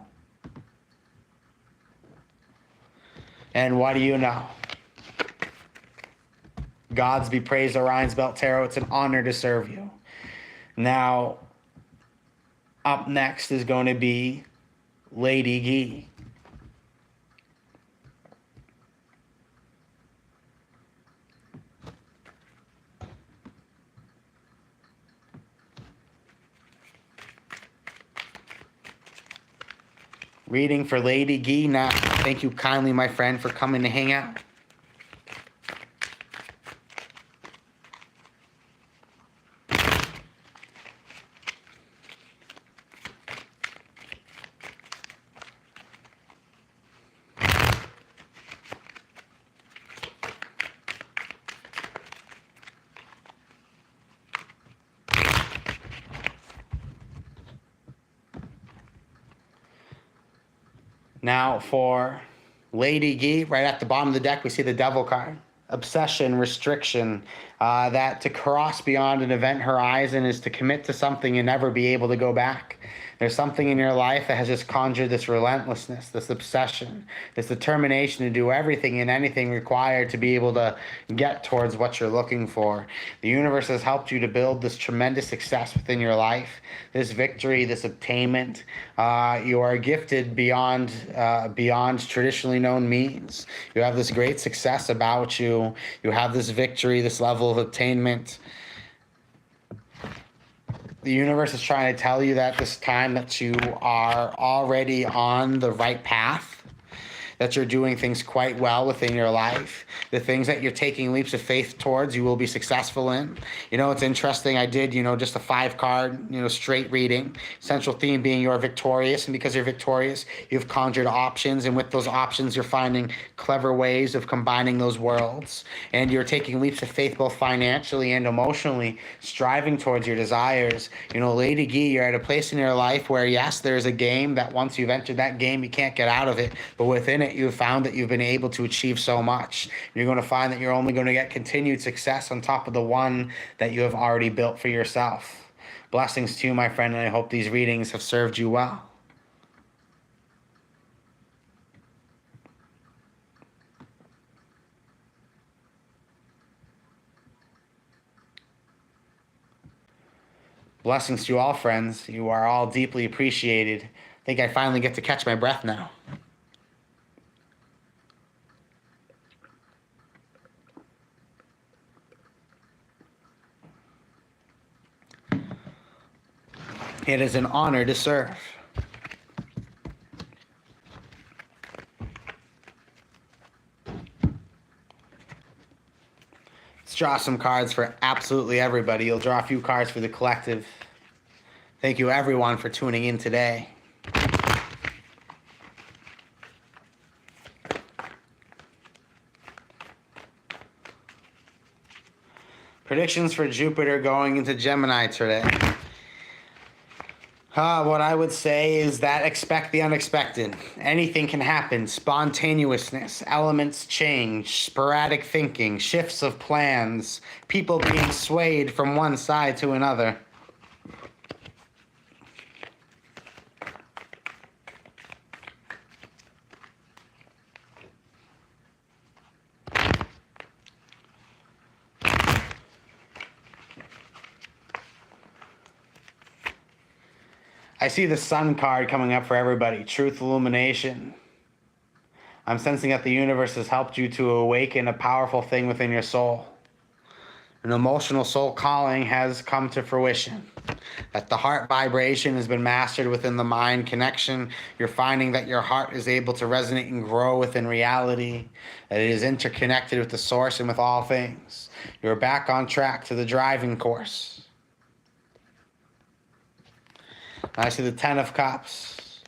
And what do you know? Gods be praised, Orion's Belt Tarot. It's an honor to serve you. Now, up next is going to be Lady Guy. Reading for Lady Guy now. Thank you kindly, my friend, for coming to hang out. Now for Lady Guy, right at the bottom of the deck, we see the Devil card. Obsession, restriction, that to cross beyond an event horizon is to commit to something and never be able to go back. There's something in your life that has just conjured this relentlessness, this obsession, this determination to do everything and anything required to be able to get towards what you're looking for. The universe has helped you to build this tremendous success within your life, this victory, this attainment. You are gifted beyond traditionally known means. You have this great success about you. You have this victory, this level of attainment. The universe is trying to tell you that this time that you are already on the right path, that you're doing things quite well within your life. The things that you're taking leaps of faith towards, you will be successful in. It's interesting. I did, just a 5-card, straight reading. Central theme being you're victorious. And because you're victorious, you've conjured options. And with those options, you're finding clever ways of combining those worlds. And you're taking leaps of faith, both financially and emotionally, striving towards your desires. Lady Guy, you're at a place in your life where, yes, there's a game that once you've entered that game, you can't get out of it. But within it, you've found that you've been able to achieve so much. You're going to find that you're only going to get continued success on top of the one that you have already built for yourself. Blessings to you, my friend, and I hope these readings have served you well. Blessings to you all, friends. You are all deeply appreciated. I think I finally get to catch my breath now. It is an honor to serve. Let's draw some cards for absolutely everybody. You'll draw a few cards for the collective. Thank you, everyone, for tuning in today. Predictions for Jupiter going into Gemini today. What I would say is that expect the unexpected. Anything can happen. Spontaneousness, elements change, sporadic thinking, shifts of plans, people being swayed from one side to another. I see the Sun card coming up for everybody. Truth, illumination. I'm sensing that the universe has helped you to awaken a powerful thing within your soul. An emotional soul calling has come to fruition. That the heart vibration has been mastered within the mind connection. You're finding that your heart is able to resonate and grow within reality. That it is interconnected with the source and with all things. You're back on track to the driving course. I see the Ten of Cups,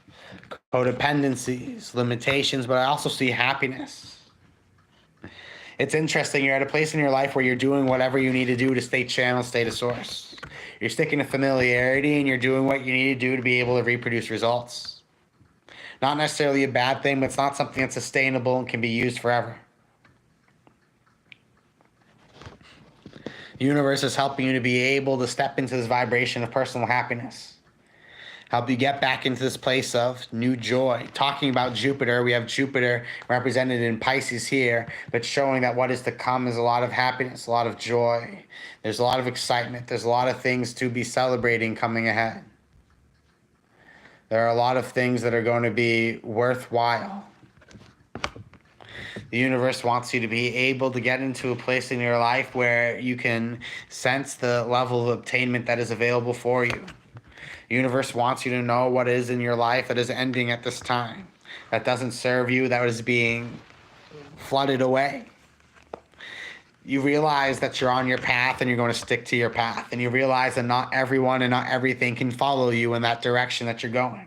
codependencies, limitations, but I also see happiness. It's interesting. You're at a place in your life where you're doing whatever you need to do to stay channeled, stay to source. You're sticking to familiarity and you're doing what you need to do to be able to reproduce results. Not necessarily a bad thing, but it's not something that's sustainable and can be used forever. The universe is helping you to be able to step into this vibration of personal happiness. Help you get back into this place of new joy. Talking about Jupiter, we have Jupiter represented in Pisces here, but showing that what is to come is a lot of happiness, a lot of joy. There's a lot of excitement. There's a lot of things to be celebrating coming ahead. There are a lot of things that are going to be worthwhile. The universe wants you to be able to get into a place in your life where you can sense the level of attainment that is available for you. The universe wants you to know what is in your life that is ending at this time, that doesn't serve you, that is being flooded away. You realize that you're on your path and you're going to stick to your path. And you realize that not everyone and not everything can follow you in that direction that you're going.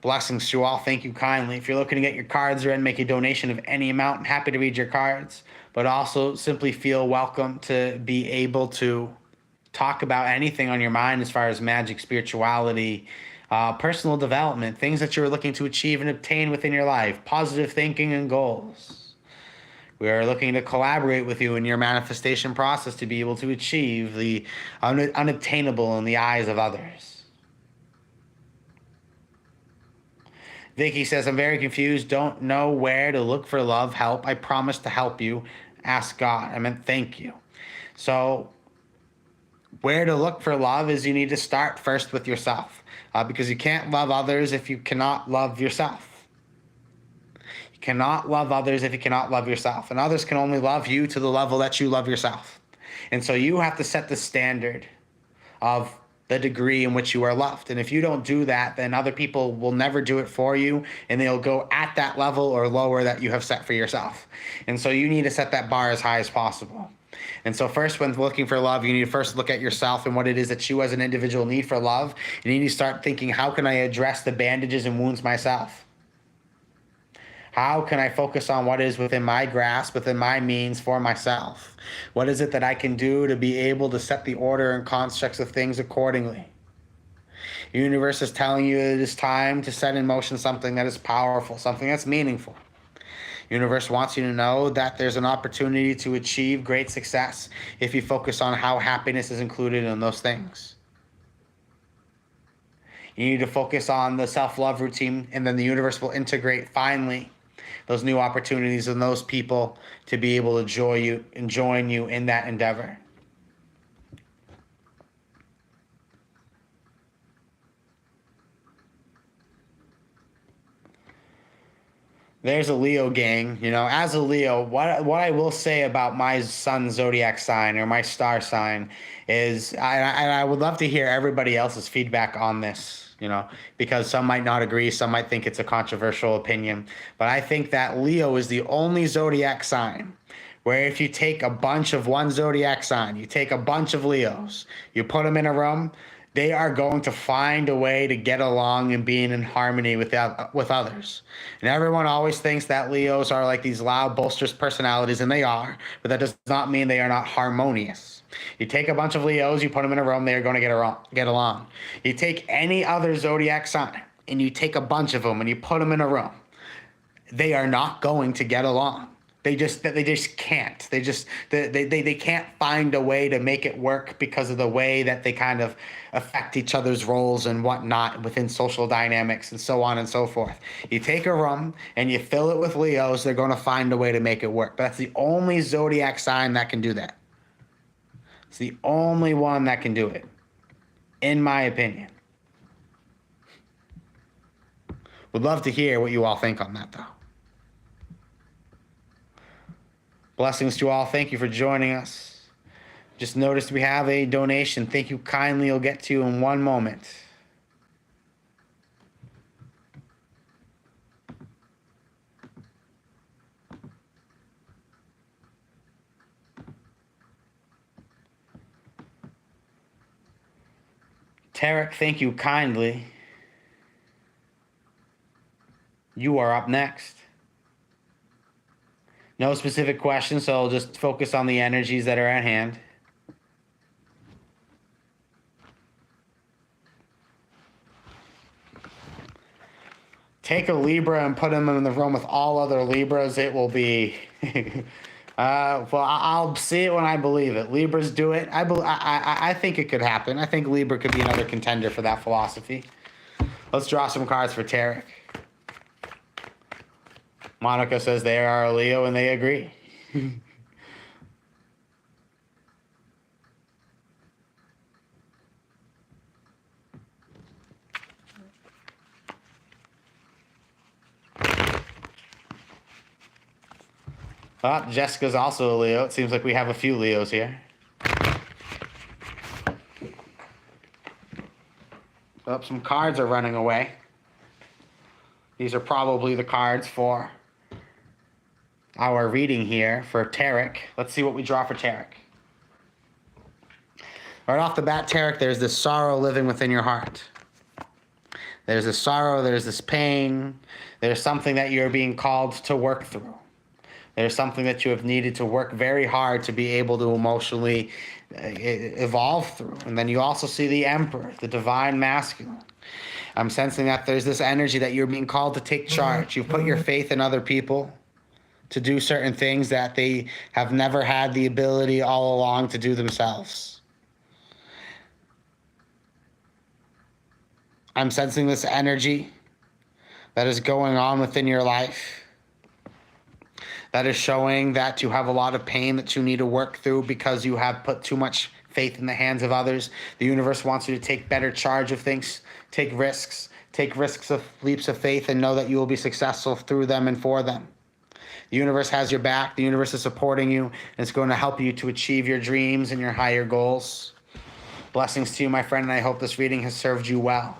Blessings to you all. Thank you kindly. If you're looking to get your cards read, make a donation of any amount. I'm happy to read your cards, but also simply feel welcome to be able to talk about anything on your mind as far as magic, spirituality, personal development, things that you're looking to achieve and obtain within your life, positive thinking and goals. We are looking to collaborate with you in your manifestation process to be able to achieve the unobtainable in the eyes of others. Vicky says, I'm very confused. Don't know where to look for love, help. I promise to help you. Ask God. I meant thank you. So where to look for love is you need to start first with yourself, because you can't love others if you cannot love yourself. You cannot love others if you cannot love yourself. And others can only love you to the level that you love yourself. And so you have to set the standard of the degree in which you are loved. And if you don't do that, then other people will never do it for you, and they'll go at that level or lower that you have set for yourself. And so you need to set that bar as high as possible. And so first, when looking for love, you need to first look at yourself and what it is that you as an individual need for love. You need to start thinking, how can I address the bandages and wounds myself? How can I focus on what is within my grasp, within my means for myself? What is it that I can do to be able to set the order and constructs of things accordingly? The universe is telling you it is time to set in motion something that is powerful, something that's meaningful. The universe wants you to know that there's an opportunity to achieve great success if you focus on how happiness is included in those things. You need to focus on the self-love routine, and then the universe will integrate finally those new opportunities and those people to be able to join you and join you in that endeavor. There's a Leo gang. As a Leo, what I will say about my sun zodiac sign or my star sign is, I would love to hear everybody else's feedback on this, because some might not agree, some might think it's a controversial opinion, but I think that Leo is the only zodiac sign where if you take a bunch of one zodiac sign, you take a bunch of Leos, you put them in a room, they are going to find a way to get along and being in harmony with others. And everyone always thinks that Leos are like these loud, boisterous personalities, and they are, but that does not mean they are not harmonious. You take a bunch of Leos, you put them in a room, they are going to get along. You take any other zodiac sign, and you take a bunch of them, and you put them in a room, they are not going to get along. They just can't. They can't find a way to make it work because of the way that they kind of affect each other's roles and whatnot within social dynamics and so on and so forth. You take a room and you fill it with Leos, they're going to find a way to make it work. But that's the only zodiac sign that can do that. It's the only one that can do it, in my opinion. Would love to hear what you all think on that, though. Blessings to all. Thank you for joining us. Just noticed we have a donation. Thank you kindly. I'll get to you in one moment. Tarek, thank you kindly. You are up next. No specific questions, so I'll just focus on the energies that are at hand. Take a Libra and put him in the room with all other Libras. It will be... well, I'll see it when I believe it. Libras do it. I think it could happen. I think Libra could be another contender for that philosophy. Let's draw some cards for Tarek. Monica says they are a Leo and they agree. Jessica's also a Leo. It seems like we have a few Leos here. Some cards are running away. These are probably the cards for our reading here for Tarek. Let's see what we draw for Tarek. Right off the bat, Tarek, there's this sorrow living within your heart. There's this sorrow, there's this pain, there's something that you're being called to work through. There's something that you have needed to work very hard to be able to emotionally evolve through. And then you also see the Emperor, the divine masculine. I'm sensing that there's this energy that you're being called to take charge. You put your faith in other people to do certain things that they have never had the ability all along to do themselves. I'm sensing this energy that is going on within your life that is showing that you have a lot of pain that you need to work through because you have put too much faith in the hands of others. The universe wants you to take better charge of things, take risks of leaps of faith, and know that you will be successful through them and for them. The universe has your back. The universe is supporting you, and it's going to help you to achieve your dreams and your higher goals. Blessings to you, my friend, and I hope this reading has served you well.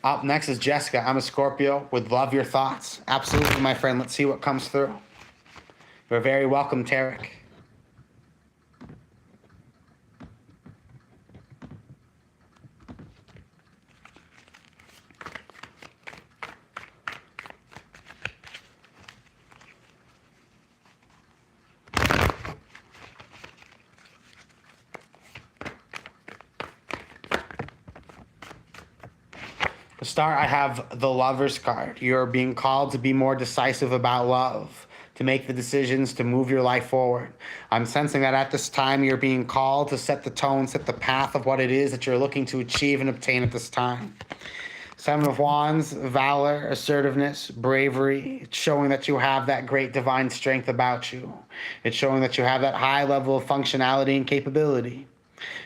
Up next is Jessica. I'm a Scorpio. Would love your thoughts. Absolutely, my friend. Let's see what comes through. You're very welcome, Tarek. To start, I have the Lover's card. You're being called to be more decisive about love, to make the decisions to move your life forward. I'm sensing that at this time you're being called to set the tone, set the path of what it is that you're looking to achieve and obtain at this time. Seven of Wands, valor, assertiveness, bravery. It's showing that you have that great divine strength about you. It's showing that you have that high level of functionality and capability.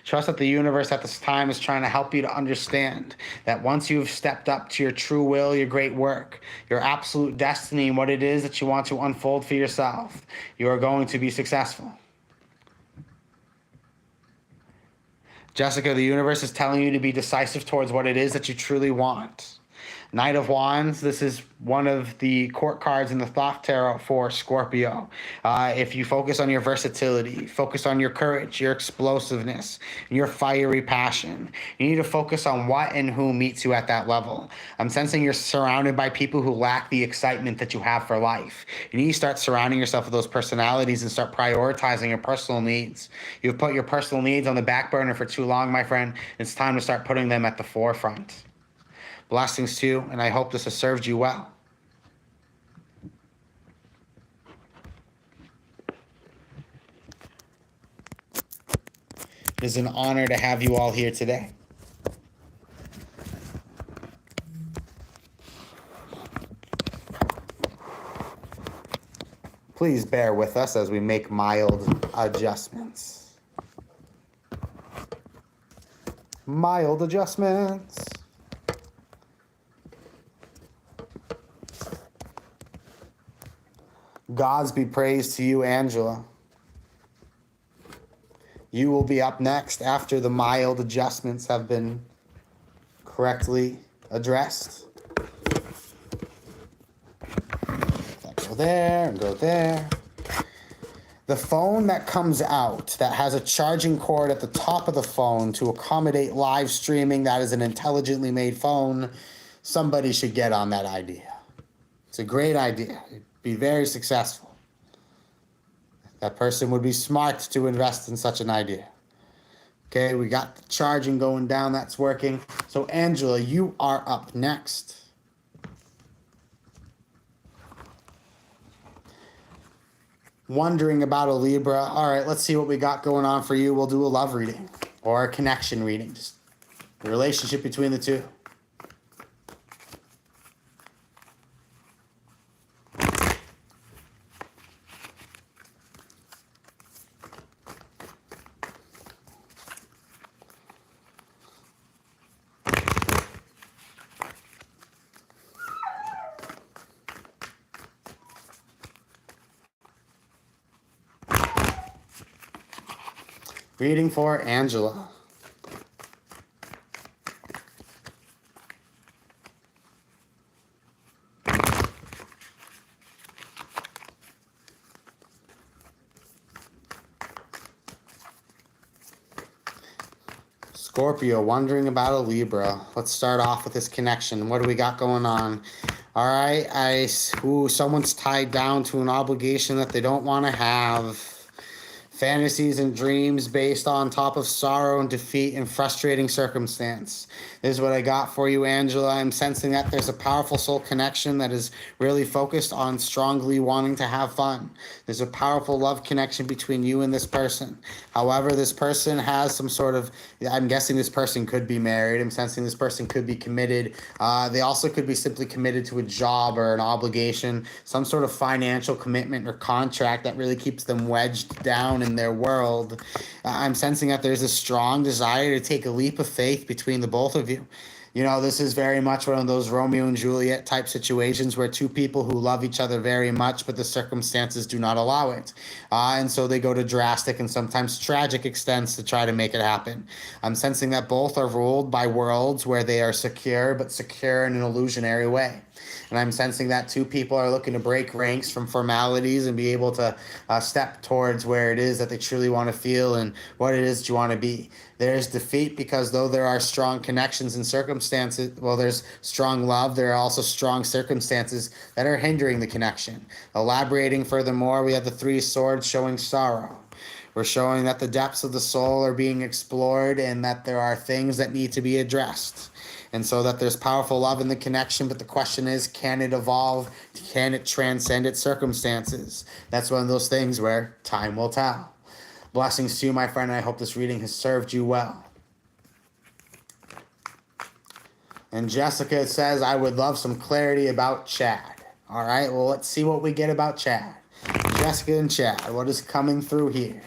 Trust that the universe at this time is trying to help you to understand that once you've stepped up to your true will, your great work, your absolute destiny, and what it is that you want to unfold for yourself, you are going to be successful. Jessica, the universe is telling you to be decisive towards what it is that you truly want. Knight of Wands, this is one of the court cards in the Thoth Tarot for Scorpio. If you focus on your versatility, focus on your courage, your explosiveness, and your fiery passion, you need to focus on what and who meets you at that level. I'm sensing you're surrounded by people who lack the excitement that you have for life. You need to start surrounding yourself with those personalities and start prioritizing your personal needs. You've put your personal needs on the back burner for too long, my friend. It's time to start putting them at the forefront. Blessings to you, and I hope this has served you well. It is an honor to have you all here today. Please bear with us as we make mild adjustments. Mild adjustments. Gods be praised to you, Angela. You will be up next after the mild adjustments have been correctly addressed. Go there and go there. The phone that comes out that has a charging cord at the top of the phone to accommodate live streaming, that is an intelligently made phone. Somebody should get on that idea. It's a great idea. It'd be very successful. That person would be smart to invest in such an idea. Okay, we got the charging going down. That's working. So, Angela, you are up next. Wondering about a Libra. All right, let's see what we got going on for you. We'll do a love reading or a connection reading. Just the relationship between the two. Reading for Angela. Scorpio, wondering about a Libra. Let's start off with this connection. What do we got going on? All right, someone's tied down to an obligation that they don't want to have. Fantasies and dreams based on top of sorrow and defeat and frustrating circumstance. This is what I got for you, Angela. I'm sensing that there's a powerful soul connection that is really focused on strongly wanting to have fun. There's a powerful love connection between you and this person. However, this person has some sort of, I'm guessing this person could be married. I'm sensing this person could be committed. They also could be simply committed to a job or an obligation, some sort of financial commitment or contract that really keeps them wedged down in their world. I'm sensing that there's a strong desire to take a leap of faith between the both of you. You know, this is very much one of those Romeo and Juliet type situations where two people who love each other very much, but the circumstances do not allow it. And so they go to drastic and sometimes tragic extents to try to make it happen. I'm sensing that both are ruled by worlds where they are secure, but secure in an illusionary way. And I'm sensing that two people are looking to break ranks from formalities and be able to step towards where it is that they truly want to feel and what it is that you want to be. There's defeat because though there are strong connections and circumstances, well, there's strong love, there are also strong circumstances that are hindering the connection. Elaborating furthermore, we have the Three Swords showing sorrow. We're showing that the depths of the soul are being explored and that there are things that need to be addressed. And so that there's powerful love in the connection, but the question is, can it evolve? Can it transcend its circumstances? That's one of those things where time will tell. Blessings to you, my friend. I hope this reading has served you well. And Jessica says, I would love some clarity about Chad. All right, well, let's see what we get about Chad. Jessica and Chad, what is coming through here?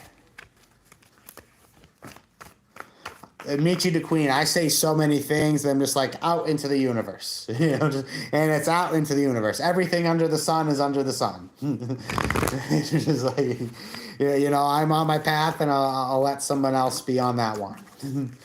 Michi the Queen, I say so many things, I'm just like out into the universe. And it's out into the universe. Everything under the sun is under the sun. It's just like, I'm on my path, and I'll let someone else be on that one.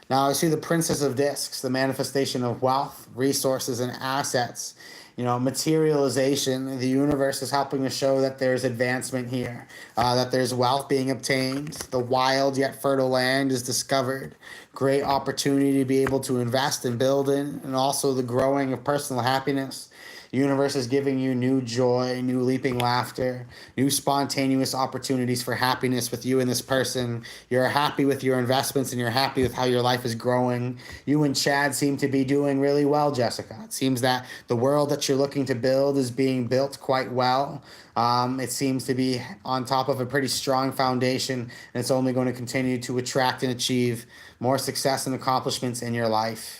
Now I see the Princess of Discs, the manifestation of wealth, resources, and assets. Materialization. The universe is helping to show that there's advancement here, that there's wealth being obtained. The wild yet fertile land is discovered. Great opportunity to be able to invest and build in, and also the growing of personal happiness. The universe is giving you new joy, new leaping laughter, new spontaneous opportunities for happiness with you and this person. You're happy with your investments, and you're happy with how your life is growing. You and Chad seem to be doing really well, Jessica. It seems that the world that you're looking to build is being built quite well. It seems to be on top of a pretty strong foundation, and it's only going to continue to attract and achieve more success and accomplishments in your life.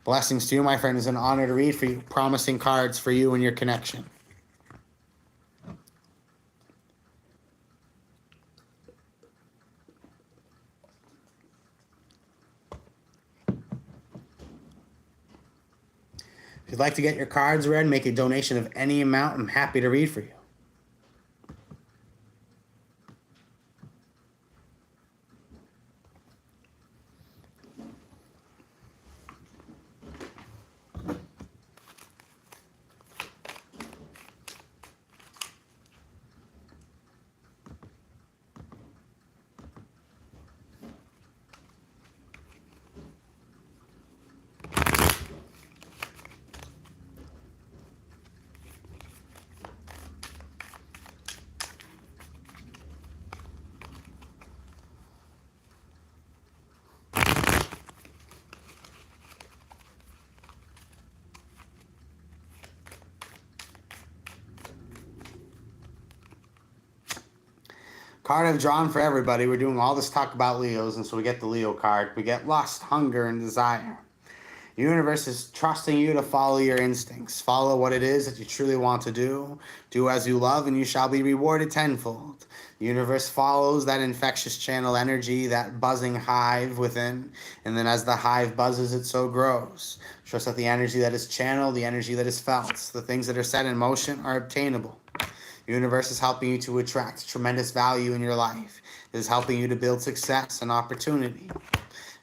Blessings to you, my friend. It's an honor to read for you. Promising cards for you and your connection. If you'd like to get your cards read, make a donation of any amount. I'm happy to read for you. Card I've drawn for everybody. We're doing all this talk about Leos, and so we get the Leo card. We get lust, hunger, and desire. The universe is trusting you to follow your instincts. Follow what it is that you truly want to do. Do as you love, and you shall be rewarded tenfold. The universe follows that infectious channel energy, that buzzing hive within. And then as the hive buzzes, it so grows. Trust that the energy that is channeled, the energy that is felt, the things that are set in motion are obtainable. The universe is helping you to attract tremendous value in your life. It is helping you to build success and opportunity.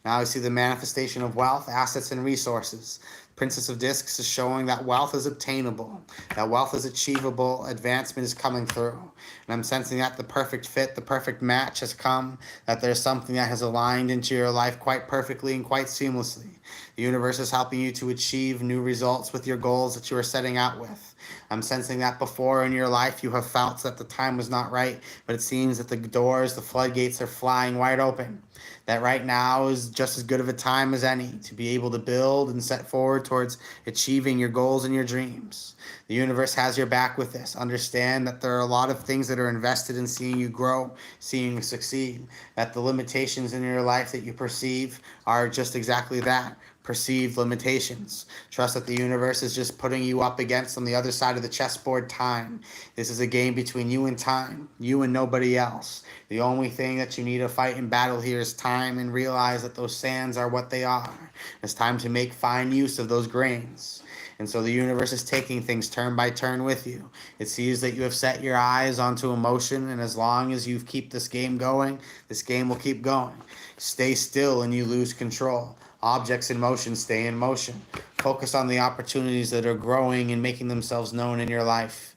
Now I see the manifestation of wealth, assets, and resources. Princess of Discs is showing that wealth is obtainable, that wealth is achievable, advancement is coming through. And I'm sensing that the perfect fit, the perfect match has come, that there's something that has aligned into your life quite perfectly and quite seamlessly. The universe is helping you to achieve new results with your goals that you are setting out with. I'm sensing that before in your life you have felt that the time was not right, but it seems that the doors, the floodgates are flying wide open. That right now is just as good of a time as any to be able to build and set forward towards achieving your goals and your dreams. The universe has your back with this. Understand that there are a lot of things that are invested in seeing you grow, seeing you succeed, that the limitations in your life that you perceive are just exactly that. Perceived limitations. Trust that the universe is just putting you up against on the other side of the chessboard time. This is a game between you and time, you and nobody else. The only thing that you need to fight in battle here is time, and realize that those sands are what they are. It's time to make fine use of those grains. And so the universe is taking things turn by turn with you. It sees that you have set your eyes onto emotion, and as long as you keep this game going, this game will keep going. Stay still and you lose control. Objects in motion stay in motion. Focus on the opportunities that are growing and making themselves known in your life.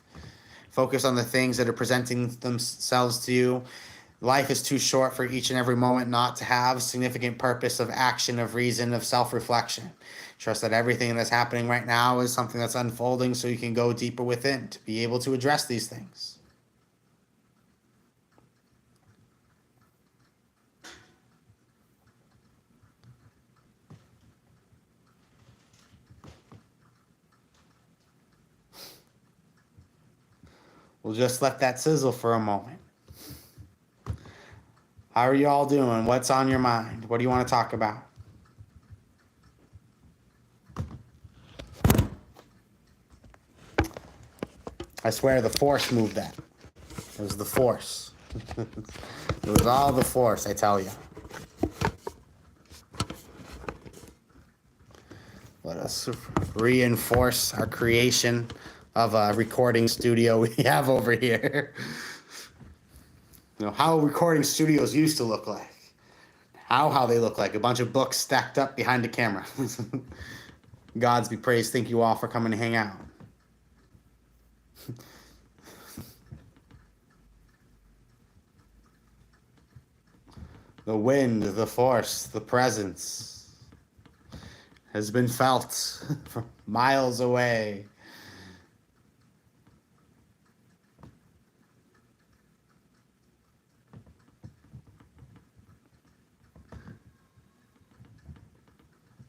Focus on the things that are presenting themselves to you. Life is too short for each and every moment not to have significant purpose of action, of reason, of self-reflection. Trust that everything that's happening right now is something that's unfolding so you can go deeper within to be able to address these things. We'll just let that sizzle for a moment. How are you all doing? What's on your mind? What do you want to talk about? I swear the Force moved that. It was the Force. It was all the Force, I tell you. Let us reinforce our creation of a recording studio we have over here. You know, how recording studios used to look like. How they look like. A bunch of books stacked up behind the camera. Gods be praised. Thank you all for coming to hang out. The wind, the force, the presence has been felt from miles away.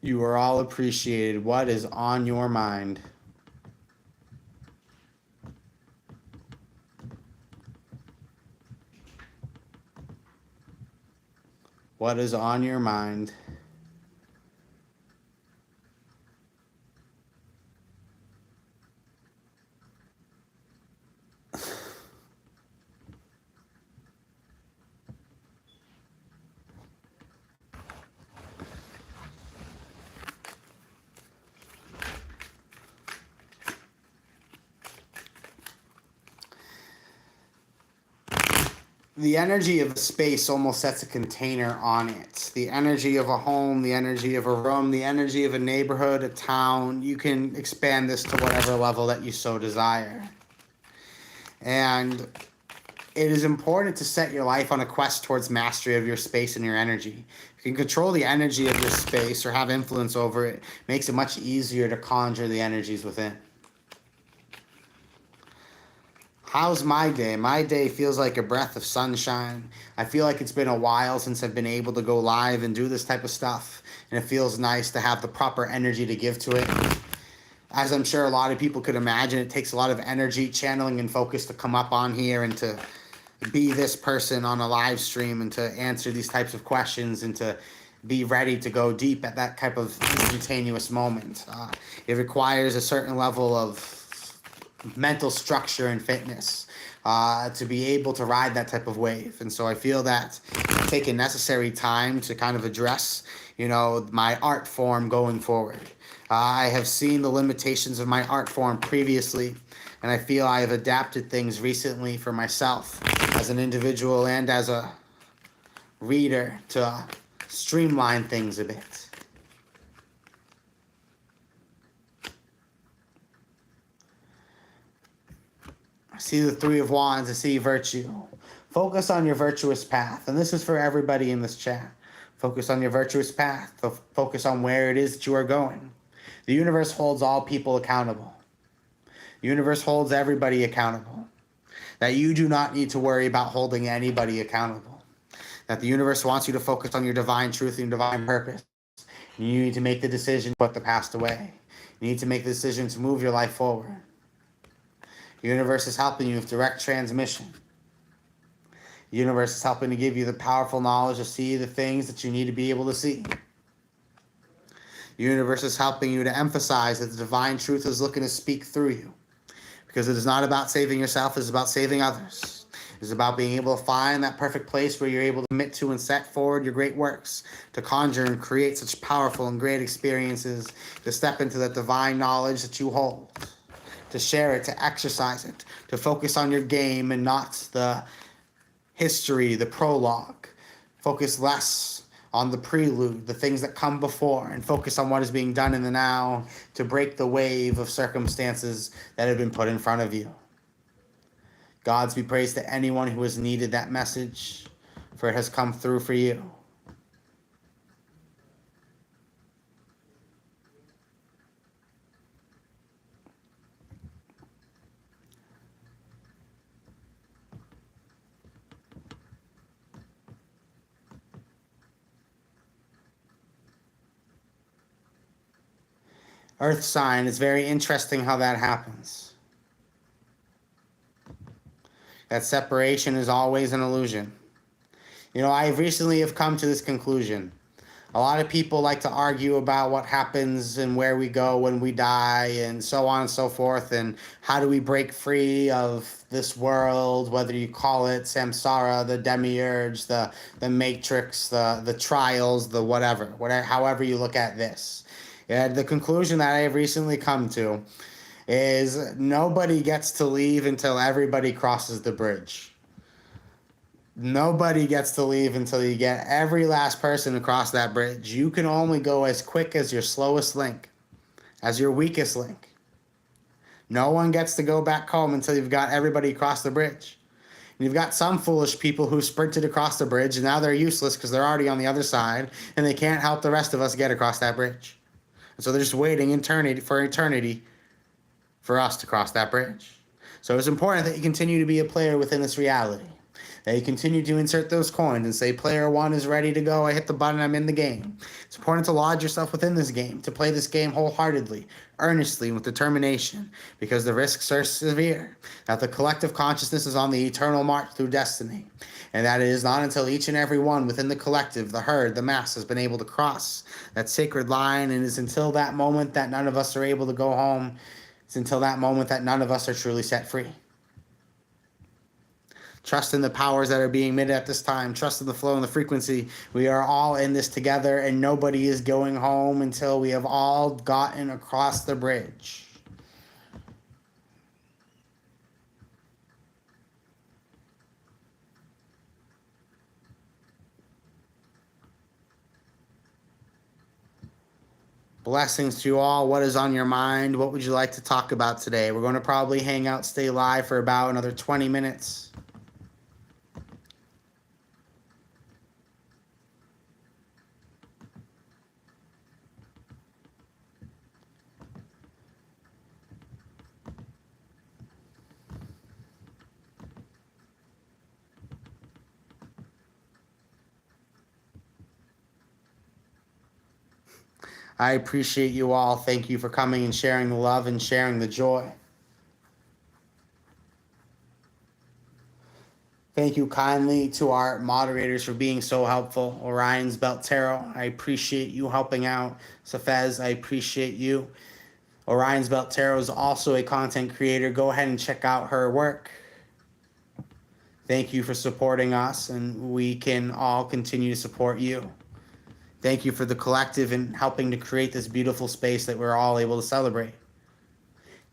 You are all appreciated. What is on your mind? What is on your mind? The energy of a space almost sets a container on it. The energy of a home, the energy of a room, the energy of a neighborhood, a town. You can expand this to whatever level that you so desire. And it is important to set your life on a quest towards mastery of your space and your energy. If you can control the energy of your space or have influence over it, makes it much easier to conjure the energies within. How's my day? My day feels like a breath of sunshine. I feel like it's been a while since I've been able to go live and do this type of stuff, and it feels nice to have the proper energy to give to it. As I'm sure a lot of people could imagine, it takes a lot of energy, channeling, and focus to come up on here and to be this person on a live stream and to answer these types of questions and to be ready to go deep at that type of instantaneous moment. It requires a certain level of mental structure and fitness to be able to ride that type of wave. And so I feel that I've taken necessary time to kind of address, my art form going forward. I have seen the limitations of my art form previously, and I feel I have adapted things recently for myself as an individual and as a reader to streamline things a bit. I see the Three of Wands. I see virtue. Focus on your virtuous path. And this is for everybody in this chat. Focus on your virtuous path. Focus on where it is that you are going. The universe holds all people accountable. The universe holds everybody accountable. That you do not need to worry about holding anybody accountable. That the universe wants you to focus on your divine truth and divine purpose. You need to make the decision to put the past away. You need to make the decision to move your life forward. The universe is helping you with direct transmission. The universe is helping to give you the powerful knowledge to see the things that you need to be able to see. The universe is helping you to emphasize that the divine truth is looking to speak through you. Because it is not about saving yourself, it is about saving others. It is about being able to find that perfect place where you're able to commit to and set forward your great works, to conjure and create such powerful and great experiences, to step into that divine knowledge that you hold. To share it, to exercise it, to focus on your game and not the history, the prologue. Focus less on the prelude, the things that come before, and focus on what is being done in the now to break the wave of circumstances that have been put in front of you. Gods be praised to anyone who has needed that message, for it has come through for you. Earth sign. It's very interesting how that happens. That separation is always an illusion. I recently have come to this conclusion. A lot of people like to argue about what happens and where we go when we die and so on and so forth, and how do we break free of this world, whether you call it samsara, the demiurge, the matrix, the trials, the whatever, however you look at this. And the conclusion that I have recently come to is nobody gets to leave until everybody crosses the bridge. Nobody gets to leave until you get every last person across that bridge. You can only go as quick as your slowest link, as your weakest link. No one gets to go back home until you've got everybody across the bridge. And you've got some foolish people who sprinted across the bridge, and now they're useless because they're already on the other side, and they can't help the rest of us get across that bridge. And so they're just waiting eternity for us to cross that bridge. So it's important that you continue to be a player within this reality. That you continue to insert those coins and say, player 1 is ready to go. I hit the button, I'm in the game. It's important to lodge yourself within this game, to play this game wholeheartedly, earnestly, with determination, because the risks are severe. That the collective consciousness is on the eternal march through destiny. And that it is not until each and every one within the collective, the herd, the mass, has been able to cross that sacred line, and it's until that moment that none of us are able to go home. It's until that moment that none of us are truly set free. Trust in the powers that are being emitted at this time. Trust in the flow and the frequency. We are all in this together, and nobody is going home until we have all gotten across the bridge. Blessings to you all. What is on your mind? What would you like to talk about today? We're going to probably hang out, stay live for about another 20 minutes. I appreciate you all. Thank you for coming and sharing the love and sharing the joy. Thank you kindly to our moderators for being so helpful. Orion's Belt Tarot, I appreciate you helping out. Safez, I appreciate you. Orion's Belt Tarot is also a content creator. Go ahead and check out her work. Thank you for supporting us, and we can all continue to support you. Thank you for the collective and helping to create this beautiful space that we're all able to celebrate.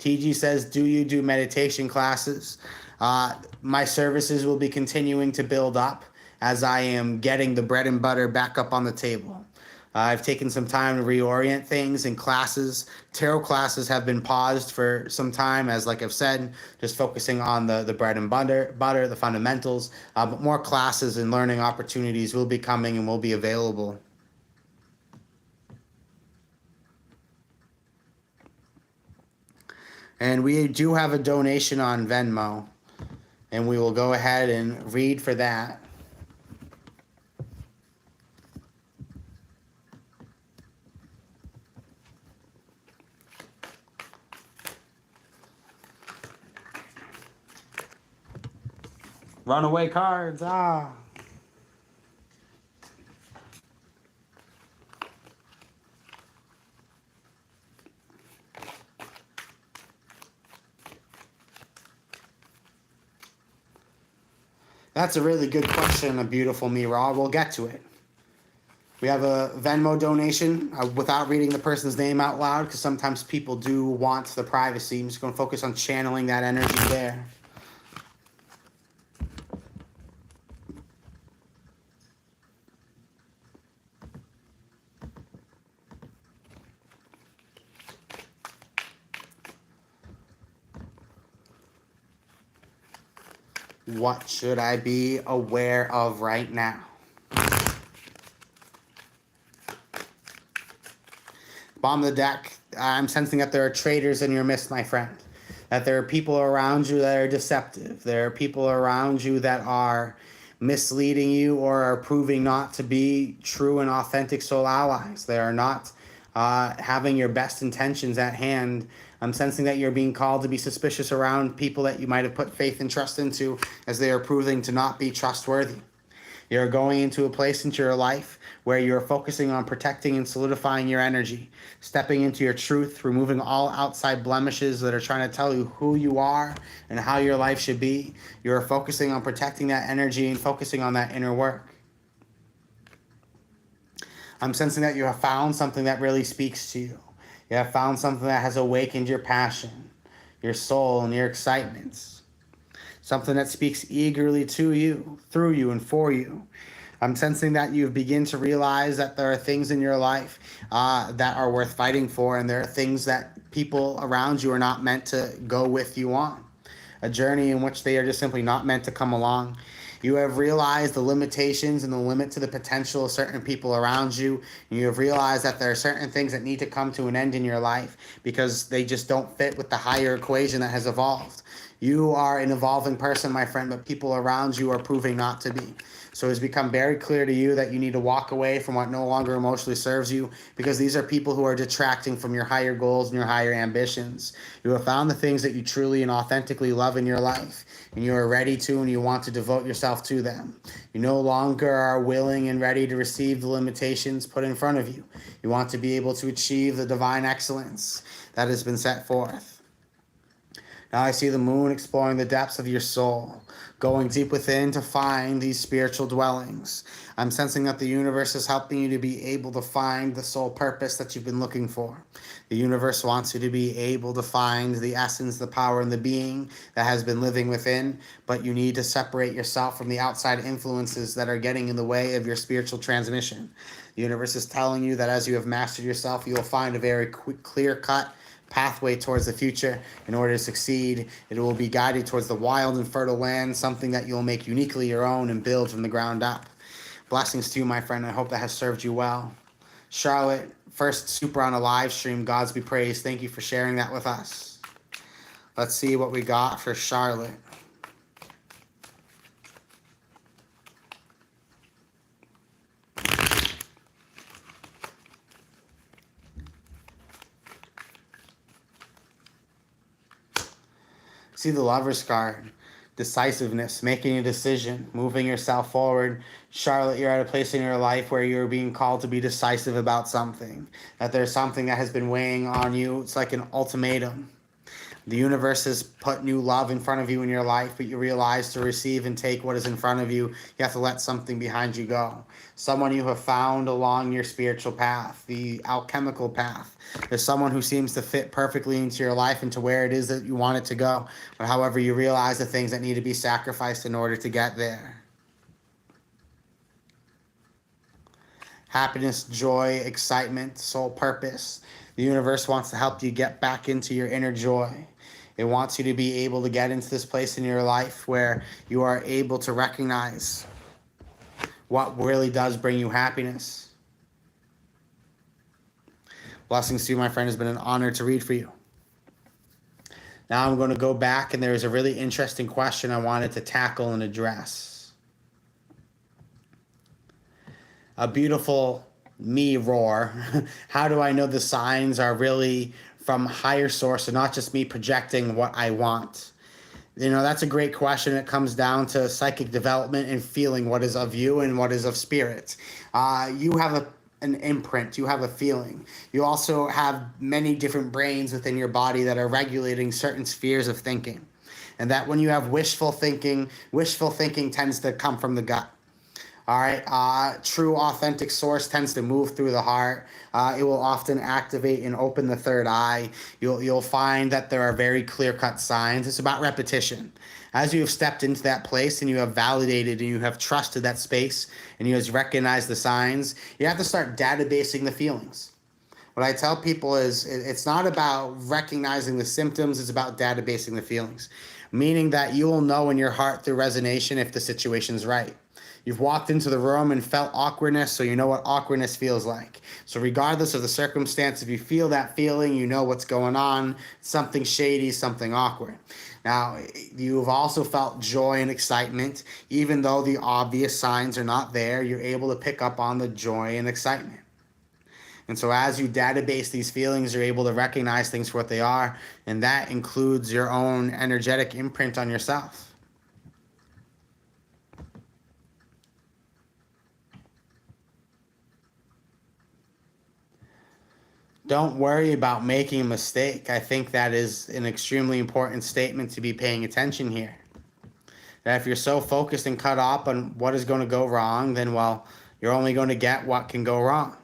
TG says, do you do meditation classes? My services will be continuing to build up as I am getting the bread and butter back up on the table. I've taken some time to reorient things in classes. Tarot classes have been paused for some time, as like I've said, just focusing on the bread and butter, the fundamentals. But more classes and learning opportunities will be coming and will be available. And we do have a donation on Venmo, and we will go ahead and read for that. Runaway cards, That's a really good question, a beautiful Mira. We'll get to it. We have a Venmo donation without reading the person's name out loud, because sometimes people do want the privacy. I'm just going to focus on channeling that energy there. What should I be aware of right now? Bottom of the deck, I'm sensing that there are traitors in your midst, my friend. That there are people around you that are deceptive. There are people around you that are misleading you or are proving not to be true and authentic soul allies. They are not having your best intentions at hand. I'm sensing that you're being called to be suspicious around people that you might have put faith and trust into, as they are proving to not be trustworthy. You're going into a place into your life where you're focusing on protecting and solidifying your energy, stepping into your truth, removing all outside blemishes that are trying to tell you who you are and how your life should be. You're focusing on protecting that energy and focusing on that inner work. I'm sensing that you have found something that really speaks to you. You have found something that has awakened your passion, your soul, and your excitements. Something that speaks eagerly to you, through you, and for you. I'm sensing that you begin to realize that there are things in your life that are worth fighting for, and there are things that people around you are not meant to go with you on. A journey in which they are just simply not meant to come along. You have realized the limitations and the limit to the potential of certain people around you. You have realized that there are certain things that need to come to an end in your life because they just don't fit with the higher equation that has evolved. You are an evolving person, my friend, but people around you are proving not to be. So it's become very clear to you that you need to walk away from what no longer emotionally serves you, because these are people who are detracting from your higher goals and your higher ambitions. You have found the things that you truly and authentically love in your life, and you are ready to and you want to devote yourself to them. You no longer are willing and ready to receive the limitations put in front of you. You want to be able to achieve the divine excellence that has been set forth. Now I see the moon exploring the depths of your soul, going deep within to find these spiritual dwellings. I'm sensing that the universe is helping you to be able to find the soul purpose that you've been looking for. The universe wants you to be able to find the essence, the power, and the being that has been living within, but you need to separate yourself from the outside influences that are getting in the way of your spiritual transmission. The universe is telling you that as you have mastered yourself, you will find a very clear-cut pathway towards the future. In order to succeed, it will be guided towards the wild and fertile land, something that you'll make uniquely your own and build from the ground up. Blessings to you, my friend. I hope that has served you well. Charlotte, first super on a live stream. God's be praised. Thank you for sharing that with us. Let's see what we got for Charlotte. See the Lover's card. Decisiveness, making a decision, moving yourself forward. Charlotte, you're at a place in your life where you're being called to be decisive about something. That there's something that has been weighing on you. It's like an ultimatum. The universe has put new love in front of you in your life, but you realize to receive and take what is in front of you, you have to let something behind you go. Someone you have found along your spiritual path, the alchemical path. There's someone who seems to fit perfectly into your life and to where it is that you want it to go. But however, you realize the things that need to be sacrificed in order to get there. Happiness, joy, excitement, soul purpose. The universe wants to help you get back into your inner joy. It wants you to be able to get into this place in your life where you are able to recognize what really does bring you happiness. Blessings to you, my friend. It's been an honor to read for you. Now I'm going to go back, and there's a really interesting question I wanted to tackle and address. A beautiful me roar. How do I know the signs are really from higher source and not just me projecting what I want? You know, that's a great question. It comes down to psychic development and feeling what is of you and what is of spirit. You have an imprint. You have a feeling. You also have many different brains within your body that are regulating certain spheres of thinking. And that when you have wishful thinking tends to come from the gut. All right, true authentic source tends to move through the heart. It will often activate and open the third eye. You'll find that there are very clear-cut signs. It's about repetition. As you have stepped into that place and you have validated and you have trusted that space and you have recognized the signs, you have to start databasing the feelings. What I tell people is it's not about recognizing the symptoms, it's about databasing the feelings. Meaning that you will know in your heart through resonation if the situation's right. You've walked into the room and felt awkwardness, so you know what awkwardness feels like. So regardless of the circumstance, if you feel that feeling, you know what's going on. Something shady, something awkward. Now, you've also felt joy and excitement. Even though the obvious signs are not there, you're able to pick up on the joy and excitement. And so as you database these feelings, you're able to recognize things for what they are, and that includes your own energetic imprint on yourself. Don't worry about making a mistake. I think that is an extremely important statement to be paying attention here. That if you're so focused and cut off on what is going to go wrong, then, well, you're only going to get what can go wrong.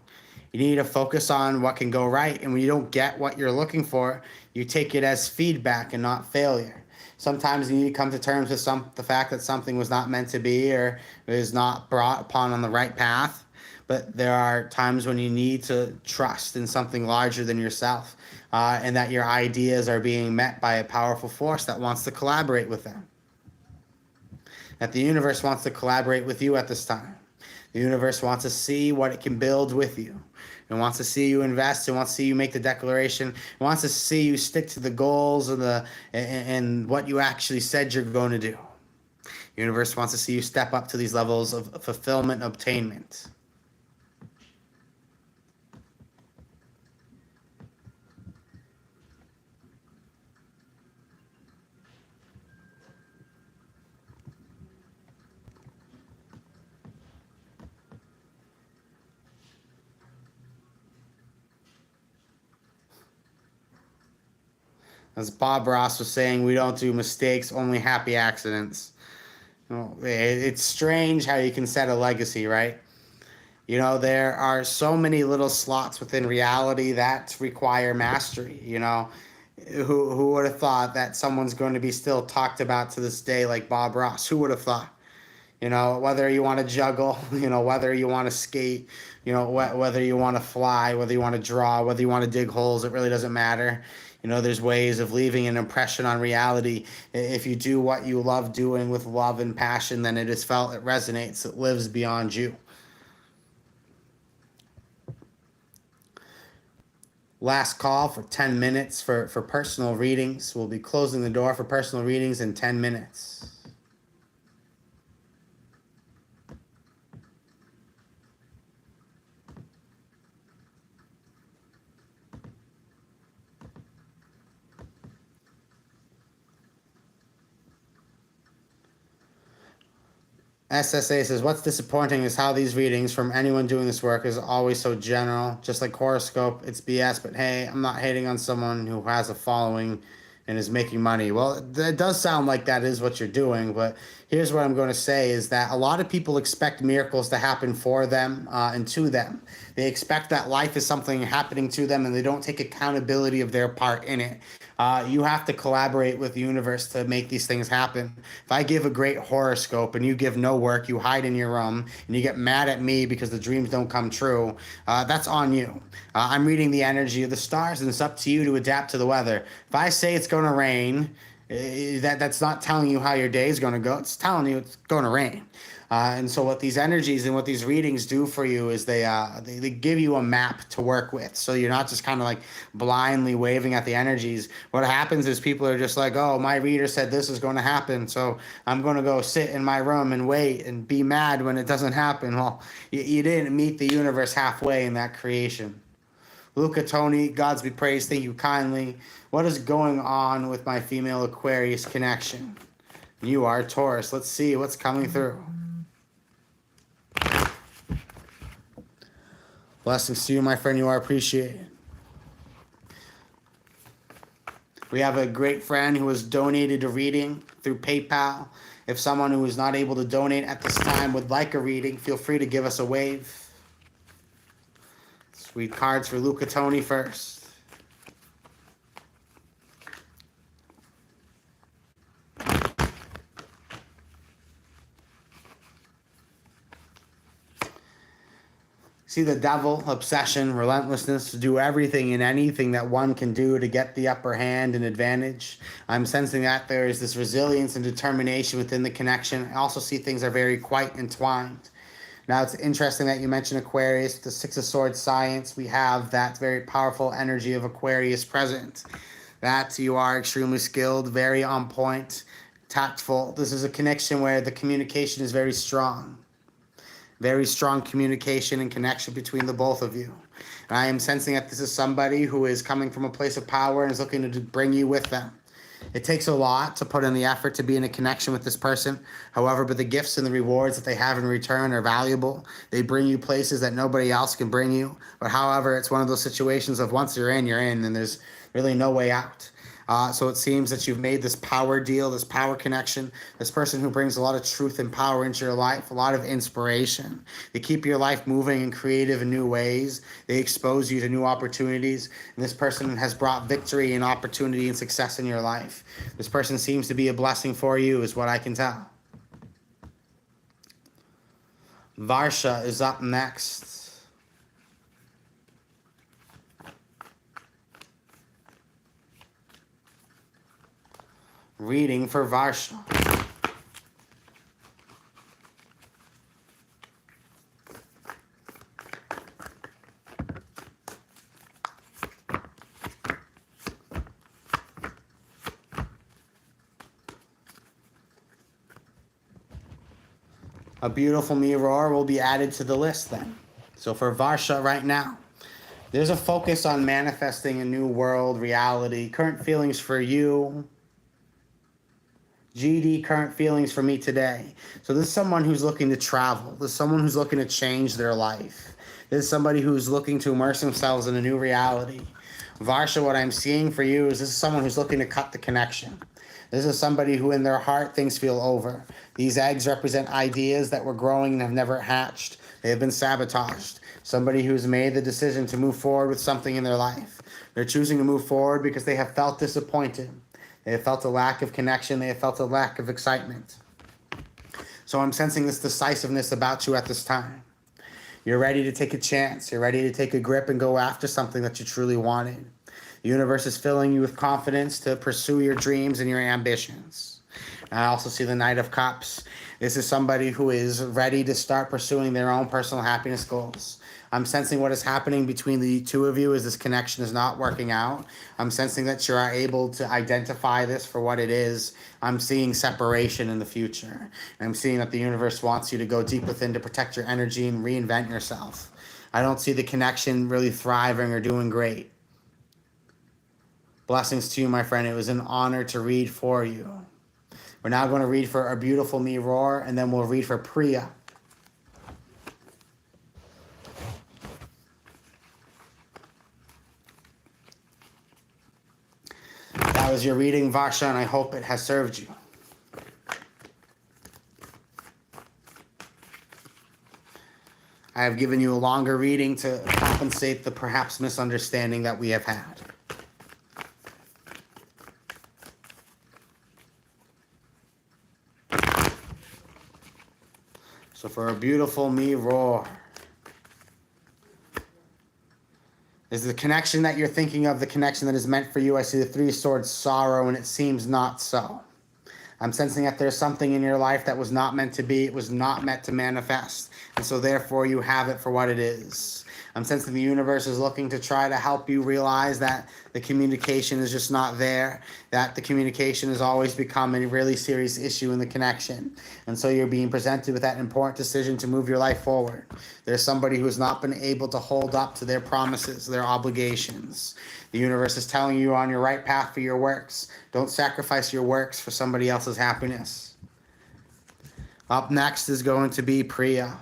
You need to focus on what can go right. And when you don't get what you're looking for, you take it as feedback and not failure. Sometimes you need to come to terms with the fact that something was not meant to be or is not brought upon on the right path. But there are times when you need to trust in something larger than yourself, and that your ideas are being met by a powerful force that wants to collaborate with them. That the universe wants to collaborate with you at this time. The universe wants to see what it can build with you. It wants to see you invest. It wants to see you make the declaration. It wants to see you stick to the goals and what you actually said you're going to do. The universe wants to see you step up to these levels of fulfillment, obtainment. As Bob Ross was saying, we don't do mistakes, only happy accidents. It's strange how you can set a legacy, right? There are so many little slots within reality that require mastery. Who would have thought that someone's going to be still talked about to this day like Bob Ross? Who would have thought? Whether you want to juggle, whether you want to skate, whether you want to fly, whether you want to draw, whether you want to dig holes, it really doesn't matter. There's ways of leaving an impression on reality. If you do what you love doing with love and passion, then it is felt, it resonates, it lives beyond you. Last call for 10 minutes for personal readings. We'll be closing the door for personal readings in 10 minutes. SSA says, what's disappointing is how these readings from anyone doing this work is always so general. Just like horoscope, it's BS, but hey, I'm not hating on someone who has a following and is making money. Well, it does sound like that is what you're doing, but here's what I'm going to say is that a lot of people expect miracles to happen for them and to them. They expect that life is something happening to them and they don't take accountability of their part in it. You have to collaborate with the universe to make these things happen. If I give a great horoscope and you give no work, you hide in your room, and you get mad at me because the dreams don't come true, that's on you. I'm reading the energy of the stars, and it's up to you to adapt to the weather. If I say it's going to rain, that's not telling you how your day is going to go. It's telling you it's going to rain. And so what these energies and what these readings do for you is they give you a map to work with. So you're not just kind of like blindly waving at the energies. What happens is people are just like, oh, my reader said this is going to happen, so I'm going to go sit in my room and wait and be mad when it doesn't happen. Well, you didn't meet the universe halfway in that creation. Luca Tony, Gods be praised, thank you kindly. What is going on with my female Aquarius connection? You are Taurus. Let's see what's coming through. Blessings to you, my friend. You are appreciated. We have a great friend who has donated a reading through PayPal. If someone who is not able to donate at this time would like a reading, feel free to give us a wave. Sweet cards for Luca Tony first. See the devil, obsession, relentlessness, to do everything and anything that one can do to get the upper hand and advantage. I'm sensing that there is this resilience and determination within the connection. I also see things are very quite entwined. Now, it's interesting that you mentioned Aquarius, the Six of Swords science. We have that very powerful energy of Aquarius present. That you are extremely skilled, very on point, tactful. This is a connection where the communication is very strong. Very strong communication and connection between the both of you. And I am sensing that this is somebody who is coming from a place of power and is looking to bring you with them. It takes a lot to put in the effort to be in a connection with this person. However, but the gifts and the rewards that they have in return are valuable. They bring you places that nobody else can bring you. But however, it's one of those situations of once you're in, and there's really no way out. So it seems that you've made this power deal, this power connection, this person who brings a lot of truth and power into your life, a lot of inspiration. They keep your life moving in creative and new ways. They expose you to new opportunities. And this person has brought victory and opportunity and success in your life. This person seems to be a blessing for you, is what I can tell. Varsha is up next. Reading for Varsha. A beautiful mirror will be added to the list then. So for Varsha right now, there's a focus on manifesting a new world reality. Current feelings for you. GD, current feelings for me today. So this is someone who's looking to travel. This is someone who's looking to change their life. This is somebody who's looking to immerse themselves in a new reality. Varsha, what I'm seeing for you is this is someone who's looking to cut the connection. This is somebody who in their heart things feel over. These eggs represent ideas that were growing and have never hatched. They have been sabotaged. Somebody who's made the decision to move forward with something in their life. They're choosing to move forward because they have felt disappointed. They have felt a lack of connection. They have felt a lack of excitement. So I'm sensing this decisiveness about you at this time. You're ready to take a chance. You're ready to take a grip and go after something that you truly wanted. The universe is filling you with confidence to pursue your dreams and your ambitions. And I also see the Knight of Cups. This is somebody who is ready to start pursuing their own personal happiness goals. I'm sensing what is happening between the two of you is this connection is not working out. I'm sensing that you are able to identify this for what it is. I'm seeing separation in the future. I'm seeing that the universe wants you to go deep within to protect your energy and reinvent yourself. I don't see the connection really thriving or doing great. Blessings to you, my friend. It was an honor to read for you. We're now going to read for our beautiful Mirror, and then we'll read for Priya. That was your reading, Varsha, and I hope it has served you. I have given you a longer reading to compensate the perhaps misunderstanding that we have had. So for a beautiful Mirror, is the connection that you're thinking of the connection that is meant for you? I see the Three of Swords, sorrow, and it seems not so. I'm sensing that there's something in your life that was not meant to be. It was not meant to manifest. And so therefore you have it for what it is. I'm sensing the universe is looking to try to help you realize that the communication is just not there, that the communication has always become a really serious issue in the connection. And so you're being presented with that important decision to move your life forward. There's somebody who has not been able to hold up to their promises, their obligations. The universe is telling you you're on your right path for your works. Don't sacrifice your works for somebody else's happiness. Up next is going to be Priya.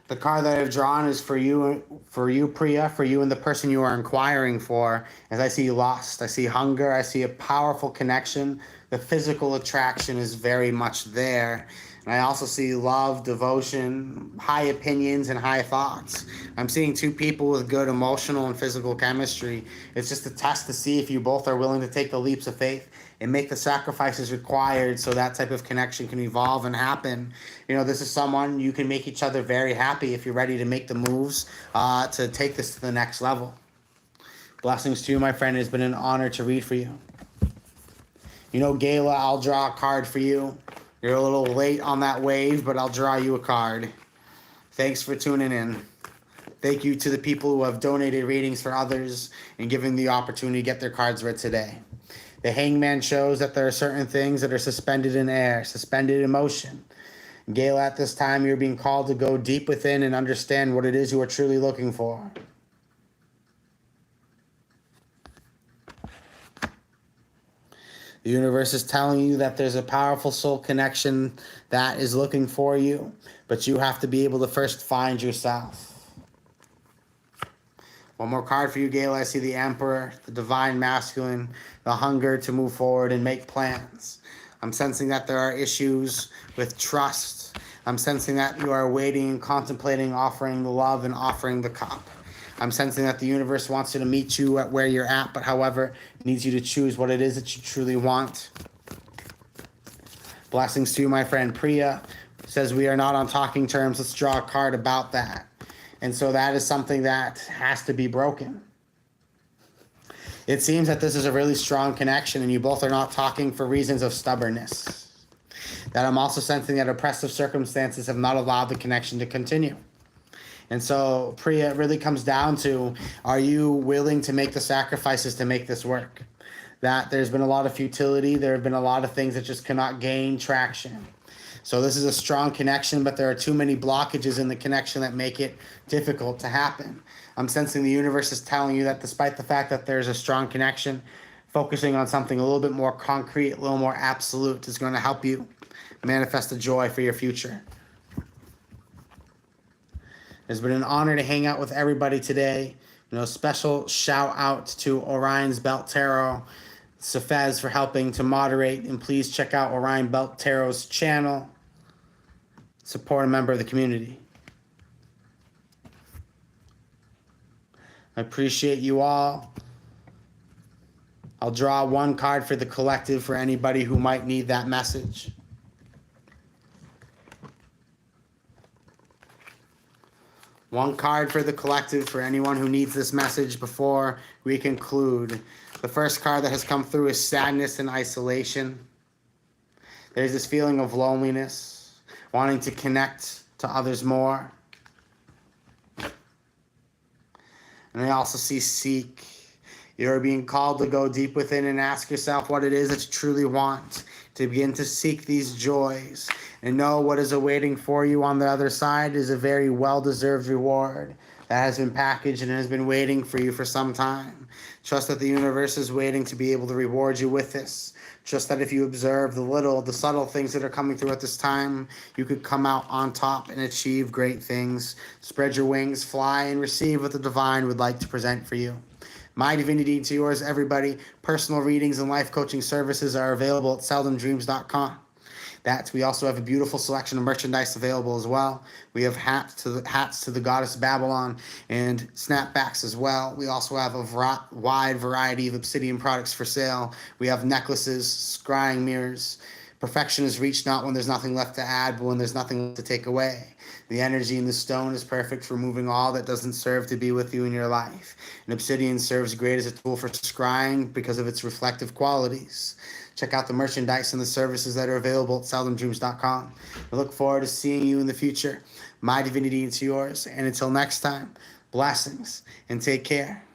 The card that I've drawn is for you, Priya, for you and the person you are inquiring for. As I see lust, I see hunger, I see a powerful connection. The physical attraction is very much there. And I also see love, devotion, high opinions, and high thoughts. I'm seeing two people with good emotional and physical chemistry. It's just a test to see if you both are willing to take the leaps of faith and make the sacrifices required so that type of connection can evolve and happen. This is someone you can make each other very happy if you're ready to make the moves to take this to the next level. Blessings to you, my friend. It's been an honor to read for you. Gayla, I'll draw a card for you. You're a little late on that wave, but I'll draw you a card. Thanks for tuning in. Thank you to the people who have donated readings for others and given the opportunity to get their cards read today. The Hangman shows that there are certain things that are suspended in air, suspended in motion. Gayla, at this time, you're being called to go deep within and understand what it is you are truly looking for. The universe is telling you that there's a powerful soul connection that is looking for you, but you have to be able to first find yourself. One more card for you, Gayla. I see the Emperor, the Divine Masculine, the hunger to move forward and make plans. I'm sensing that there are issues with trust. I'm sensing that you are waiting and contemplating offering the love and offering the cup. I'm sensing that the universe wants you to meet you at where you're at, but however, needs you to choose what it is that you truly want. Blessings to you, my friend. Priya says we are not on talking terms. Let's draw a card about that. And so that is something that has to be broken. It seems that this is a really strong connection and you both are not talking for reasons of stubbornness. That I'm also sensing that oppressive circumstances have not allowed the connection to continue. And so, Priya, it really comes down to, are you willing to make the sacrifices to make this work? That there's been a lot of futility. There have been a lot of things that just cannot gain traction. So this is a strong connection, but there are too many blockages in the connection that make it difficult to happen. I'm sensing the universe is telling you that despite the fact that there's a strong connection, focusing on something a little bit more concrete, a little more absolute is going to help you manifest the joy for your future. It's been an honor to hang out with everybody today. Special shout out to Orion's Belt Tarot, Safez for helping to moderate, and please check out Orion Belt Tarot's channel. Support a member of the community. I appreciate you all. I'll draw one card for the collective for anybody who might need that message. One card for the collective for anyone who needs this message before we conclude. The first card that has come through is sadness and isolation. There's this feeling of loneliness, wanting to connect to others more. And I also see seek. You're being called to go deep within and ask yourself what it is that you truly want, to begin to seek these joys and know what is awaiting for you on the other side is a very well-deserved reward that has been packaged and has been waiting for you for some time. Trust that the universe is waiting to be able to reward you with this. Trust that if you observe the subtle things that are coming through at this time, you could come out on top and achieve great things. Spread your wings, fly, and receive what the divine would like to present for you. My divinity to yours, everybody. Personal readings and life coaching services are available at seldomdreams.com. We also have a beautiful selection of merchandise available as well. We have hats to the goddess Babylon and snapbacks as well. We also have a wide variety of obsidian products for sale. We have necklaces, scrying mirrors. Perfection is reached not when there's nothing left to add, but when there's nothing to take away. The energy in the stone is perfect for moving all that doesn't serve to be with you in your life. And obsidian serves great as a tool for scrying because of its reflective qualities. Check out the merchandise and the services that are available at seldomdreams.com. I look forward to seeing you in the future. My divinity is yours. And until next time, blessings and take care.